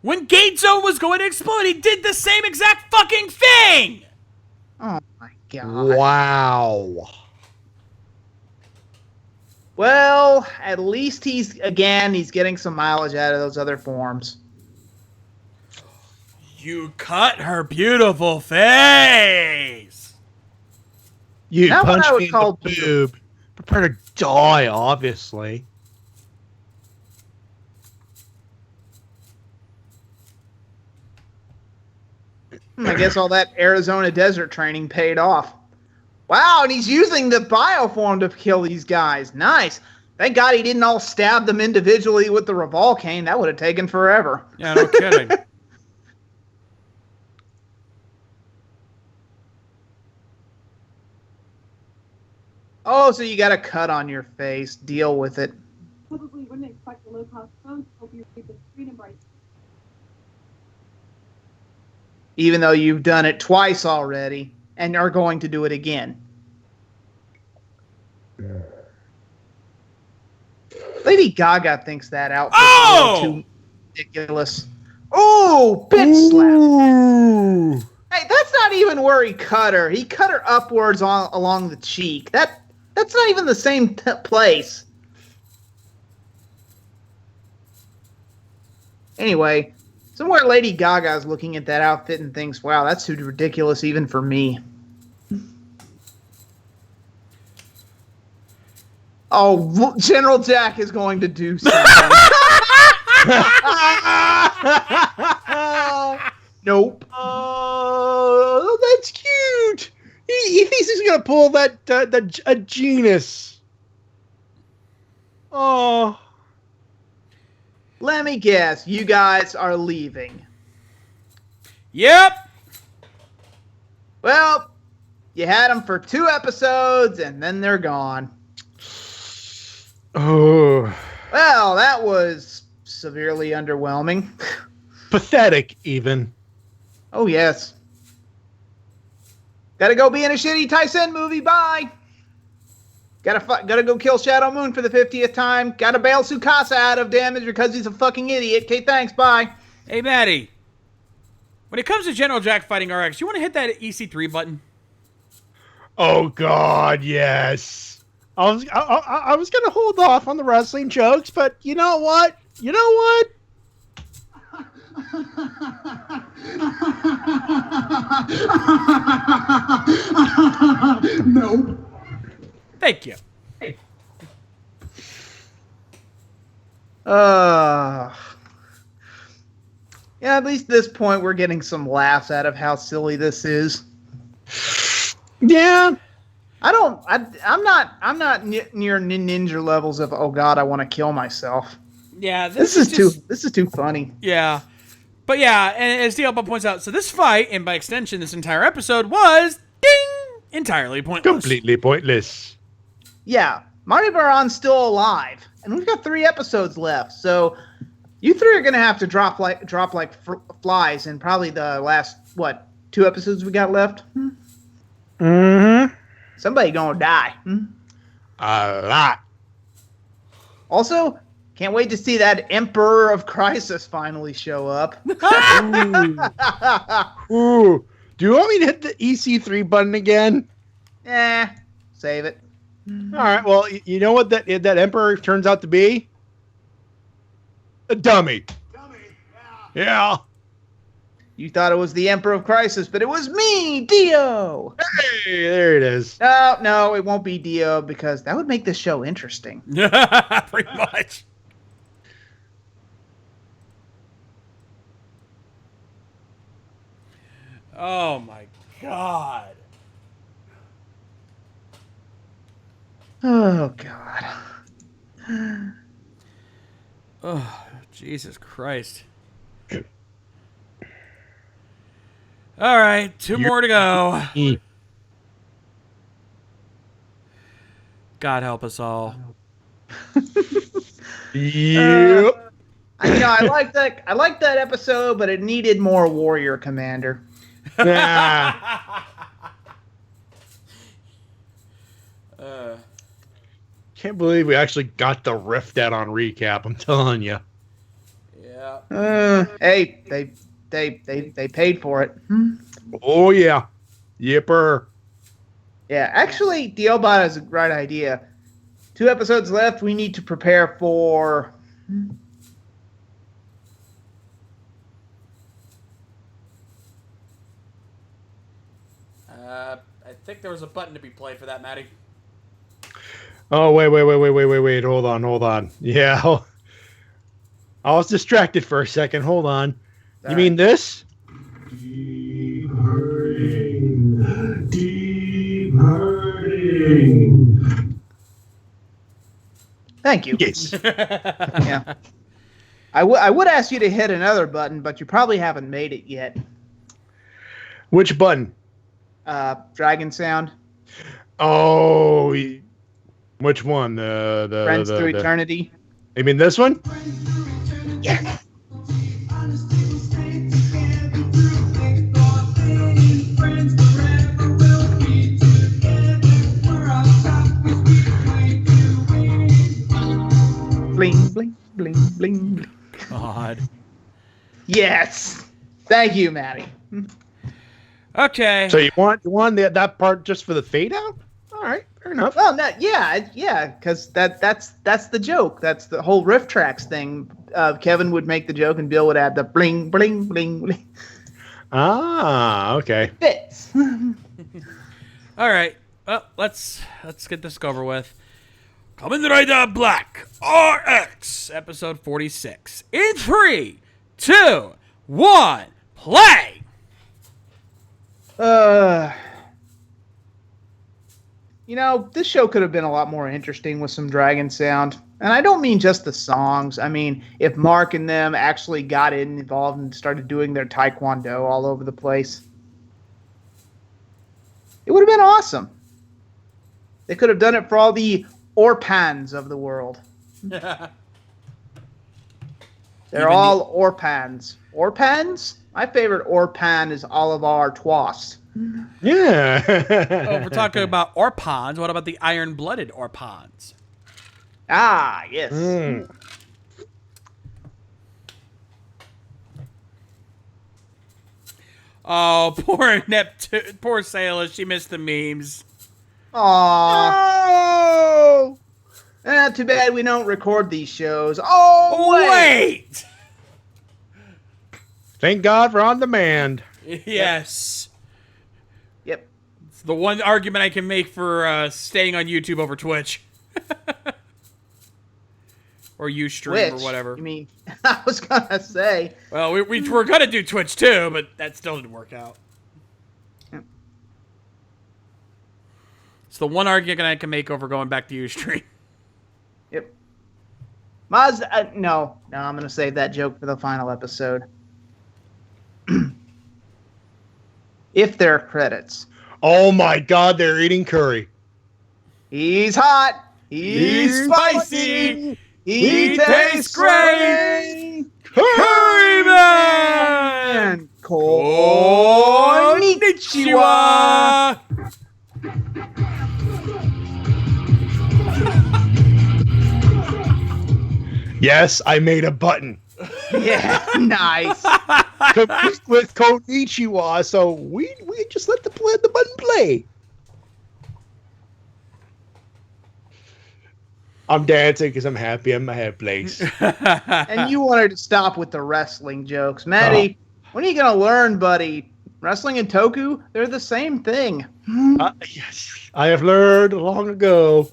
When Gate Zone was going to explode, he did the same exact fucking thing! Oh my god. Wow. Well, at least he's getting some mileage out of those other forms. You cut her beautiful face! You Not what punched I would me in call the boob. Prepare to die, obviously. I guess all that Arizona desert training paid off. Wow, and he's using the bioform to kill these guys. Nice. Thank God he didn't all stab them individually with the Revolcane. That would have taken forever. Yeah, no kidding. Oh, so you got a cut on your face. Deal with it. Probably wouldn't expect a low-cost phone to help you read the screen and bright. Even though you've done it twice already and are going to do it again. Lady Gaga thinks that outfit's a little too ridiculous. Oh, bitch slap. Ooh. Hey, that's not even where he cut her. He cut her upwards along the cheek. That's not even the same place. Anyway, somewhere Lady Gaga is looking at that outfit and thinks, wow, that's too ridiculous even for me. Oh, General Jack is going to do something. Nope. Oh, that's cute. He thinks he's gonna pull that a genus. Oh. Let me guess, you guys are leaving. Yep! Well, you had them for 2 episodes, and then they're gone. Oh. Well, that was severely underwhelming. Pathetic, even. Oh, yes. Gotta go be in a shitty Tyson movie, bye! Gotta go kill Shadow Moon for the 50th time. Gotta bail Tsukasa out of damage because he's a fucking idiot. Okay, thanks, bye. Hey, Matty. When it comes to General Jack fighting RX, you want to hit that EC3 button? Oh God, yes. I was gonna hold off on the wrestling jokes, but you know what? No. Thank you. Yeah, at least at this point we're getting some laughs out of how silly this is. Yeah. I'm not near ninja levels of, oh God, I want to kill myself. Yeah, This is too funny. Yeah. But yeah, and as Diablo points out, so this fight, and by extension this entire episode, was, ding, entirely pointless. Completely pointless. Yeah, Marty Baron's still alive, and we've got 3 episodes left. So you 3 are gonna have to drop like flies in probably the last 2 episodes we got left. Mm-hmm. Somebody gonna die. A lot. Also, can't wait to see that Emperor of Crisis finally show up. Ooh. Do you want me to hit the EC3 button again? Save it. All right. Well, you know what that Emperor turns out to be? A dummy. Yeah. You thought it was the Emperor of Crisis, but it was me, Dio. Hey, there it is. No, it won't be Dio because that would make this show interesting. Pretty much. Oh my God. Oh God. Oh, Jesus Christ. All right, 2 more to go. God help us all. Yep. I like that episode, but it needed more Warrior Commander. Nah. Can't believe we actually got the rift out on recap. I'm telling you. Yeah. Hey, they paid for it. Oh yeah. Yipper. Yeah, actually, Diobot has a right idea. 2 episodes left. We need to prepare for. I think there was a button to be played for that, Matty. Oh wait. Hold on. Yeah. I was distracted for a second. Hold on. All You mean this? Deep hurting. Thank you. Yes. Yeah. I would ask you to hit another button, but you probably haven't made it yet. Which button? Dragon Sound. Oh, which one? The Friends Through Eternity. You mean this one? Yeah. Bling, bling, bling, bling, bling. God. Yes. Thank you, Matty. Okay. So you want that part just for the fade out? All right, fair enough. Well, no, yeah, because that's the joke. That's the whole riff tracks thing. Kevin would make the joke, and Bill would add the bling, bling, bling, bling. Ah, okay. Fits. All right. Well, let's get this over with. Kamen Rider Black RX, episode 46. In 3, 2, 1, play. This show could have been a lot more interesting with some Dragon Sound. And I don't mean just the songs. I mean, if Mark and them actually got involved and started doing their taekwondo all over the place, it would have been awesome. They could have done it for all the Orpans of the world. They're all Orpans. Orpans? My favorite Orpan is Oliver Twas. Yeah. Oh, we're talking about Orpans. What about the iron-blooded Orpans? Ah, yes. Oh, poor Neptune, poor Sailor. She missed the memes. Aww. Oh! Too bad we don't record these shows. Oh, Wait! Thank God for on demand. Yes. Yep. It's the one argument I can make for staying on YouTube over Twitch. Or Ustream or whatever. You mean, I was going to say. Well, we were going to do Twitch too, but that still didn't work out. It's the one argument I can make over going back to Ustream. Yep. No, I'm gonna save that joke for the final episode. If there are credits. Oh my God, they're eating curry. He's hot. He's spicy. He tastes great. Curry And konnichiwa. Yes, I made a button. Yeah, nice. Complete with konnichiwa, so we just let the button play. I'm dancing because I'm happy. I'm in my happy place. And you wanted to stop with the wrestling jokes. Matty, when are you going to learn, buddy? Wrestling and Toku, they're the same thing. Yes, I have learned long ago.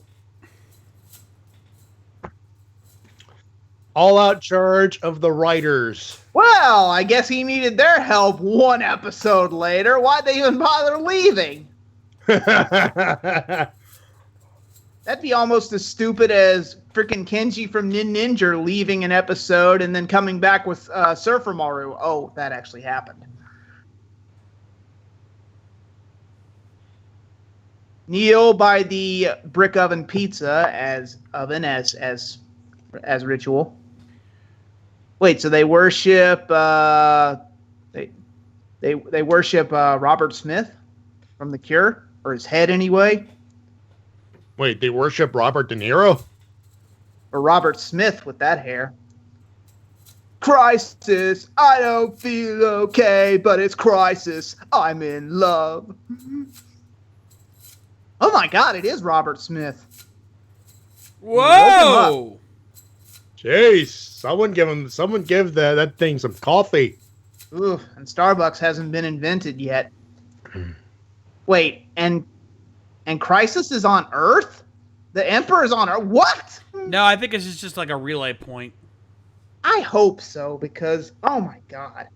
All out charge of the writers. Well, I guess he needed their help one episode later. Why'd they even bother leaving? That'd be almost as stupid as freaking Kenji from Ninja leaving an episode and then coming back with Surfer Maru. Oh, that actually happened. Kneel by the brick oven pizza as ritual. Wait, so they worship they worship Robert Smith from The Cure, or his head anyway. Wait, they worship Robert De Niro? Or Robert Smith with that hair. Crisis, I don't feel okay, but it's crisis. I'm in love. Oh my God, it is Robert Smith. Whoa! Jeez, someone give that thing some coffee. Ooh, and Starbucks hasn't been invented yet. Wait, and Crisis is on Earth? The Emperor is on Earth? What? No, I think it's just like a relay point. I hope so, because, oh my God.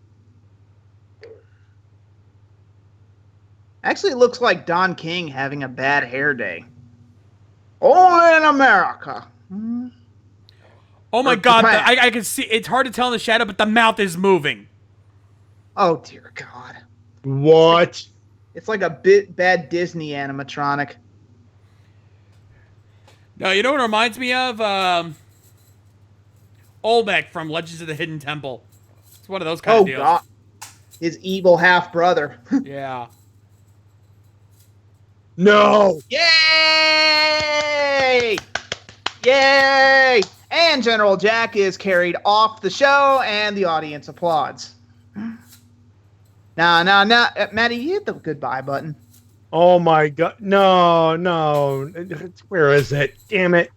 Actually, it looks like Don King having a bad hair day. Only in America. Oh my God, I can see, it's hard to tell in the shadow, but the mouth is moving. Oh dear God. What? It's like a bad Disney animatronic. No, you know what it reminds me of? Olmec from Legends of the Hidden Temple. It's one of those kind of deals. God. His evil half-brother. Yeah. No! Yay! Yay! And General Jack is carried off the show, and the audience applauds. Now, Matty, you hit the goodbye button. Oh my God. No. Where is it? Damn it.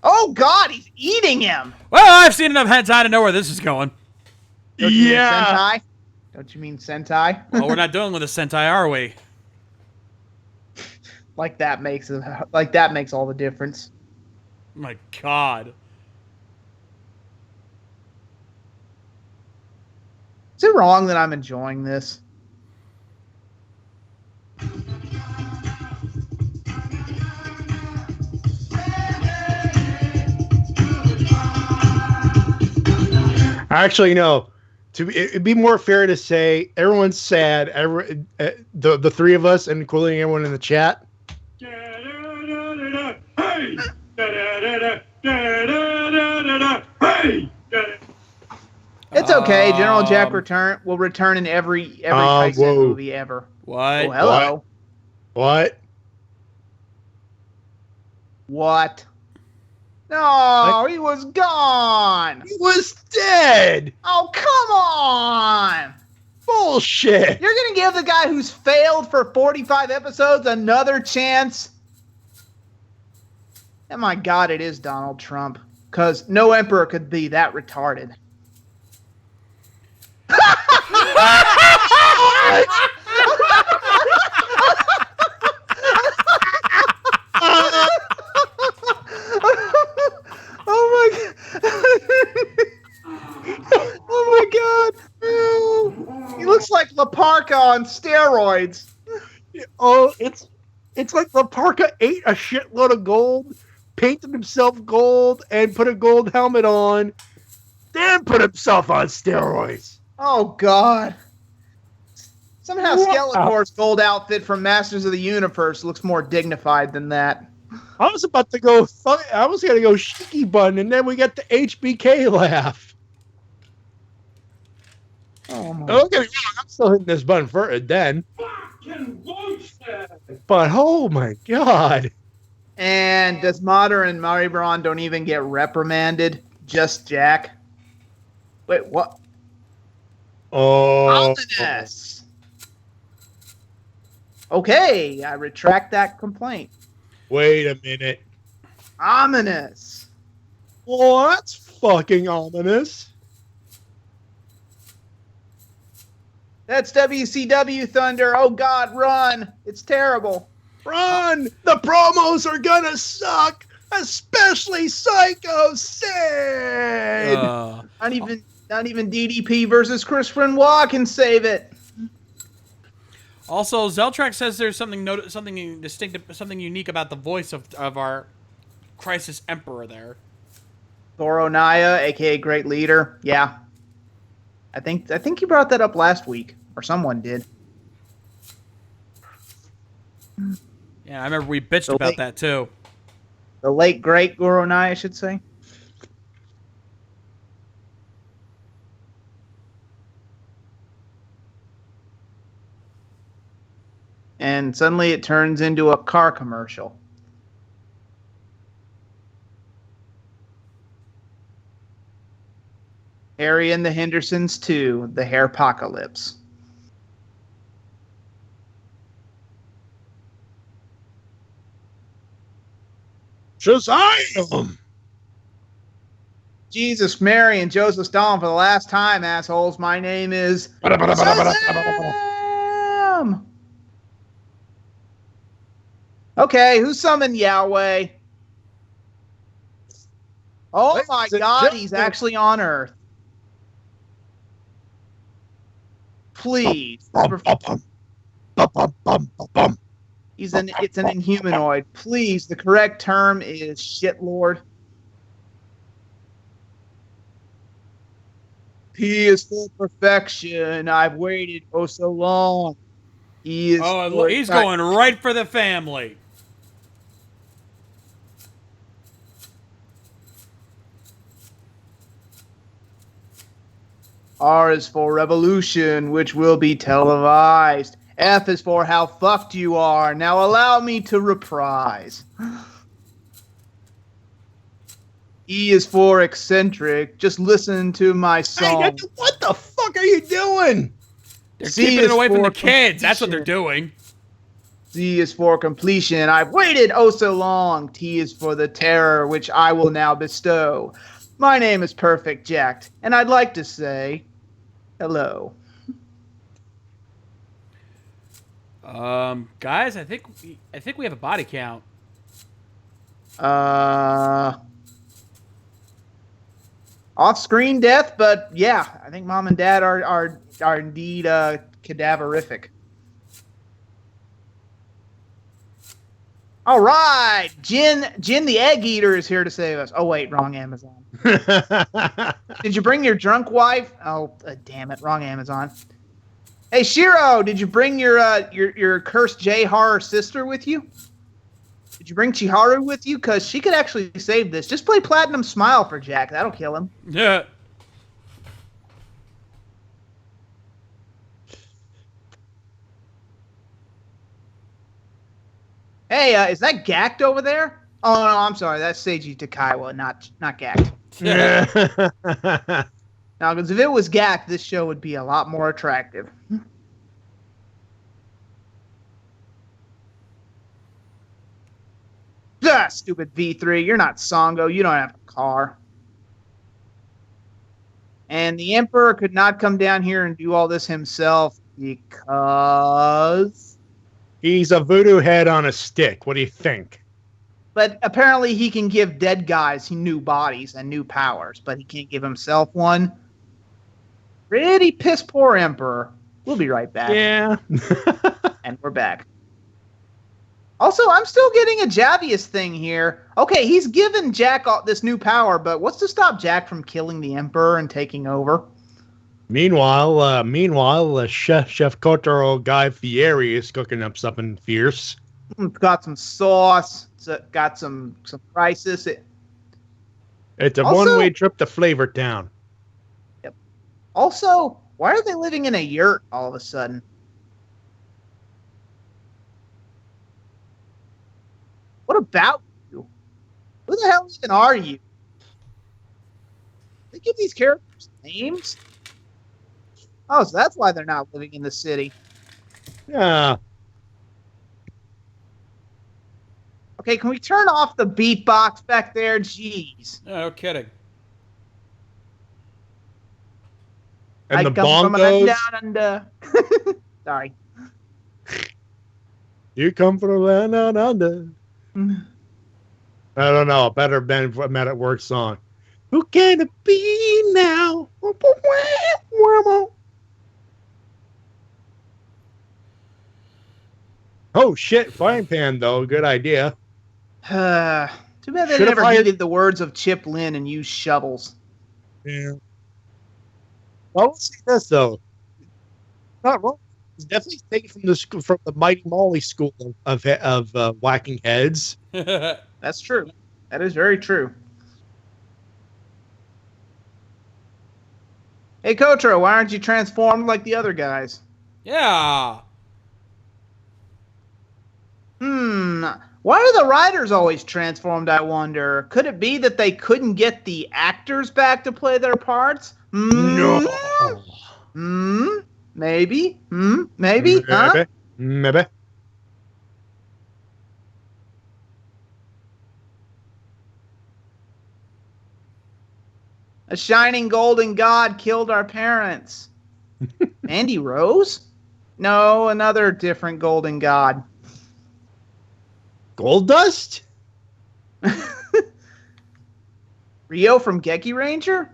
Oh God, he's eating him! Well, I've seen enough hentai to know where this is going. Don't you mean Sentai? Don't you mean Sentai? Well, we're not dealing with a Sentai, are we? Like that makes all the difference. My God. Is it wrong that I'm enjoying this? Actually, no. It'd be more fair to say everyone's sad. The three of us, including everyone in the chat. Hey! It's okay. General Jack will return in every Tyson movie ever. What? Oh, hello. What? No, he was gone. He was dead. Oh, come on. Bullshit. You're going to give the guy who's failed for 45 episodes another chance? Oh my God, it is Donald Trump. Because no emperor could be that retarded. Oh my God. Oh, he looks like La Parka on steroids. Oh, it's like the parka ate a shitload of gold, painted himself gold, and put a gold helmet on, then put himself on steroids. Oh God. Somehow Wow. Skeletor's gold outfit from Masters of the Universe looks more dignified than that. I was about to go. I was gonna go Shiki Bun, and then we get the HBK laugh. Oh my. Don't get me wrong, I'm still hitting this button for it then. But oh my god. And does Mater and Maribron don't even get reprimanded? Just Jack? Wait, what? Oh. Ominous! Okay, I retract that complaint. Wait a minute. Ominous! Oh, that's fucking ominous. That's WCW Thunder. Oh God, run! It's terrible. Run! The promos are gonna suck, especially Psycho Sid. Not even DDP versus Chris Benoit can save it. Also, Zeltrack says there's something distinctive, something unique about the voice of our Crisis Emperor there. Goro Naya, aka Great Leader. Yeah. I think you brought that up last week, or someone did. Yeah, I remember we bitched about that too. The late great Goro Naya, I should say. And suddenly it turns into a car commercial. Harry and the Hendersons 2, the Hairpocalypse. Shazam! Jesus, Mary, and Joseph Stalin for the last time, assholes. My name is Shazam! Okay, who summoned Yahweh? Oh my God, he's actually on Earth. Please. It's an inhumanoid. Please, the correct term is shitlord. He is for perfection. I've waited oh so long. He is. Oh, he's going right for the family. R is for revolution, which will be televised. F is for how fucked you are. Now allow me to reprise. E is for eccentric. Just listen to my song. Hey, what the fuck are you doing? They're keeping it away from the kids. That's what they're doing. Z is for completion. I've waited oh so long. T is for the terror, which I will now bestow. My name is Perfect Jacked, and I'd like to say hello. Guys, I think we have a body count. Off-screen death, but yeah, I think Mom and Dad are indeed cadaverific. All right, Jin the Egg Eater is here to save us. Oh wait, wrong Amazon. Did you bring your drunk wife? Oh, damn it, wrong Amazon. Hey Shiro, did you bring your cursed J horror sister with you? Did you bring Chiharu with you? Because she could actually save this. Just play Platinum Smile for Jack. That'll kill him. Yeah. Hey, is that Gacked over there? Oh no, I'm sorry. That's Seiji Takaiwa, not Gacked. Now, because if it was Gacked, this show would be a lot more attractive. Ah, stupid V3. You're not Songo. You don't have a car. And the Emperor could not come down here and do all this himself because he's a voodoo head on a stick. What do you think? But apparently he can give dead guys new bodies and new powers, but he can't give himself one. Pretty piss poor Emperor. We'll be right back. Yeah. And we're back. Also, I'm still getting a Javius thing here. Okay, he's given Jack all this new power, but what's to stop Jack from killing the Emperor and taking over? Meanwhile, Chef Kotaro Guy Fieri is cooking up something fierce. It's got some sauce. It's got some crisis. It's a Also- one-way trip to Flavor Town. Also, why are they living in a yurt all of a sudden? What about you? Who the hell even are you? They give these characters names? Oh, so that's why they're not living in the city. Yeah. Okay, can we turn off the beatbox back there? Jeez. No kidding. And I the come from bongos. down under. Sorry. You come from the land down under. I don't know. A better Ben Men at Work song. Who can it be now? Oh shit! Frying pan though. Good idea. Too bad they Should've never hired- heeded the words of Chip Lynn and used shovels. Yeah. Well, let's see this though. Not wrong. It's definitely taken from the Mighty Molly school of whacking heads. That's true. That is very true. Hey, Kotaro, why aren't you transformed like the other guys? Yeah. Why are the writers always transformed, I wonder? Could it be that they couldn't get the actors back to play their parts? No. Maybe? Maybe? Huh? Maybe. A shining golden god killed our parents. Andy Rose? No, another different golden god. Gold Dust? Rio from Geki Ranger?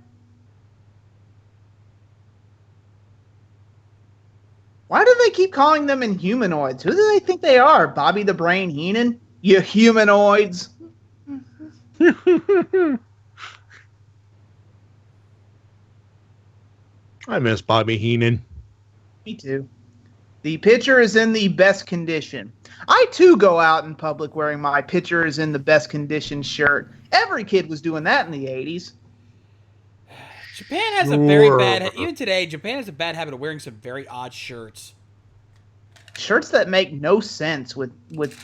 Why do they keep calling them Inhumanoids? Who do they think they are? Bobby the Brain Heenan? You humanoids. I miss Bobby Heenan. Me too. The pitcher is in the best condition. I too go out in public wearing my pitcher is in the best condition shirt. Every kid was doing that in the 80s. Japan has a very bad... Even today, Japan has a bad habit of wearing some very odd shirts. Shirts that make no sense with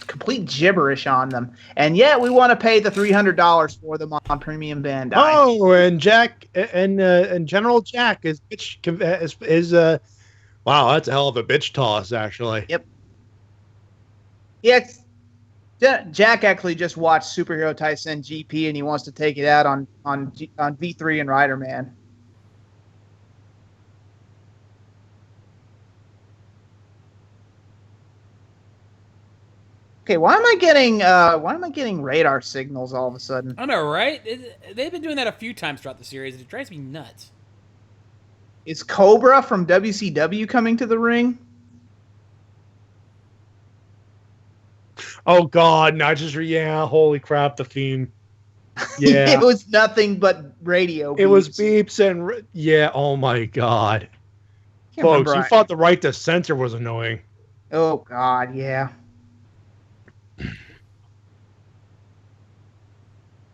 complete gibberish on them. And yet we want to pay the $300 for them on Premium Bandai. Oh, and Jack and General Jack is wow, that's a hell of a bitch toss, actually. Yep. Yeah, Jack actually just watched Superhero Tyson GP and he wants to take it out on V3 and Rider Man. Okay, why am I getting radar signals all of a sudden? I know, right? They've been doing that a few times throughout the series, and it drives me nuts. Is Cobra from WCW coming to the ring? Oh God, yeah, holy crap, the Fiend. Yeah. It was nothing but radio beeps. It was beeps and yeah, oh my God. Can't Folks, remember. you thought the right to censor was annoying. Oh God, yeah.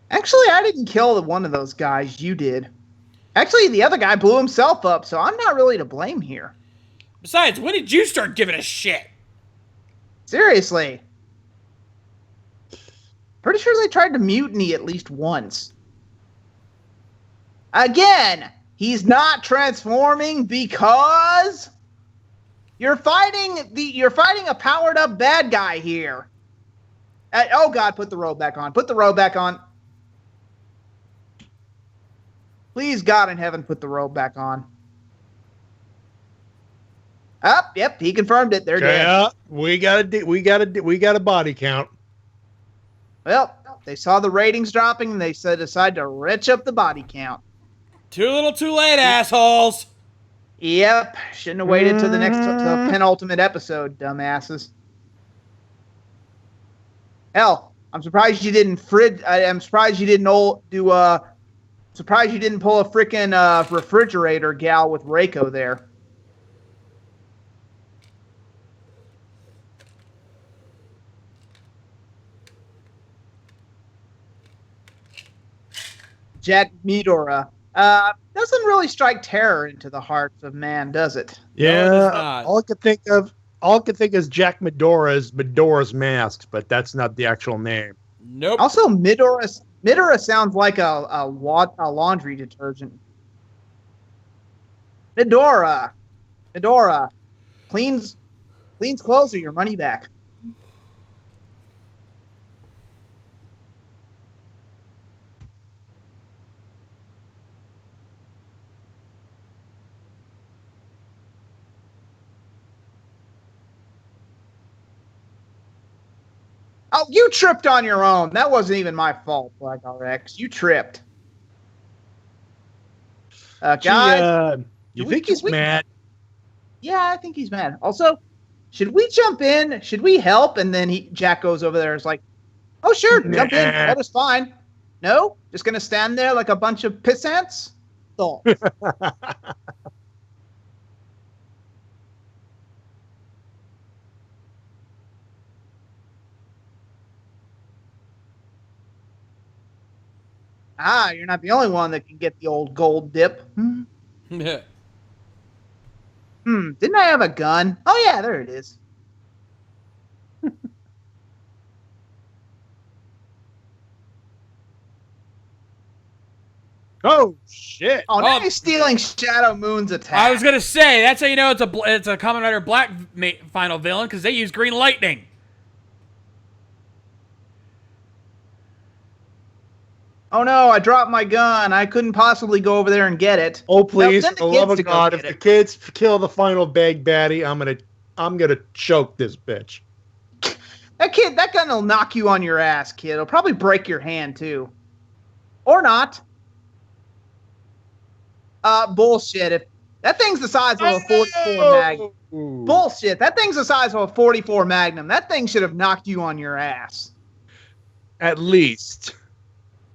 Actually, I didn't kill one of those guys. You did. Actually, the other guy blew himself up, so I'm not really to blame here. Besides, when did you start giving a shit? Seriously. Pretty sure they tried to mutiny at least once. Again, he's not transforming because you're fighting a powered up bad guy here. Oh God, put the robe back on. Put the robe back on. Please, God in heaven, put the robe back on. Yep, he confirmed it. They're dead. Yeah, we got a body count. Well, they saw the ratings dropping and they decided to retch up the body count. Too little, too late, assholes. Yep, shouldn't have waited till the penultimate episode, dumbasses. Hell, I'm surprised you didn't I'm surprised you didn't surprised you didn't pull a freaking refrigerator gal with Reiko there. Jack Midora. Doesn't really strike terror into the hearts of man, does it? Yeah, No, it is not. all I could think is Jack Medora's Masks, but that's not the actual name. Nope. Also, Midora sounds like a laundry detergent. Midora, cleans clothes or your money back. Oh, you tripped on your own. That wasn't even my fault, Black RX. You tripped. Guys, You think he's mad? Yeah, I think he's mad. Also, should we jump in? Should we help? And then Jack goes over there and is like, oh, sure, jump in. That is fine. No? Just going to stand there like a bunch of pissants? Thoughts? You're not the only one that can get the old gold dip. Didn't I have a gun? Oh, yeah, there it is. Oh, shit. Oh, now he's stealing Shadow Moon's attack. I was gonna say that's how you know it's a Kamen Rider Black final villain because they use green lightning. Oh no, I dropped my gun. I couldn't possibly go over there and get it. Oh please, Send for the love of God, if the kids kill the final bag baddie, I'm gonna choke this bitch. That gun will knock you on your ass, kid. It'll probably break your hand too. Or not. Bullshit. If that thing's the size of a 44 Magnum. Bullshit. That thing's the size of a 44 Magnum. That thing should have knocked you on your ass. At least.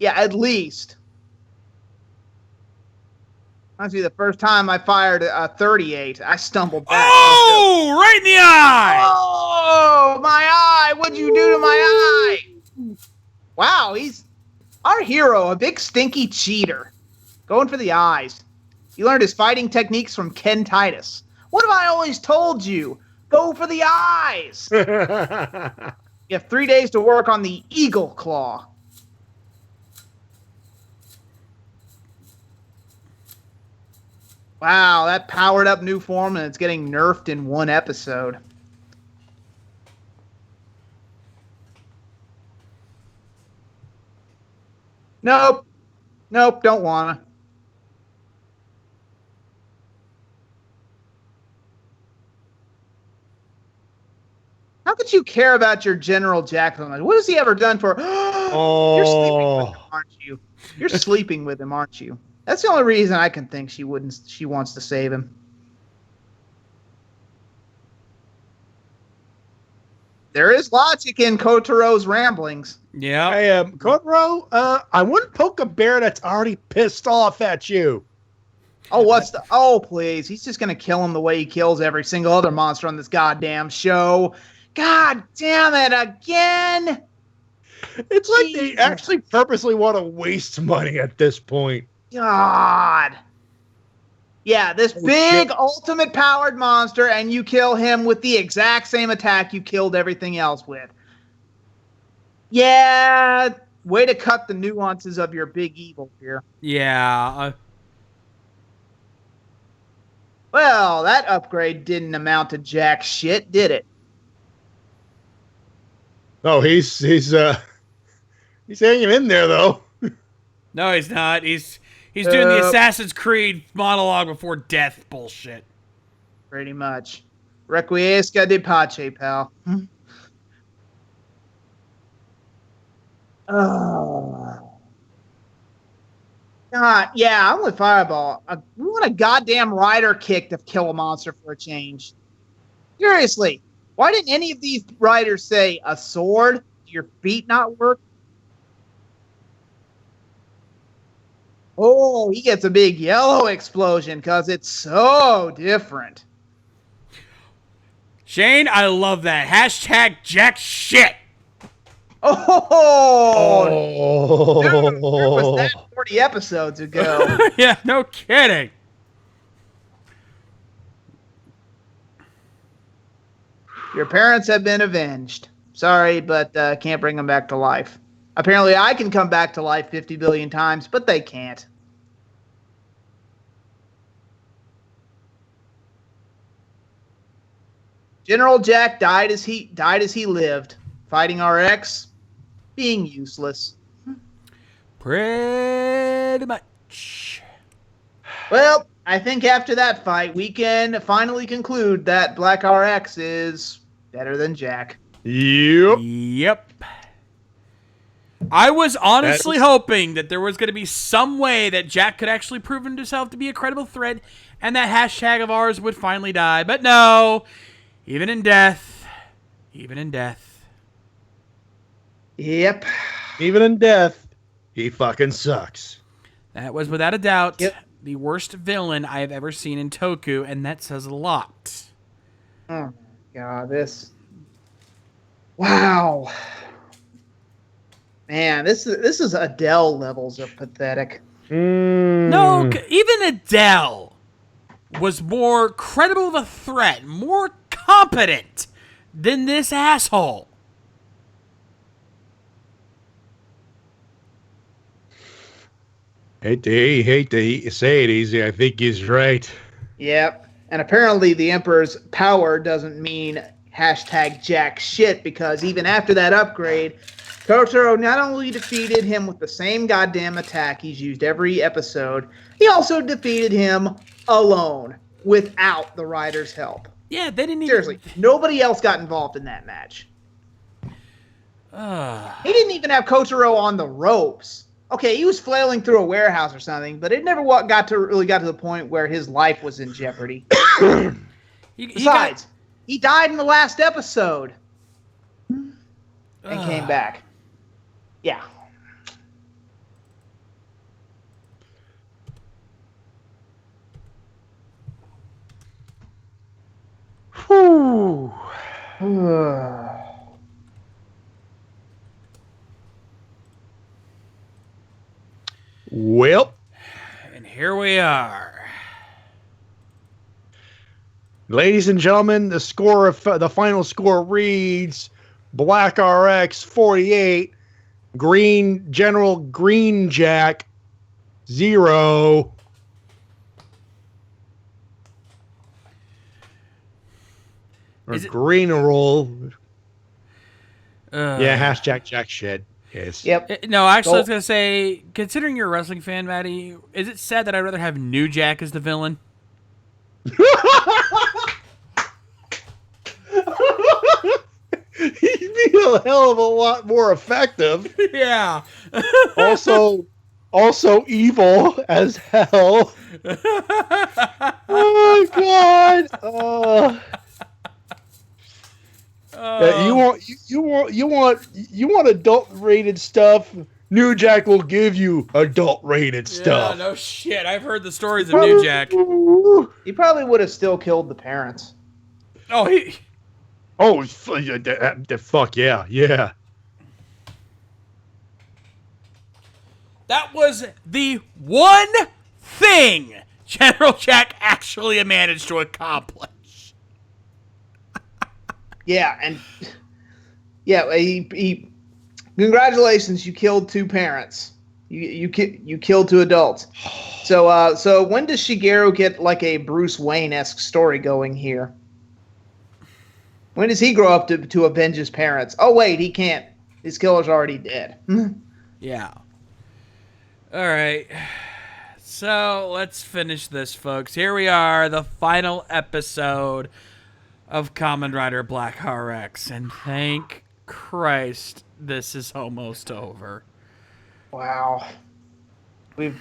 Yeah, at least. Honestly, the first time I fired a 38, I stumbled back. Oh, right in the eye! Oh, my eye! What'd you do to my eye? Wow, he's our hero, a big stinky cheater. Going for the eyes. He learned his fighting techniques from Ken Titus. What have I always told you? Go for the eyes! You have 3 days to work on the Eagle Claw. Wow, that powered up new form and it's getting nerfed in one episode. Nope. Nope, don't wanna. How could you care about your General Jacqueline? What has he ever done for? You're sleeping with him, aren't you? You're sleeping with him, aren't you? That's the only reason I can think she wants to save him. There is logic in Kotaro's ramblings. Yeah. Hey, Kotaro, I wouldn't poke a bear that's already pissed off at you. Oh, please. He's just going to kill him the way he kills every single other monster on this goddamn show. God damn it, again. It's like they actually purposely want to waste money at this point. God. Yeah, this big ultimate powered monster, and you kill him with the exact same attack you killed everything else with. Yeah, way to cut the nuances of your big evil here. Yeah. Well, that upgrade didn't amount to jack shit, did it? Oh, he's hanging in there though. No, he's not. He's doing the Assassin's Creed monologue before death bullshit. Pretty much. Requiesca de pace, pal. Oh. God, yeah, I'm with Fireball. We want a goddamn rider kick to kill a monster for a change. Seriously, why didn't any of these riders say a sword, your feet not work? Oh, he gets a big yellow explosion because it's so different. Shane, I love that. Hashtag jack shit. Oh, dude, where was Oh. that 40 episodes ago? Yeah, no kidding. Your parents have been avenged. Sorry, but can't bring them back to life. Apparently, I can come back to life 50 billion times, but they can't. General Jack died as he lived, fighting RX, being useless. Pretty much. Well, I think after that fight, we can finally conclude that Black RX is better than Jack. Yep. Yep. I was honestly hoping that there was going to be some way that Jack could actually prove himself to be a credible threat and that hashtag of ours would finally die. But no, even in death. Yep. Even in death, he fucking sucks. That was without a doubt Yep. the worst villain I have ever seen in Toku, and that says a lot. Oh my god, this. Wow. Man, this is Adele levels of pathetic. No, even Adele was more credible of a threat, more competent than this asshole. Hate to say it easy. I think he's right. Yep. And apparently the Emperor's power doesn't mean hashtag jack shit, because even after that upgrade, Kotaro not only defeated him with the same goddamn attack he's used every episode, he also defeated him alone without the Rider's help. Yeah, they didn't even... Seriously, nobody else got involved in that match. He didn't even have Kotaro on the ropes. Okay, he was flailing through a warehouse or something, but it never got to the point where his life was in jeopardy. Besides, he died in the last episode and came back. Yeah. Whew. Well, And here we are. ladies and gentlemen, the final score reads Black RX 48, General Green Jack 0. Or Is it- green roll. Uh, Yeah, hashtag Jack shit. Yes. Yep. No, actually, I was going to say, considering you're a wrestling fan, Matty, is it sad that I'd rather have New Jack as the villain? He'd be a hell of a lot more effective. Yeah. Also evil as hell. Oh my god. You want adult rated stuff? New Jack will give you adult rated stuff. Yeah, no shit. I've heard the stories of New Jack. He probably would have still killed the parents. Oh, fuck yeah. That was the one thing General Jack actually managed to accomplish. Yeah, and he congratulations, you killed two parents. You killed two adults. So when does Shigeru get like a Bruce Wayne-esque story going here? When does he grow up to avenge his parents? Oh wait, he can't. His killer's already dead. Yeah. All right. So let's finish this, folks. Here we are, the final episode of Kamen Rider Black RX, and thank Christ this is almost over. Wow. We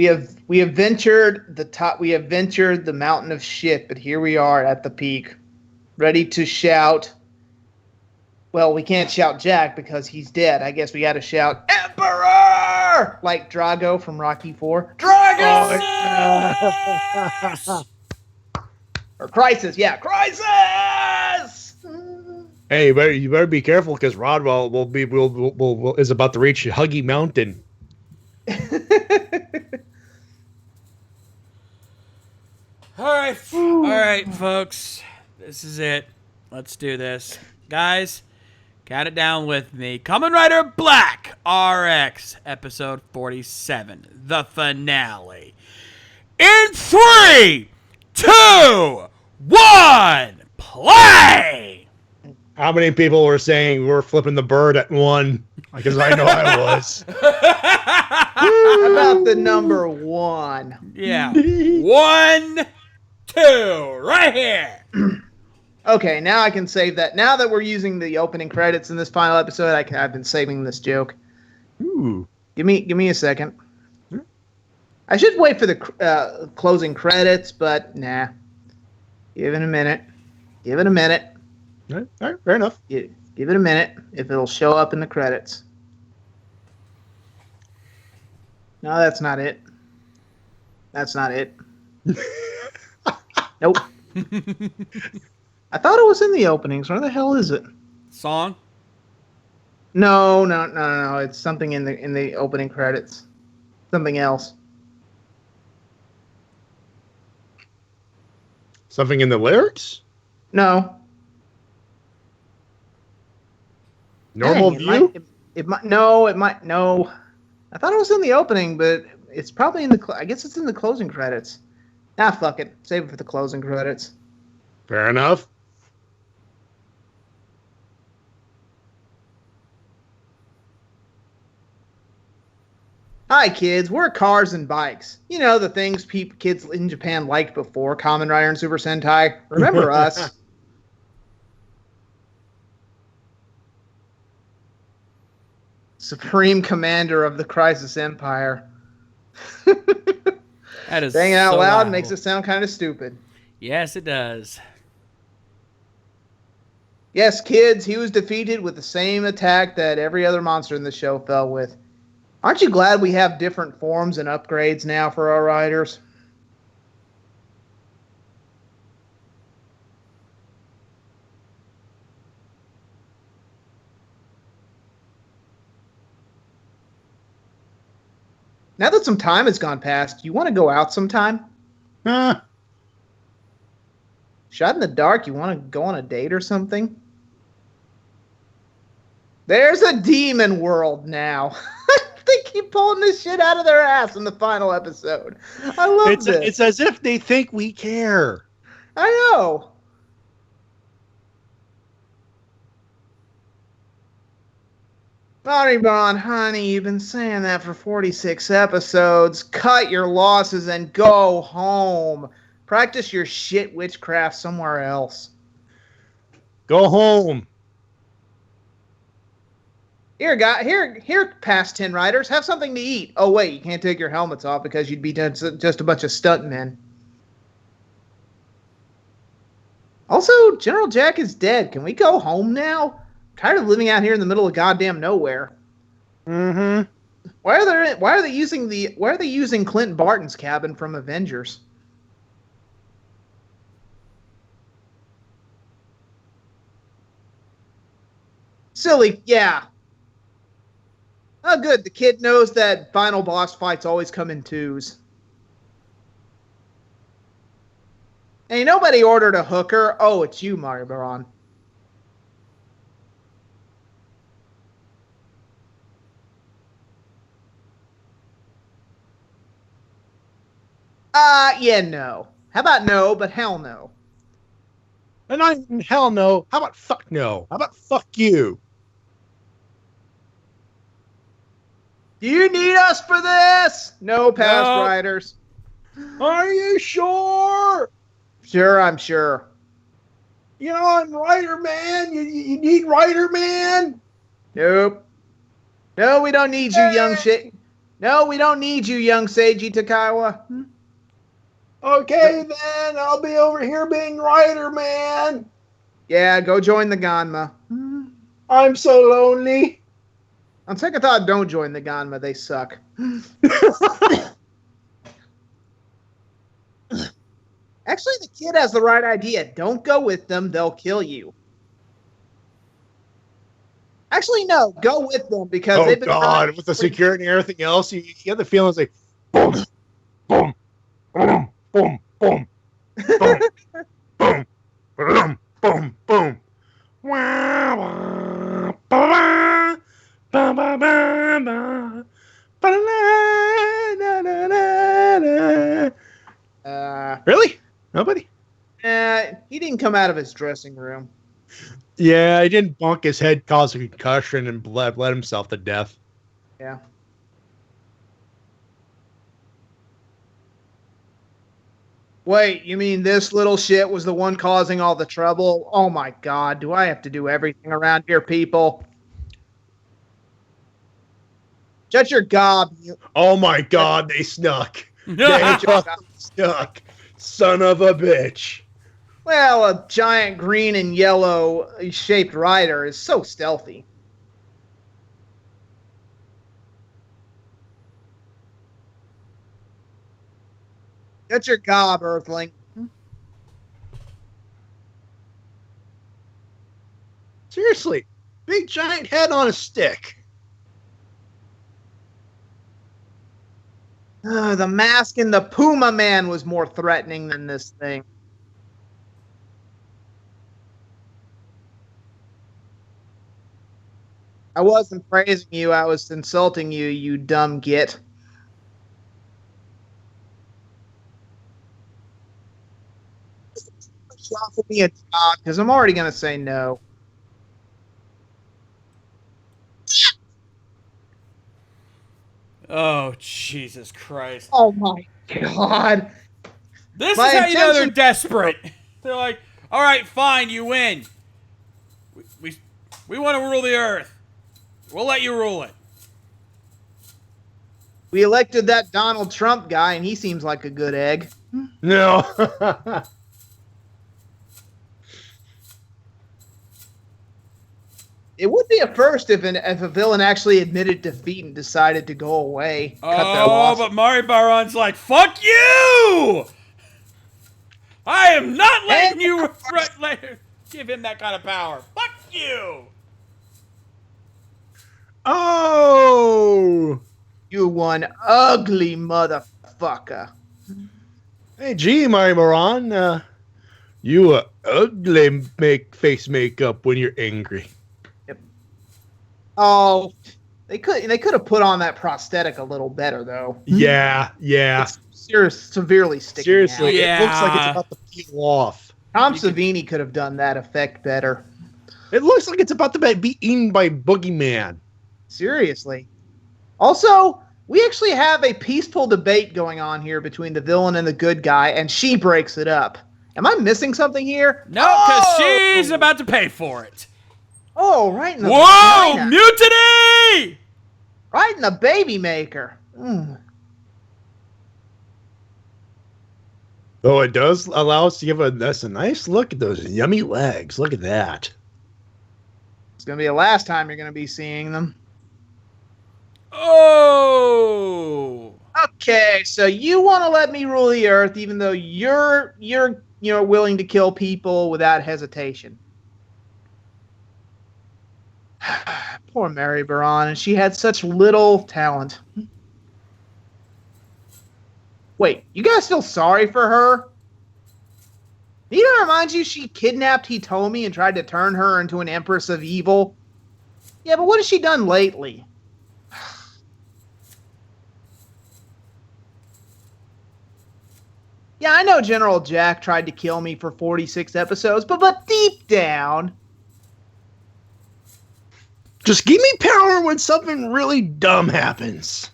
have ventured the top. We have ventured the mountain of shit, but here we are at the peak, ready to shout, Well, we can't shout Jack because he's dead. I guess we got to shout Emperor! Like Drago from Rocky 4. Drago! Or Crisis. Yeah, Crisis! Hey, you better be careful because Rodwell is about to reach Huggy Mountain. All right, folks. This is it. Let's do this. Guys, count it down with me. Kamen Rider Black RX, episode 47, the finale. In 3, 2, 1, play! How many people were saying we're flipping the bird at 1? Because I know I was. How about the number 1? Yeah. 1, 2, right here. Okay, now I can save that. Now that we're using the opening credits in this final episode, I've been saving this joke. Ooh. Give me a second. I should wait for the closing credits, but nah. Give it a minute. Give it a minute. All right, fair enough. Give it a minute if it'll show up in the credits. No, that's not it. That's not it. Nope. I thought it was in the openings. Where the hell is it? Song? No. It's something in the opening credits. Something else. Something in the lyrics? No. Normal Dang, view? It might. No. I thought it was in the opening, but it's probably in the. I guess it's in the closing credits. Ah, fuck it. Save it for the closing credits. Fair enough. Hi, kids. We're cars and bikes. You know, the things kids in Japan liked before Kamen Rider and Super Sentai. Remember us? Supreme Commander of the Crisis Empire. That is Saying it out so loud loud. makes it sound kind of stupid. Yes, it does. Yes, kids, he was defeated with the same attack that every other monster in the show fell with. Aren't you glad we have different forms and upgrades now for our riders? Now that some time has gone past, you want to go out sometime? Shot in the dark, you want to go on a date or something? There's a demon world now. They keep pulling this shit out of their ass in the final episode. I love this. It's as if they think we care. I know. Bon, honey, you've been saying that for 46 episodes. Cut your losses and go home. Practice your shit witchcraft somewhere else. Go home. Here, past 10 riders, have something to eat. Oh, wait, you can't take your helmets off because you'd be just a bunch of stuntmen. Also, General Jack is dead. Can we go home now? I'm tired of living out here in the middle of goddamn nowhere. Mm-hmm. Why are they using Clint Barton's cabin from Avengers? Silly, yeah. Oh, good. The kid knows that final boss fights always come in twos. Hey, nobody ordered a hooker. Oh, it's you, Mario Baron. Yeah, no. How about no, but hell no. And hell no. How about fuck no? How about fuck you? Do you need us for this? No, past No. riders. Are you sure? Sure, I'm sure. You know, I'm Rider Man. You need Rider Man? Nope. No, we don't need you, young shit. No, we don't need you, young Seiji Takawa. Okay, then. I'll be over here being Rider Man. Yeah, go join the Ganma. I'm so lonely. On second thought, don't join the Ganma. They suck. Actually, the kid has the right idea. Don't go with them. They'll kill you. Actually, no. Go with them because Oh they've been God, with the security and everything else, you get the feeling it's like boom, boom, boom, boom, boom, boom, boom, boom, boom, boom. Wah, wah, ba, ba, ba, ba, ba, ba, la, la, la, la, la. Really? Nobody? He didn't come out of his dressing room. Yeah, he didn't bonk his head, cause a concussion, and bled himself to death. Yeah. Wait, you mean this little shit was the one causing all the trouble? Oh my God, do I have to do everything around here, people? Shut your gob, you. Oh my God, they snuck. They Shut your fucking gob. snuck. Son of a bitch. Well, a giant green and yellow shaped rider is so stealthy. Shut your gob, Earthling. Seriously, big giant head on a stick. The mask in the Puma Man was more threatening than this thing. I wasn't praising you, I was insulting you, you dumb git. Offer me a job, because I'm already going to say no. Oh, Jesus Christ. Oh my God. This My is how you know they're intention- desperate. They're like, all right, fine, you win. We want to rule the earth. We'll let you rule it. We elected that Donald Trump guy, and he seems like a good egg. No. It would be a first if a villain actually admitted defeat and decided to go away. Cut their Oh, losses. but Mari Baron's like, fuck you! I am not letting you give him that kind of power. Fuck you! Oh. You one ugly motherfucker. Hey, gee, Mari Moran. You ugly face makeup when you're angry. Oh, they could have put on that prosthetic a little better though. Yeah. It's severely sticking Seriously, out. it looks like it's Yeah. about to peel off. Tom Savini could have done that effect better. It looks like it's about to be eaten by Boogeyman. Seriously. Also, we actually have a peaceful debate going on here between the villain and the good guy, and she breaks it up. Am I missing something here? No, because she's about to pay for it. Oh, right in the Whoa! vagina. Mutiny! Right in the baby maker. Mm. Though it does allow us to give us a nice look at those yummy legs. Look at that. It's going to be the last time you're going to be seeing them. Oh! Okay, so you want to let me rule the earth even though you're willing to kill people without hesitation. Poor Mary Baron, and she had such little talent. Wait, you guys feel sorry for her? Need to remind you she kidnapped Hitomi and tried to turn her into an empress of evil? Yeah, but what has she done lately? Yeah, I know General Jack tried to kill me for 46 episodes, but deep down... Just give me power when something really dumb happens.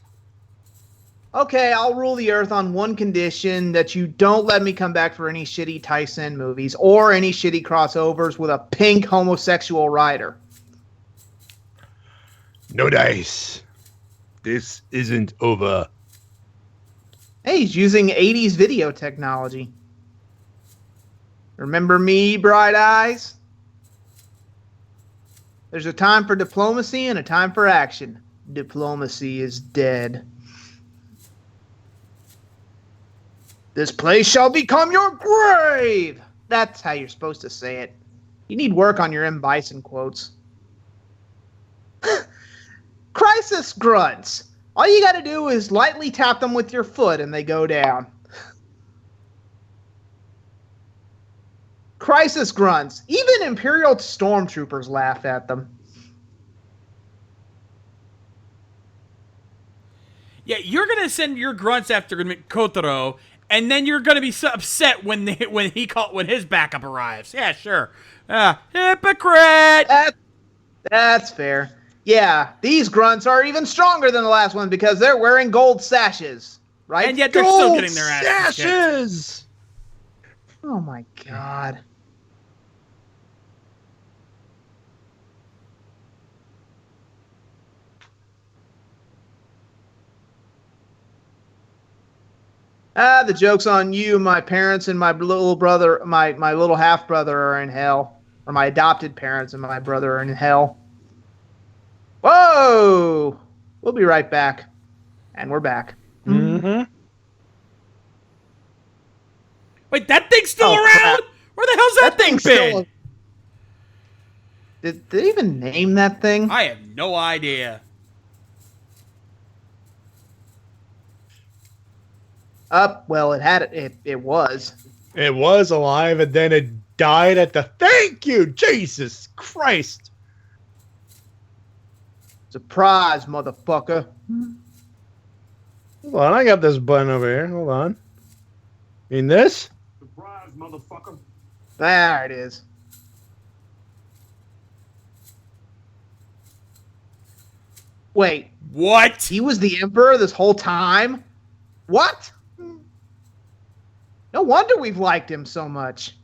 Okay, I'll rule the earth on one condition, that you don't let me come back for any shitty Tyson movies or any shitty crossovers with a pink homosexual rider. No dice. This isn't over. Hey, he's using 80s video technology. Remember me, Bright Eyes? There's a time for diplomacy and a time for action. Diplomacy is dead. This place shall become your grave! That's how you're supposed to say it. You need work on your M. Bison quotes. Crisis grunts. All you gotta do is lightly tap them with your foot and they go down. Crisis grunts. Even Imperial stormtroopers laughed at them. Yeah, you're gonna send your grunts after Kotaro, and then you're gonna be so upset when his backup arrives. Yeah, sure. Hypocrite. That's fair. Yeah, these grunts are even stronger than the last one because they're wearing gold sashes, right? And yet they're still getting their ass kicked. Sashes! Oh my god. The joke's on you. My parents and my little brother, my little half brother are in hell. Or my adopted parents and my brother are in hell. Whoa! We'll be right back. And we're back. Mm-hmm. Wait, that thing's still around? Crap. Where the hell's that thing been? Did they even name that thing? I have no idea. Well, it was. It was alive, and then it died at the... Thank you, Jesus Christ! Surprise, motherfucker. Hold on, I got this button over here. Hold on. Mean this? Surprise, motherfucker. There it is. Wait, What? he was the emperor this whole time? What? No wonder we've liked him so much.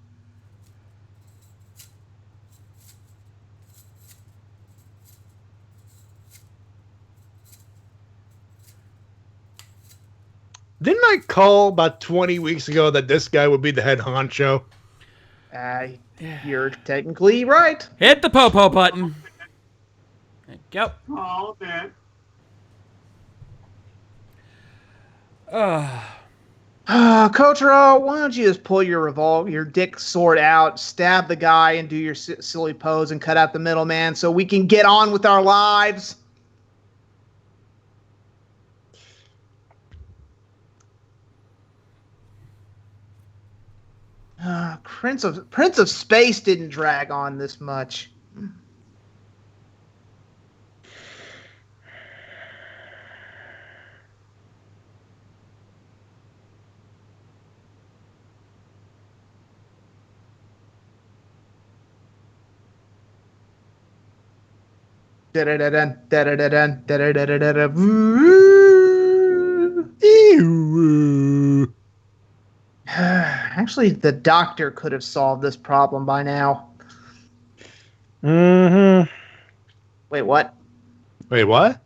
Didn't I call about 20 weeks ago that this guy would be the head honcho? You're technically right. Hit the po-po button. There you go. Oh, man. Kotaro, why don't you just pull your dick sword out, stab the guy, and do your silly pose and cut out the middleman so we can get on with our lives? Prince of Space didn't drag on this much. Da-da-da-dun, da-da-da-dun, da-da-da-da-da. Ew. Actually, the doctor could have solved this problem by now. Mm-hmm. Wait, what? Wait, what?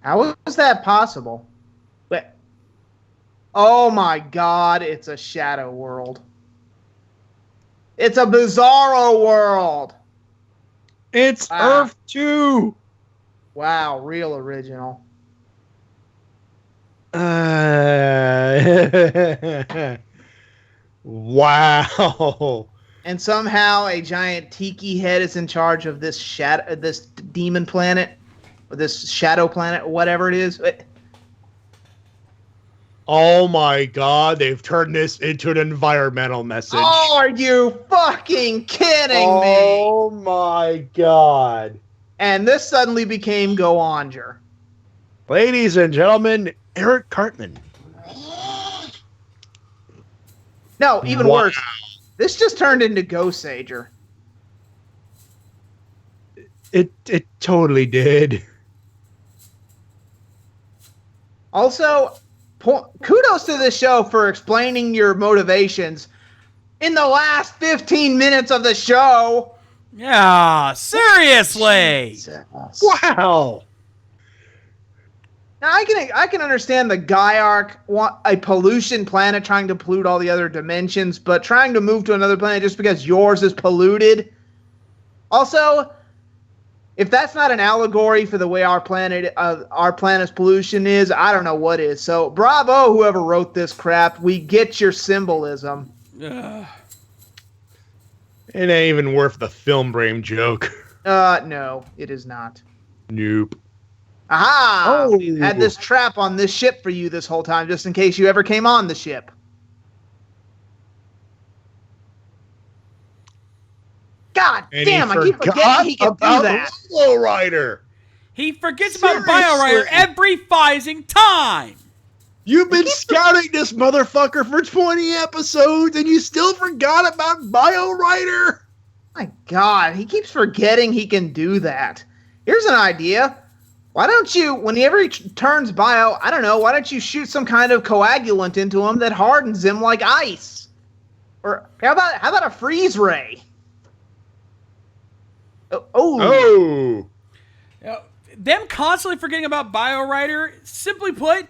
How is that possible? Wait. Oh my god, it's a shadow world. It's a bizarro world. It's Ah. Earth 2! Wow, real original. Wow. And somehow a giant tiki head is in charge of this this demon planet, or this shadow planet, or whatever it is. Oh my god, they've turned this into an environmental message. Oh, are you fucking kidding me? Oh my god. And this suddenly became Goanger. Ladies and gentlemen, Eric Cartman. No, even Wow. worse. This just turned into Go-Sager. It totally did. Also, kudos to this show for explaining your motivations in the last 15 minutes of the show. Yeah, seriously. Wow. Now I can understand the Gaiark want a pollution planet trying to pollute all the other dimensions, but trying to move to another planet just because yours is polluted. Also, if that's not an allegory for the way our planet's pollution is, I don't know what is. So bravo, whoever wrote this crap. We get your symbolism. It ain't even worth the film frame joke. No, it is not. Nope. Aha! Oh. We've had this trap on this ship for you this whole time, just in case you ever came on the ship. God And damn, I keep forgot forgetting he can do about that. Flow Rider. He forgets about BioRider every phasing time. You've been scouting this motherfucker for 20 episodes and you still forgot about BioRider? My God, he keeps forgetting he can do that. Here's an idea. Why don't you, whenever he turns bio, I don't know, why don't you shoot some kind of coagulant into him that hardens him like ice? Or how about a freeze ray? Oh. Them constantly forgetting about BioRider, simply put,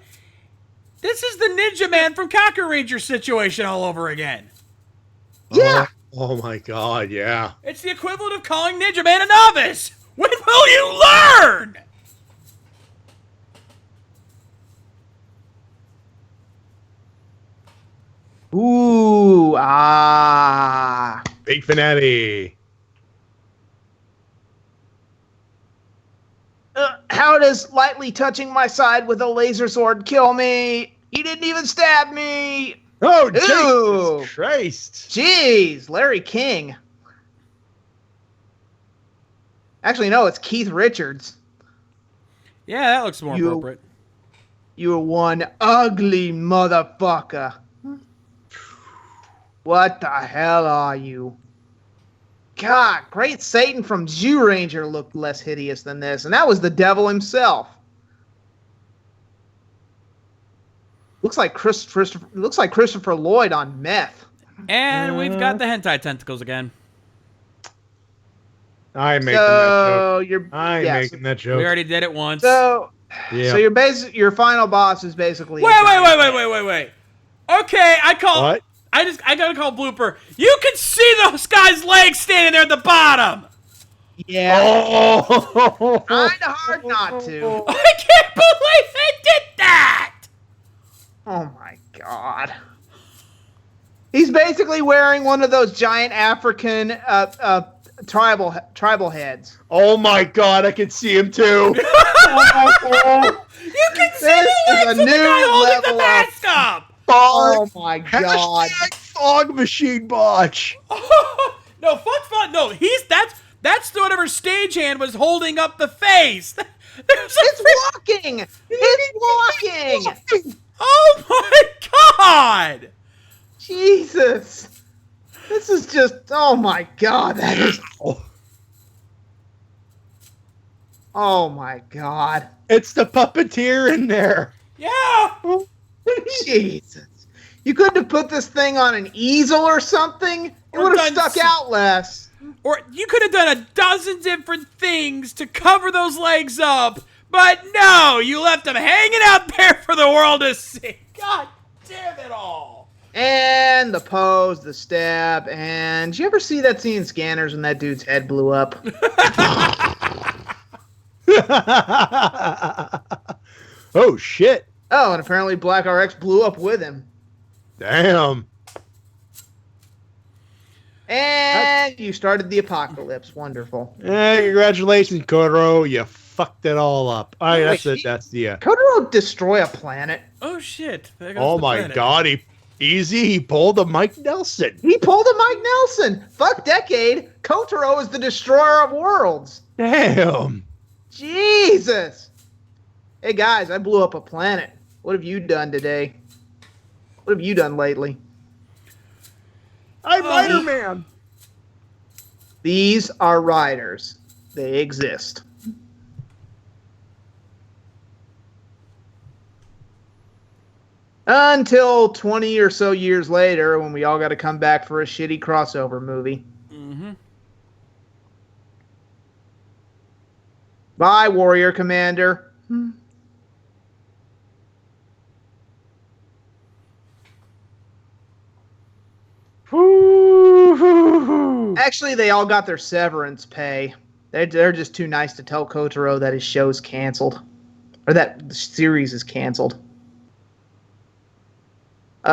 this is the Ninja Man from Kaku Ranger situation all over again. Yeah. Oh my God, yeah. It's the equivalent of calling Ninja Man a novice. When will you learn? Ooh, ah. Big finale. How does lightly touching my side with a laser sword kill me? He didn't even stab me. Oh, Ew. Jesus Christ. Jeez, Larry King. Actually, no, it's Keith Richards. Yeah, that looks more appropriate. You're one ugly motherfucker. What the hell are you? God, Great Satan from Jew Ranger looked less hideous than this, and that was the devil himself. Looks like Christopher Lloyd on meth. And we've got the hentai tentacles again. I'm making that joke. I'm making that joke. We already did it once. So Yeah. your final boss is basically. Wait. Okay, What? I gotta call blooper. You can see those guys' legs standing there at the bottom. Yeah. Oh. Kind of hard not to. I can't believe they did that. Oh my God. He's basically wearing one of those giant African tribal heads. Oh my God, I can see him too. You can see This the is legs a of the new guy holding the level mask up. Oh my God. Hashtag fog machine botch. No, fuck fun. No, that's whatever stagehand was holding up the face. It's walking. It's walking. Oh my God. Jesus. This is just, oh my God. That is, oh my God. It's the puppeteer in there. Yeah. Jesus. You couldn't have put this thing on an easel or something? It Or would have done stuck out less. Or you could have done a dozen different things to cover those legs up, but no, you left them hanging out there for the world to see. God damn it all. And the pose, the stab, and did you ever see that scene in Scanners when that dude's head blew up? Oh shit. Oh, and apparently Black RX blew up with him. Damn. And you started the apocalypse. Wonderful. Hey, congratulations, Kotaro. You fucked it all up. All right, that's it. That's the. Kotaro destroy a planet. Oh shit. There goes Oh the my planet. God, he pulled a Mike Nelson. He pulled a Mike Nelson. Fuck Decade. Kotaro is the destroyer of worlds. Damn. Jesus. Hey guys, I blew up a planet. What have you done today? What have you done lately? I'm Rider Man. These are riders. They exist. Until 20 or so years later, when we all got to come back for a shitty crossover movie. Mm-hmm. Bye, Warrior Commander. Woo-hoo-hoo. Actually, they all got their severance pay. They're just too nice to tell Kotaro that his show's canceled. Or that the series is canceled. They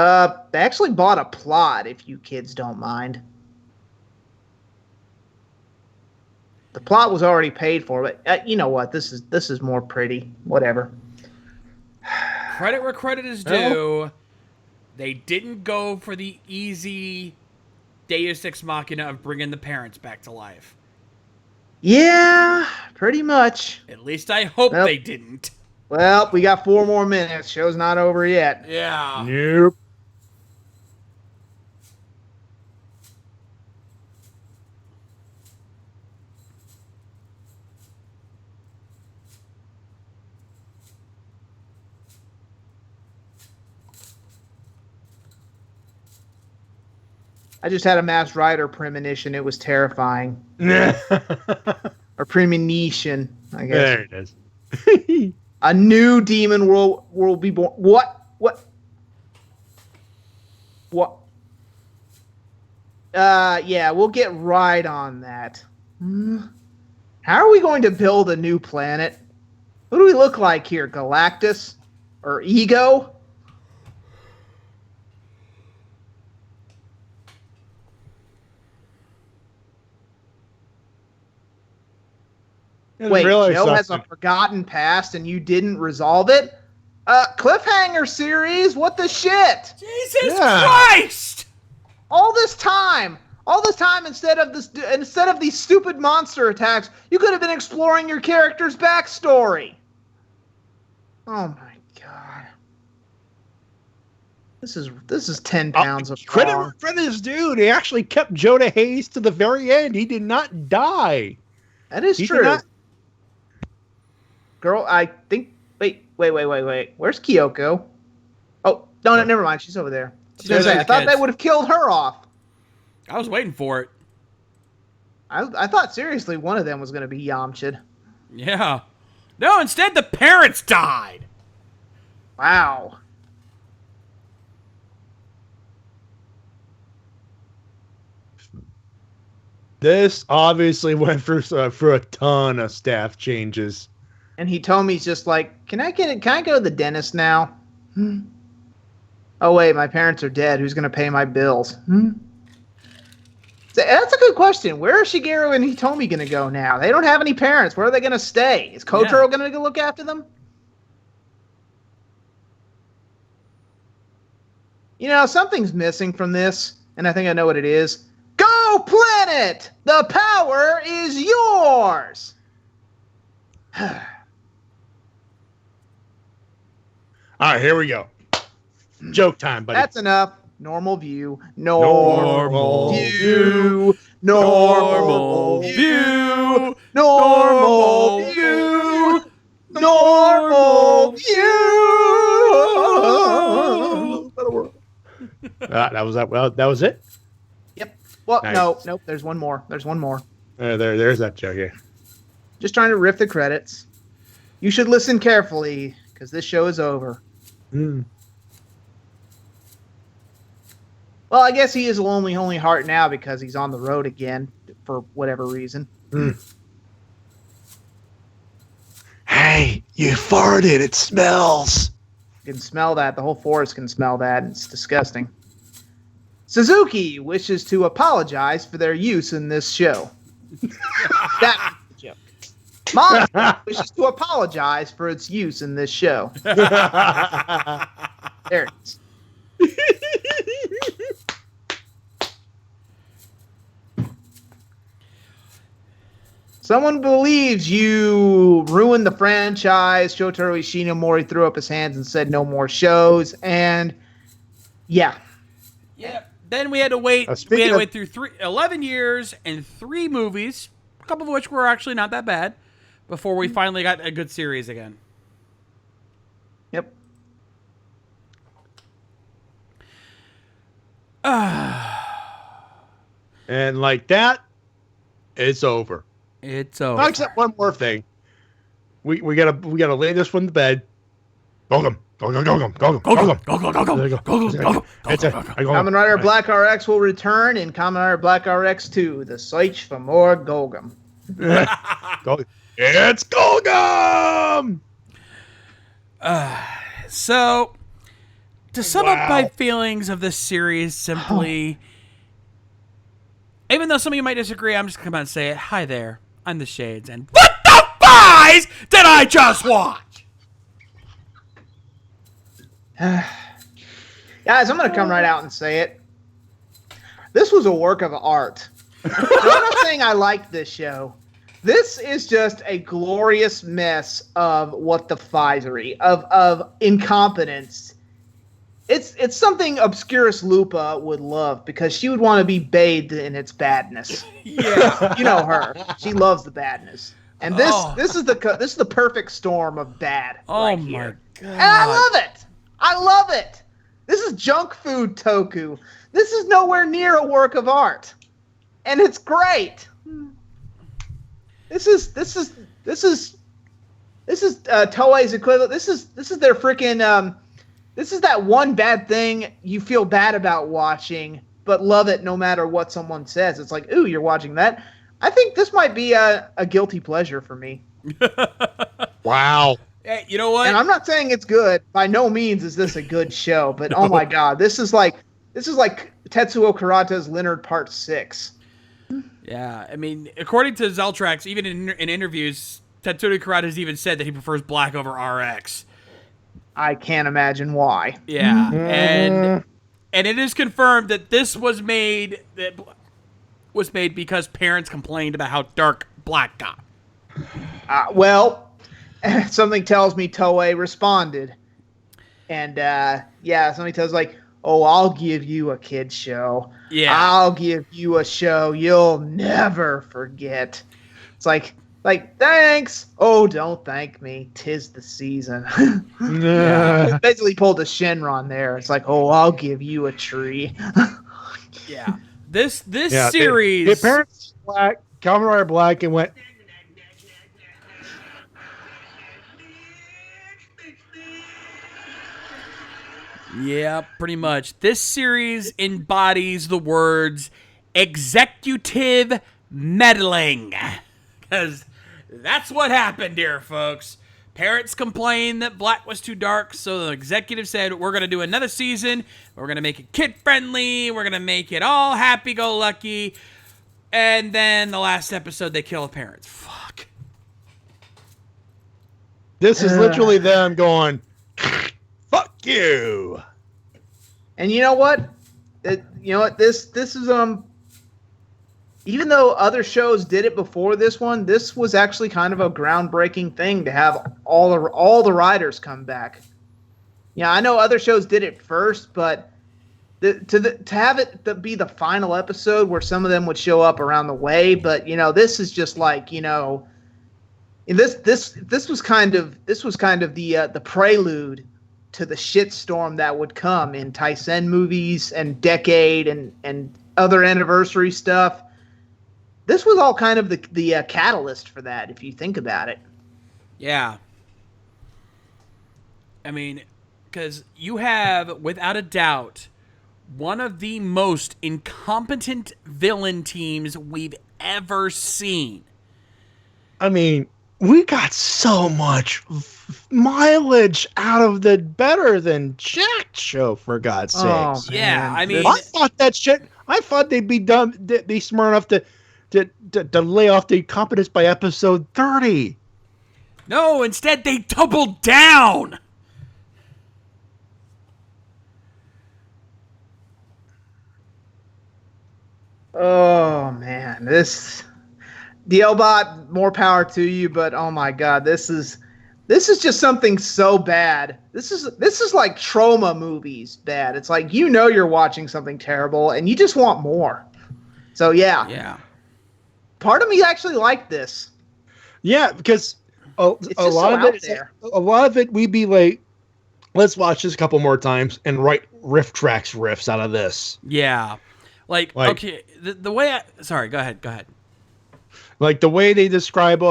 actually bought a plot, if you kids don't mind. The plot was already paid for, but you know what? This is more pretty. Whatever. Credit where credit is due. They didn't go for the easy Deus Ex Machina of bringing the parents back to life. Yeah, pretty much. At least I hope they didn't. Well, we got 4 more minutes. Show's not over yet. Yeah. Nope. I just had a Masked Rider premonition. It was terrifying. Or premonition, I guess. There it is. A new demon will be born. What? Yeah, we'll get right on that. How are we going to build a new planet? What do we look like here? Galactus? Or Ego? Wait, Joe has a forgotten past and you didn't resolve it? Cliffhanger series? What the shit? Jesus Christ! All this time, instead of these stupid monster attacks, you could have been exploring your character's backstory. Oh my god. This is 10 pounds of credit wrong. for this dude. He actually kept Jonah Hayes to the very end. He did not die. That is true. Girl, I think. Wait. Where's Kyoko? Oh, no, never mind. She's over there. I thought they would have killed her off. I was waiting for it. I thought seriously one of them was going to be Yamcha. Yeah. No, instead the parents died. Wow. This obviously went through a ton of staff changes. And Hitomi's just like, can I go to the dentist now? Oh wait, my parents are dead. Who's gonna pay my bills? That's a good question. Where are Shigeru and Hitomi gonna go now? They don't have any parents. Where are they gonna stay? Is Kotaro gonna go look after them? You know, something's missing from this, and I think I know what it is. Go planet! The power is yours! All right, here we go. Joke time, buddy. That's enough. Normal view. Normal view. Normal view. Normal view. Normal view. That was that. Well, that was it. Yep. Well, Nice. nope. There's one more. There's that joke here. Just trying to riff the credits. You should listen carefully, because this show is over. Well, I guess he is a lonely heart now because he's on the road again for whatever reason. Hey, you farted. It smells. You can smell that. The whole forest can smell that. And it's disgusting. Suzuki wishes to apologize for their use in this show. That was the joke. Mom wishes to apologize for its use in this show. There it is. Someone believes you ruined the franchise. Shotaro Ishinomori threw up his hands and said no more shows. And yeah. Yeah. Then we had to wait. We had to wait through 11 years and 3 movies, a couple of which were actually not that bad, before we finally got a good series again. Yep. And like that, it's over. It's over. Oh, except one more thing. We gotta lay this one to bed. Gogum. Gogum. Gogum. Gogum. Gogum. There you go. That's it. Kamen Rider Black RX will return in Kamen Rider Black RX 2, The Search for More Golgum. It's Golgum! So, to sum up my feelings of this series simply, even though some of you might disagree, I'm just going to come out and say it. Hi there, I'm the Shades, and what the flies did I just watch? Guys, I'm going to come right out and say it. This was a work of art. I'm not saying I liked this show. This is just a glorious mess of what the fizery, of incompetence. It's something Obscurus Lupa would love because she would want to be bathed in its badness. Yeah. You know her. She loves the badness. And this is the perfect storm of bad right here. God. And I love it. I love it. This is junk food toku. This is nowhere near a work of art. And it's great. This is Toei's equivalent. This is their freaking this is that one bad thing you feel bad about watching, but love it no matter what someone says. It's like, ooh, you're watching that. I think this might be a guilty pleasure for me. Wow. Hey, you know what? And I'm not saying it's good. By no means is this a good show, but oh my god, this is like Tetsuo Kurata's Leonard Part 6. Yeah, I mean, according to Zeltrax, even in interviews, Tetsuo Kurata has even said that he prefers Black over RX. I can't imagine why. Yeah, and it is confirmed that this was made because parents complained about how dark Black got. Well, something tells me Toei responded, and something tells like, oh, I'll give you a kid's show. Yeah, I'll give you a show you'll never forget. It's like thanks. Oh, don't thank me. 'Tis the season. Yeah. Basically pulled a Shenron there. It's like, oh, I'll give you a tree. Yeah. This series. The parents Black, Kamen Rider Black, and went. Yeah, pretty much. This series embodies the words executive meddling. Because that's what happened here, folks. Parents complained that Black was too dark, so the executive said, we're going to do another season. We're going to make it kid-friendly. We're going to make it all happy-go-lucky. And then the last episode, they kill the parents. Fuck. This is literally them going, fuck you. And you know what? This is even though other shows did it before this one, this was actually kind of a groundbreaking thing to have all the riders come back. Yeah, I know other shows did it first, but to have it be the final episode where some of them would show up around the way, but this is just like this was kind of the prelude to the shitstorm that would come in Taisen movies and Decade and other anniversary stuff. This was all kind of the catalyst for that, if you think about it. Yeah. I mean, because you have, without a doubt, one of the most incompetent villain teams we've ever seen. I mean, we got so much mileage out of the Better Than Jack show, for God's sakes. Yeah, I mean, I thought they'd be dumb, be smart enough to lay off the incompetence by episode 30. No, instead they doubled down. Oh man, this DLBot, more power to you, but oh my god, this is just something so bad. This is like trauma movies bad. It's like you're watching something terrible and you just want more. So yeah. Part of me actually liked this. Yeah, because a lot of it we'd be like, let's watch this a couple more times and write riffs out of this. Yeah. Like okay, the way sorry, go ahead. Like the way they describe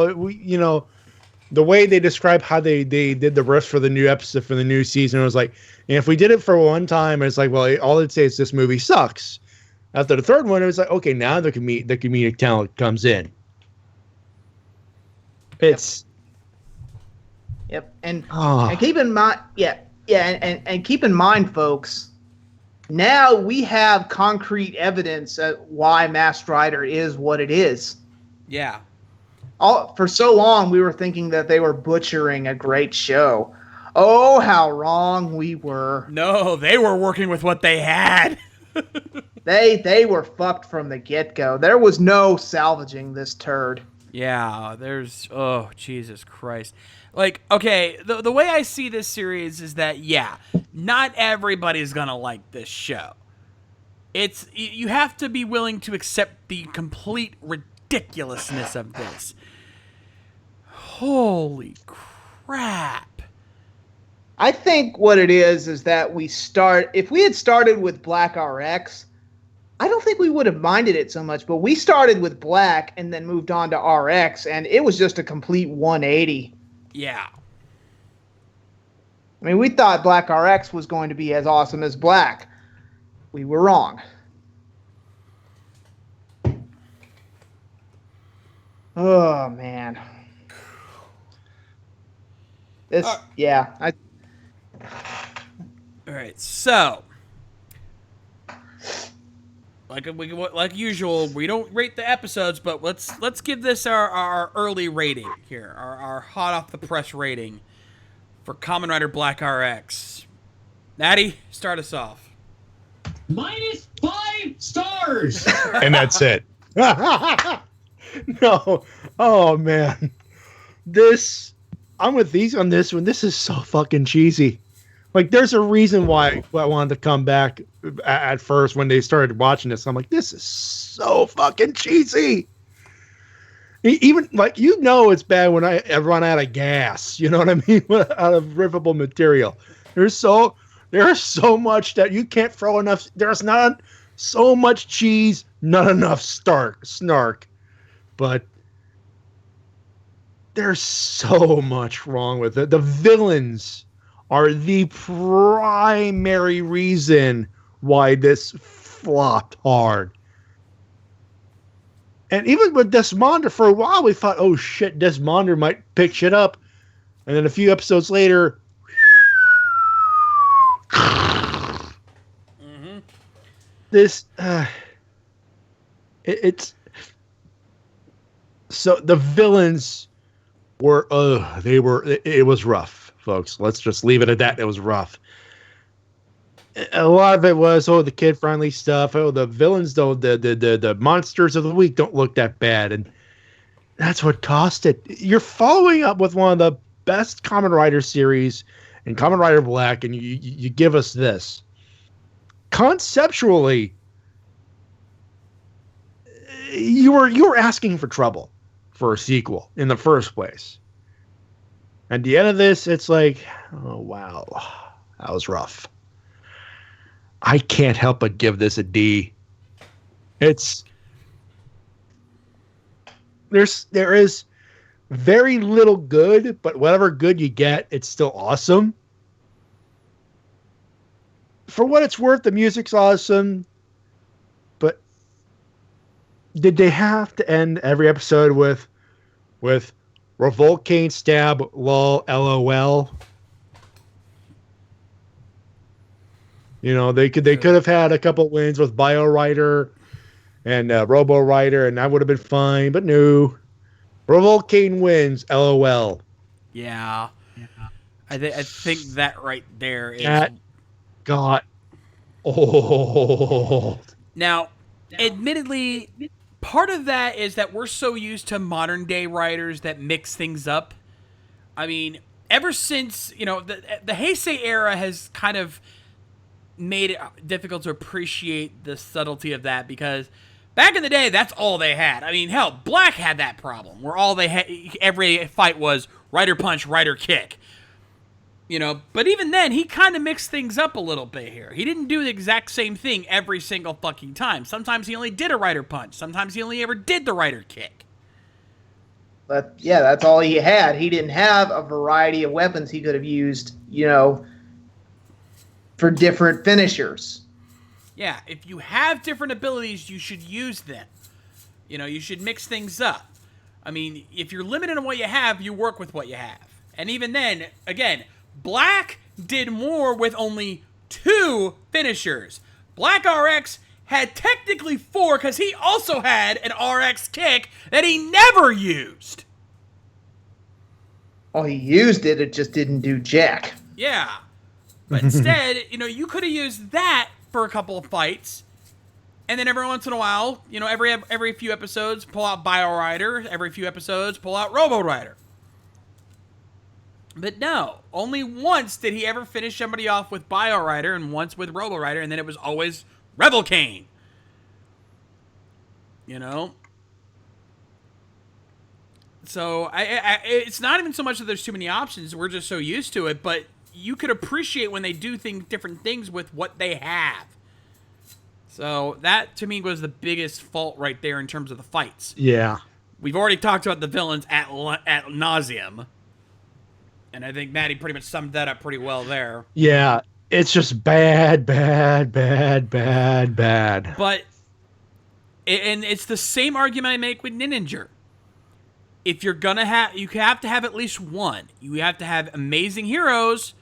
the way they describe how they did the riffs for the new episode for the new season, it was like, and if we did it for one time, it's like, well, all it'd say is this movie sucks. After the third one, it was like, okay, now the comedic talent comes in. It's Yep. And keep in mind, and keep in mind, folks, now we have concrete evidence of why Masked Rider is what it is. Yeah. For so long, we were thinking that they were butchering a great show. Oh, how wrong we were. No, they were working with what they had. They were fucked from the get-go. There was no salvaging this turd. Yeah, oh, Jesus Christ. Like, okay, the way I see this series is that, yeah, not everybody's gonna like this show. You have to be willing to accept the complete ridiculousness of this. Holy crap. I think what it is that if we had started with Black RX, I don't think we would have minded it so much, but we started with Black and then moved on to RX, and it was just a complete 180. Yeah. I mean, we thought Black RX was going to be as awesome as Black. We were wrong. Oh, man. All right, so like usual, we don't rate the episodes, but let's give this our early rating here, our hot off the press rating for Kamen Rider Black RX. Natty, start us off. -5 stars. And that's it. No. Oh man. I'm with these on this one. This is so fucking cheesy. Like, there's a reason why I wanted to come back at first when they started watching this. I'm like, this is so fucking cheesy. Even, like, it's bad when I run out of gas. You know what I mean? Out of riffable material. There's so much that you can't throw enough. There's not so much cheese, not enough snark. But there's so much wrong with it. The villains are the primary reason why this flopped hard. And even with Desmonder, for a while we thought, oh shit, Desmonder might pick shit up. And then a few episodes later, this, it's, so the villains were, it was rough, folks. Let's just leave it at that. It was rough. A lot of it was, the kid-friendly stuff. The villains, though, the monsters of the week don't look that bad. And that's what cost it. You're following up with one of the best Kamen Rider series in Kamen Rider Black, and you give us this. Conceptually, you were asking for trouble for a sequel in the first place. At the end of this, it's like, oh, wow, that was rough. I can't help but give this a D. There is very little good, but whatever good you get, it's still awesome. For what it's worth, the music's awesome. But did they have to end every episode with Revolt Cane Stab lol LOL? You know, they could have had a couple wins with Bio Rider and Robo Rider, and that would have been fine. But no, Revolt Cane wins. LOL. Yeah. I think that right there is. That got old. Now, admittedly, part of that is that we're so used to modern day writers that mix things up. I mean, ever since, the Heisei era has kind of made it difficult to appreciate the subtlety of that, because back in the day, that's all they had. I mean, hell, Black had that problem where all they had, every fight was rider punch, rider kick. But even then, he kind of mixed things up a little bit here. He didn't do the exact same thing every single fucking time. Sometimes he only did a rider punch. Sometimes he only ever did the rider kick. But yeah, that's all he had. He didn't have a variety of weapons he could have used, for different finishers. Yeah, if you have different abilities, you should use them. You should mix things up. I mean, if you're limited on what you have, you work with what you have. And even then, again, Black did more with only 2 finishers. Black RX had technically 4 because he also had an RX kick that he never used. Oh, he used it, it just didn't do jack. Yeah. But instead, you could have used that for a couple of fights. And then every once in a while, every few episodes, pull out Bio Rider. Every few episodes, pull out Robo Rider. But no, only once did he ever finish somebody off with Bio Rider and once with Robo Rider, and then it was always Rebel Cane. So it's not even so much that there's too many options. We're just so used to it, but you could appreciate when they do different things with what they have. So that, to me, was the biggest fault right there in terms of the fights. Yeah. We've already talked about the villains at nauseum. And I think Matty pretty much summed that up pretty well there. Yeah. It's just bad. But, and it's the same argument I make with Ninja. If you're going to have, you have to have at least one. You have to have amazing heroes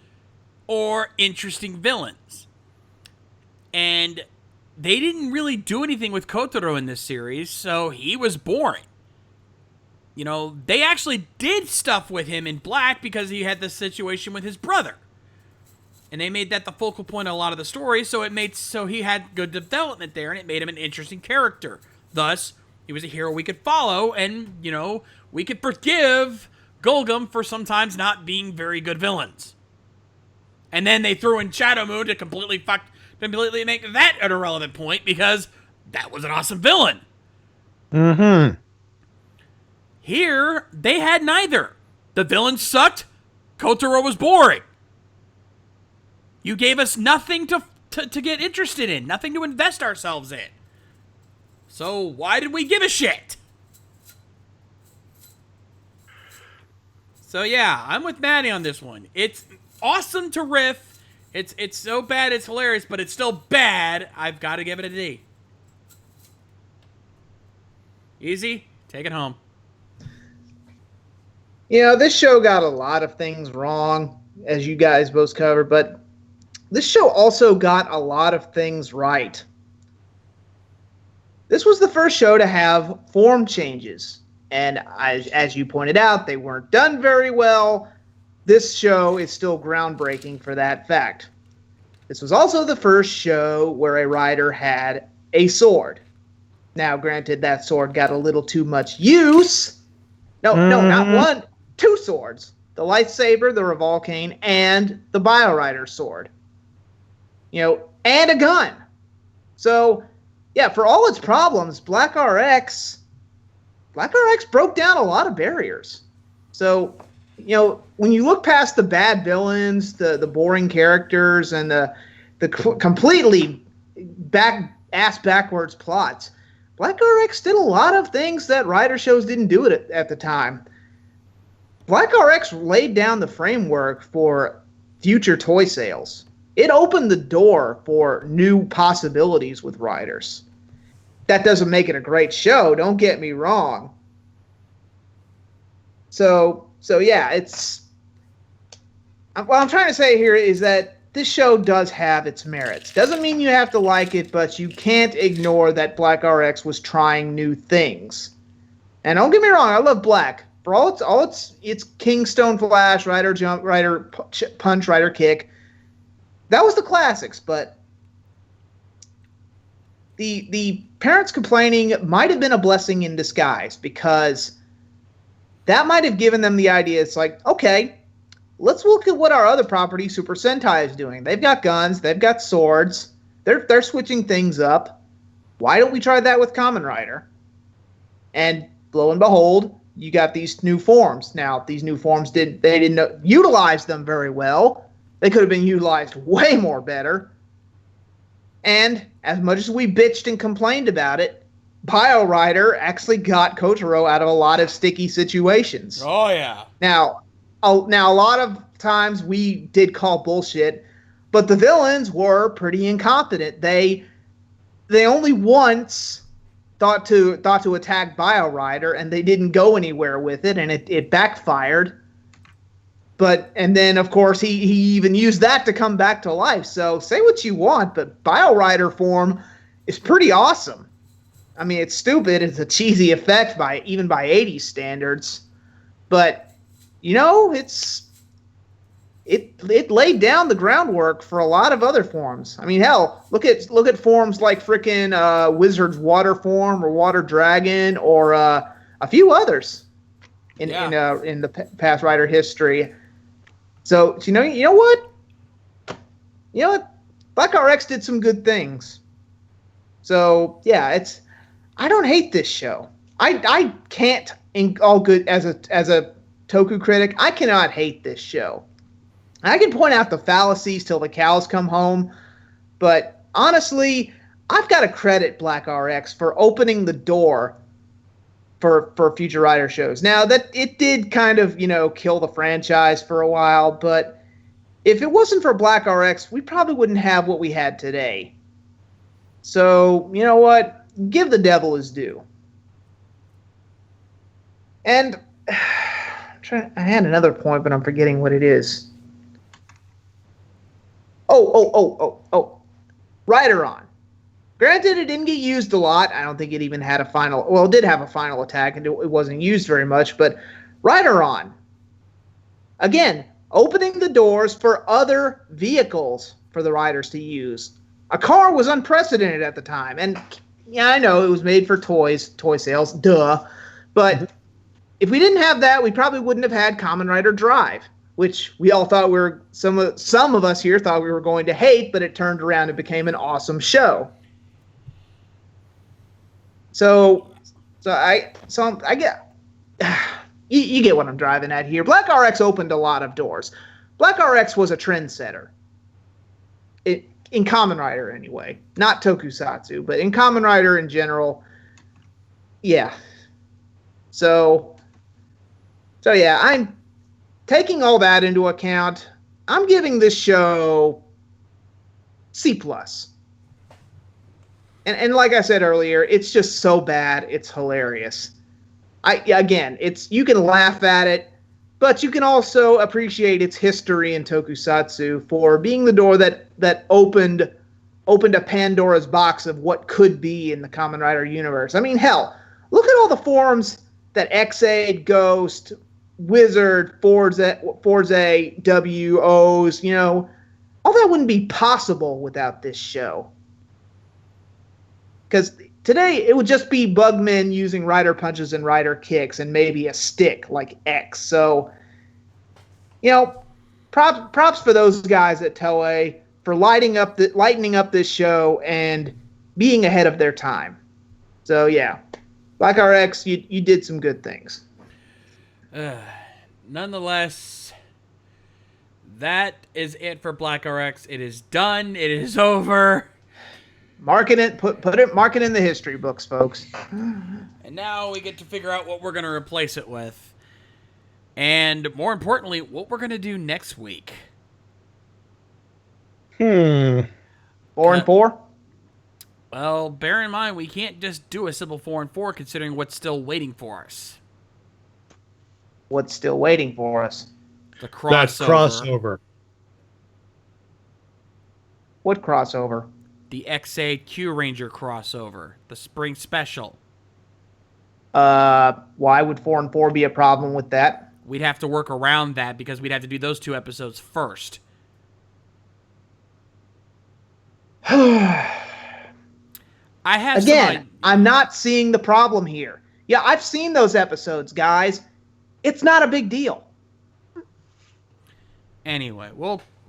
or interesting villains. And they didn't really do anything with Kotaro in this series, so he was boring. They actually did stuff with him in Black because he had this situation with his brother. And they made that the focal point of a lot of the story, so he had good development there, and it made him an interesting character. Thus, he was a hero we could follow, and, we could forgive Golgum for sometimes not being very good villains. And then they threw in Shadow Moon to completely make that an irrelevant point because that was an awesome villain. Mm-hmm. Here, they had neither. The villain sucked. Kotaro was boring. You gave us nothing to get interested in, nothing to invest ourselves in. So why did we give a shit? So yeah, I'm with Matty on this one. It's awesome to riff. It's so bad it's hilarious, but it's still bad. I've got to give it a D. Easy, take it home. This show got a lot of things wrong, as you guys both covered, but this show also got a lot of things right. This was the first show to have form changes, and as you pointed out, they weren't done very well. This show is still groundbreaking for that fact. This was also the first show where a rider had a sword. Now, granted, that sword got a little too much use. No, not one. 2 swords. The lightsaber, the Revolcane, and the Bio Rider sword. And a gun. So, yeah, for all its problems, Black RX broke down a lot of barriers. So, when you look past the bad villains, the boring characters, and the completely backwards plots, Black RX did a lot of things that rider shows didn't do it at the time. Black RX laid down the framework for future toy sales. It opened the door for new possibilities with riders. That doesn't make it a great show, don't get me wrong. So yeah, what I'm trying to say here is that this show does have its merits. Doesn't mean you have to like it, but you can't ignore that Black RX was trying new things. And don't get me wrong, I love Black. For all its King Stone Flash, Rider Jump, Rider Punch, Rider Kick, that was the classics, but the parents complaining might have been a blessing in disguise, because that might have given them the idea. It's like, okay, let's look at what our other property, Super Sentai, is doing. They've got guns, they've got swords, they're switching things up. Why don't we try that with Kamen Rider? And lo and behold, you got these new forms. Now, these new forms didn't utilize them very well. They could have been utilized way more better. And as much as we bitched and complained about it, Bio Rider actually got Kotaro out of a lot of sticky situations. Oh, yeah. Now a lot of times we did call bullshit, but the villains were pretty incompetent. They only once thought to attack Bio Rider, and they didn't go anywhere with it, and it backfired. And then of course he even used that to come back to life. So say what you want, but Bio Rider form is pretty awesome. I mean, it's stupid. It's a cheesy effect even by 80s standards, but it laid down the groundwork for a lot of other forms. I mean, hell, look at forms like frickin' Wizard's Water form or Water Dragon or a few others in the past Rider history. So you know what? Black RX did some good things. So yeah, I don't hate this show. I can't, in all good, as a Toku critic, I cannot hate this show. I can point out the fallacies till the cows come home, but honestly, I've got to credit Black RX for opening the door for future Rider shows. Now, that it did kind of, kill the franchise for a while, but if it wasn't for Black RX, we probably wouldn't have what we had today. So, you know what? Give the devil his due. And I had another point, but I'm forgetting what it is. Oh. Rider On. Granted, it didn't get used a lot. I don't think it even had a final... Well, it did have a final attack, and it wasn't used very much, but Rider On. Again, opening the doors for other vehicles for the riders to use. A car was unprecedented at the time, and yeah, I know it was made for toy sales, duh. But if we didn't have that, we probably wouldn't have had Kamen Rider Drive, which we all thought some of us here thought we were going to hate, but it turned around and became an awesome show. So I get you get what I'm driving at here. Black RX opened a lot of doors. Black RX was a trendsetter. In Kamen Rider anyway, not Tokusatsu, but in Kamen Rider in general, yeah. So yeah, I'm taking all that into account. I'm giving this show C+. And like I said earlier, it's just so bad, it's hilarious. You can laugh at it, but you can also appreciate its history in Tokusatsu for being the door that opened a Pandora's box of what could be in the Kamen Rider universe. I mean, hell, look at all the forms that X-Aid, Ghost, Wizard, Forza, WOs, all that wouldn't be possible without this show. Because today, it would just be Bugmen using Rider Punches and Rider Kicks and maybe a stick like X. So, props for those guys at Toei for lightening up this show and being ahead of their time. So, yeah. Black RX, you did some good things. Nonetheless, that is it for Black RX. It is done. It is over. Mark it in the history books, folks. And now we get to figure out what we're going to replace it with. And more importantly, what we're going to do next week. 4 and 4? Well, bear in mind, we can't just do a simple 4 and 4 considering what's still waiting for us. What's still waiting for us? The crossover. That crossover. What crossover? The XA Q Ranger crossover. The spring special. Why would 4 and 4 be a problem with that? We'd have to work around that because we'd have to do those 2 episodes first. I'm not seeing the problem here. Yeah, I've seen those episodes, guys. It's not a big deal. Anyway,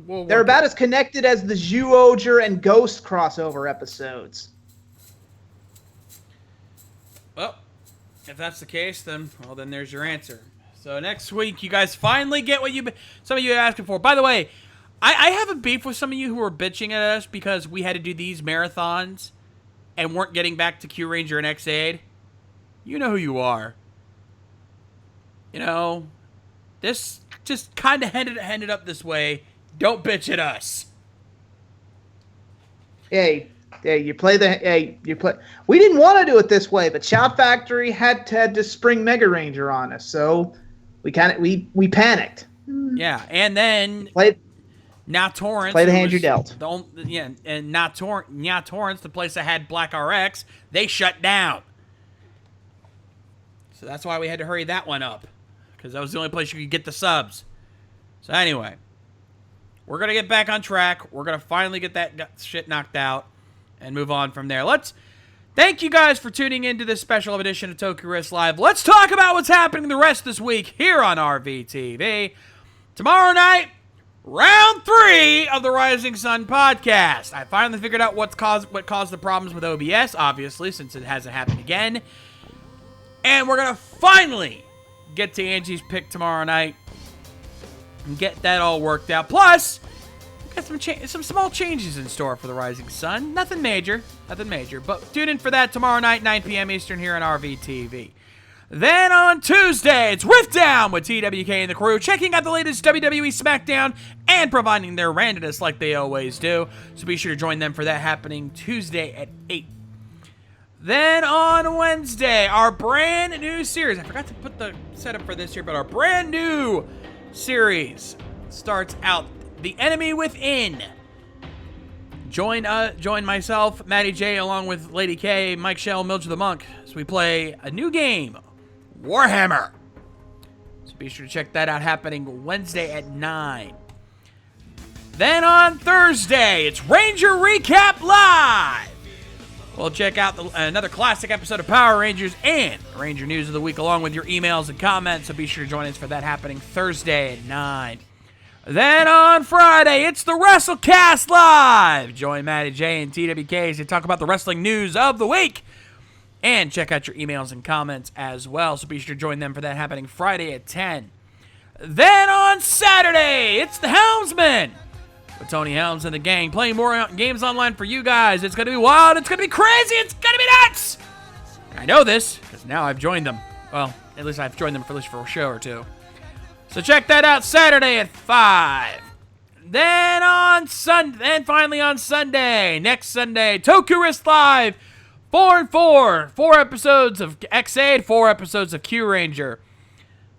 they're about as connected as the Zhuoger and Ghost crossover episodes. Well, if that's the case, then there's your answer. So next week, you guys finally get what some of you are asking for. By the way, I have a beef with some of you who are bitching at us because we had to do these marathons and weren't getting back to Q Ranger and X-Aid, you know who you are. You know, this just kind of ended up this way. Don't bitch at us. Hey, you play. We didn't want to do it this way, but Shout Factory had to spring Mega Ranger on us, so we panicked. Yeah, and then now Torrance play the hand you dealt. And now Torrance, the place that had Black RX, they shut down. So that's why we had to hurry that one up, because that was the only place you could get the subs. So anyway, we're gonna get back on track. We're gonna finally get that shit knocked out and move on from there. Thank you guys for tuning into this special edition of Toku Riffs Live. Let's talk about what's happening the rest of this week here on RVTV. Tomorrow night, round 3 of the Rising Sun podcast. I finally figured out what caused the problems with OBS, obviously, since it hasn't happened again. And we're gonna finally get to Angie's pick tomorrow night and get that all worked out. Plus, we've got some small changes in store for the Rising Sun. Nothing major, but tune in for that tomorrow night, 9 p.m. Eastern here on RVTV. Then on Tuesday, it's Rift Down with TWK and the crew, checking out the latest WWE SmackDown and providing their randomness like they always do. So be sure to join them for that happening Tuesday at 8. Then on Wednesday, our brand new series. I forgot to put the setup for this here, but our brand new series starts out, The Enemy Within. Join myself, Matty Jay, along with Lady K, Mike Shell, Mildred the Monk, as we play a new game, Warhammer. So be sure to check that out, happening Wednesday at 9. Then on Thursday, it's Ranger Recap Live. We'll check out another classic episode of Power Rangers and Ranger News of the Week, along with your emails and comments, so be sure to join us for that, happening Thursday at 9. Then on Friday, it's the WrestleCast Live. Join Matty Jay and TWK as they talk about the wrestling news of the week. And check out your emails and comments as well, so be sure to join them for that, happening Friday at 10. Then on Saturday, it's the Helmsman with Tony Helms and the gang, playing more games online for you guys. It's going to be wild. It's going to be crazy. It's going to be nuts. And I know this because now I've joined them. Well, at least I've joined them for at least for a show or two. So check that out Saturday at 5. Then finally on Sunday, next Sunday, Toku Riffs Live, 4 and 4. 4 episodes of X-Aid, 4 episodes of Q Ranger.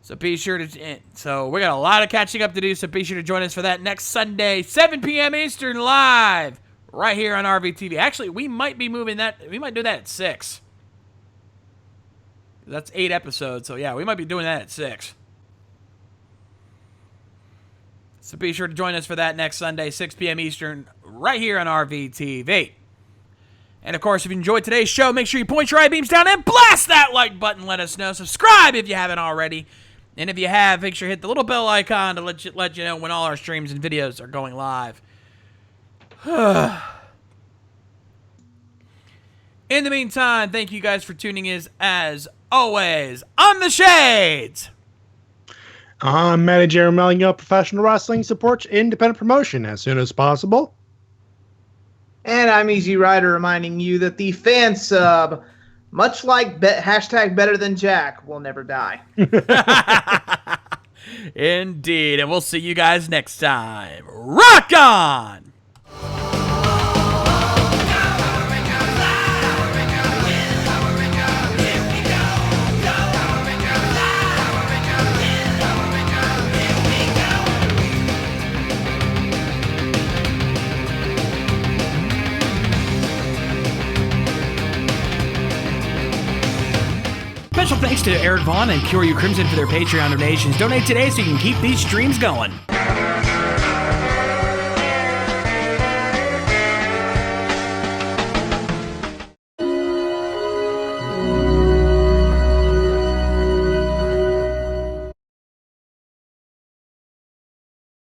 So be sure to, we got a lot of catching up to do, so be sure to join us for that next Sunday, 7 p.m. Eastern, live, right here on RVTV. Actually, we might be moving that, we might do that at 6. That's 8 episodes, so yeah, we might be doing that at 6. So be sure to join us for that next Sunday, 6 p.m. Eastern, right here on RVTV. And of course, if you enjoyed today's show, make sure you point your I-beams down and blast that like button. Let us know. Subscribe if you haven't already. And if you have, make sure you hit the little bell icon to let you know when all our streams and videos are going live. In the meantime, thank you guys for tuning in as always. I'm the Shades. I'm Matty Jay, mailing you professional wrestling supports independent promotion as soon as possible. And I'm Easy Rider, reminding you that the fan sub, much like hashtag better than Jack, will never die. Indeed. And we'll see you guys next time. Rock on! Special thanks to Eric Vaughn and Cure You Crimson for their Patreon donations. Donate today so you can keep these streams going.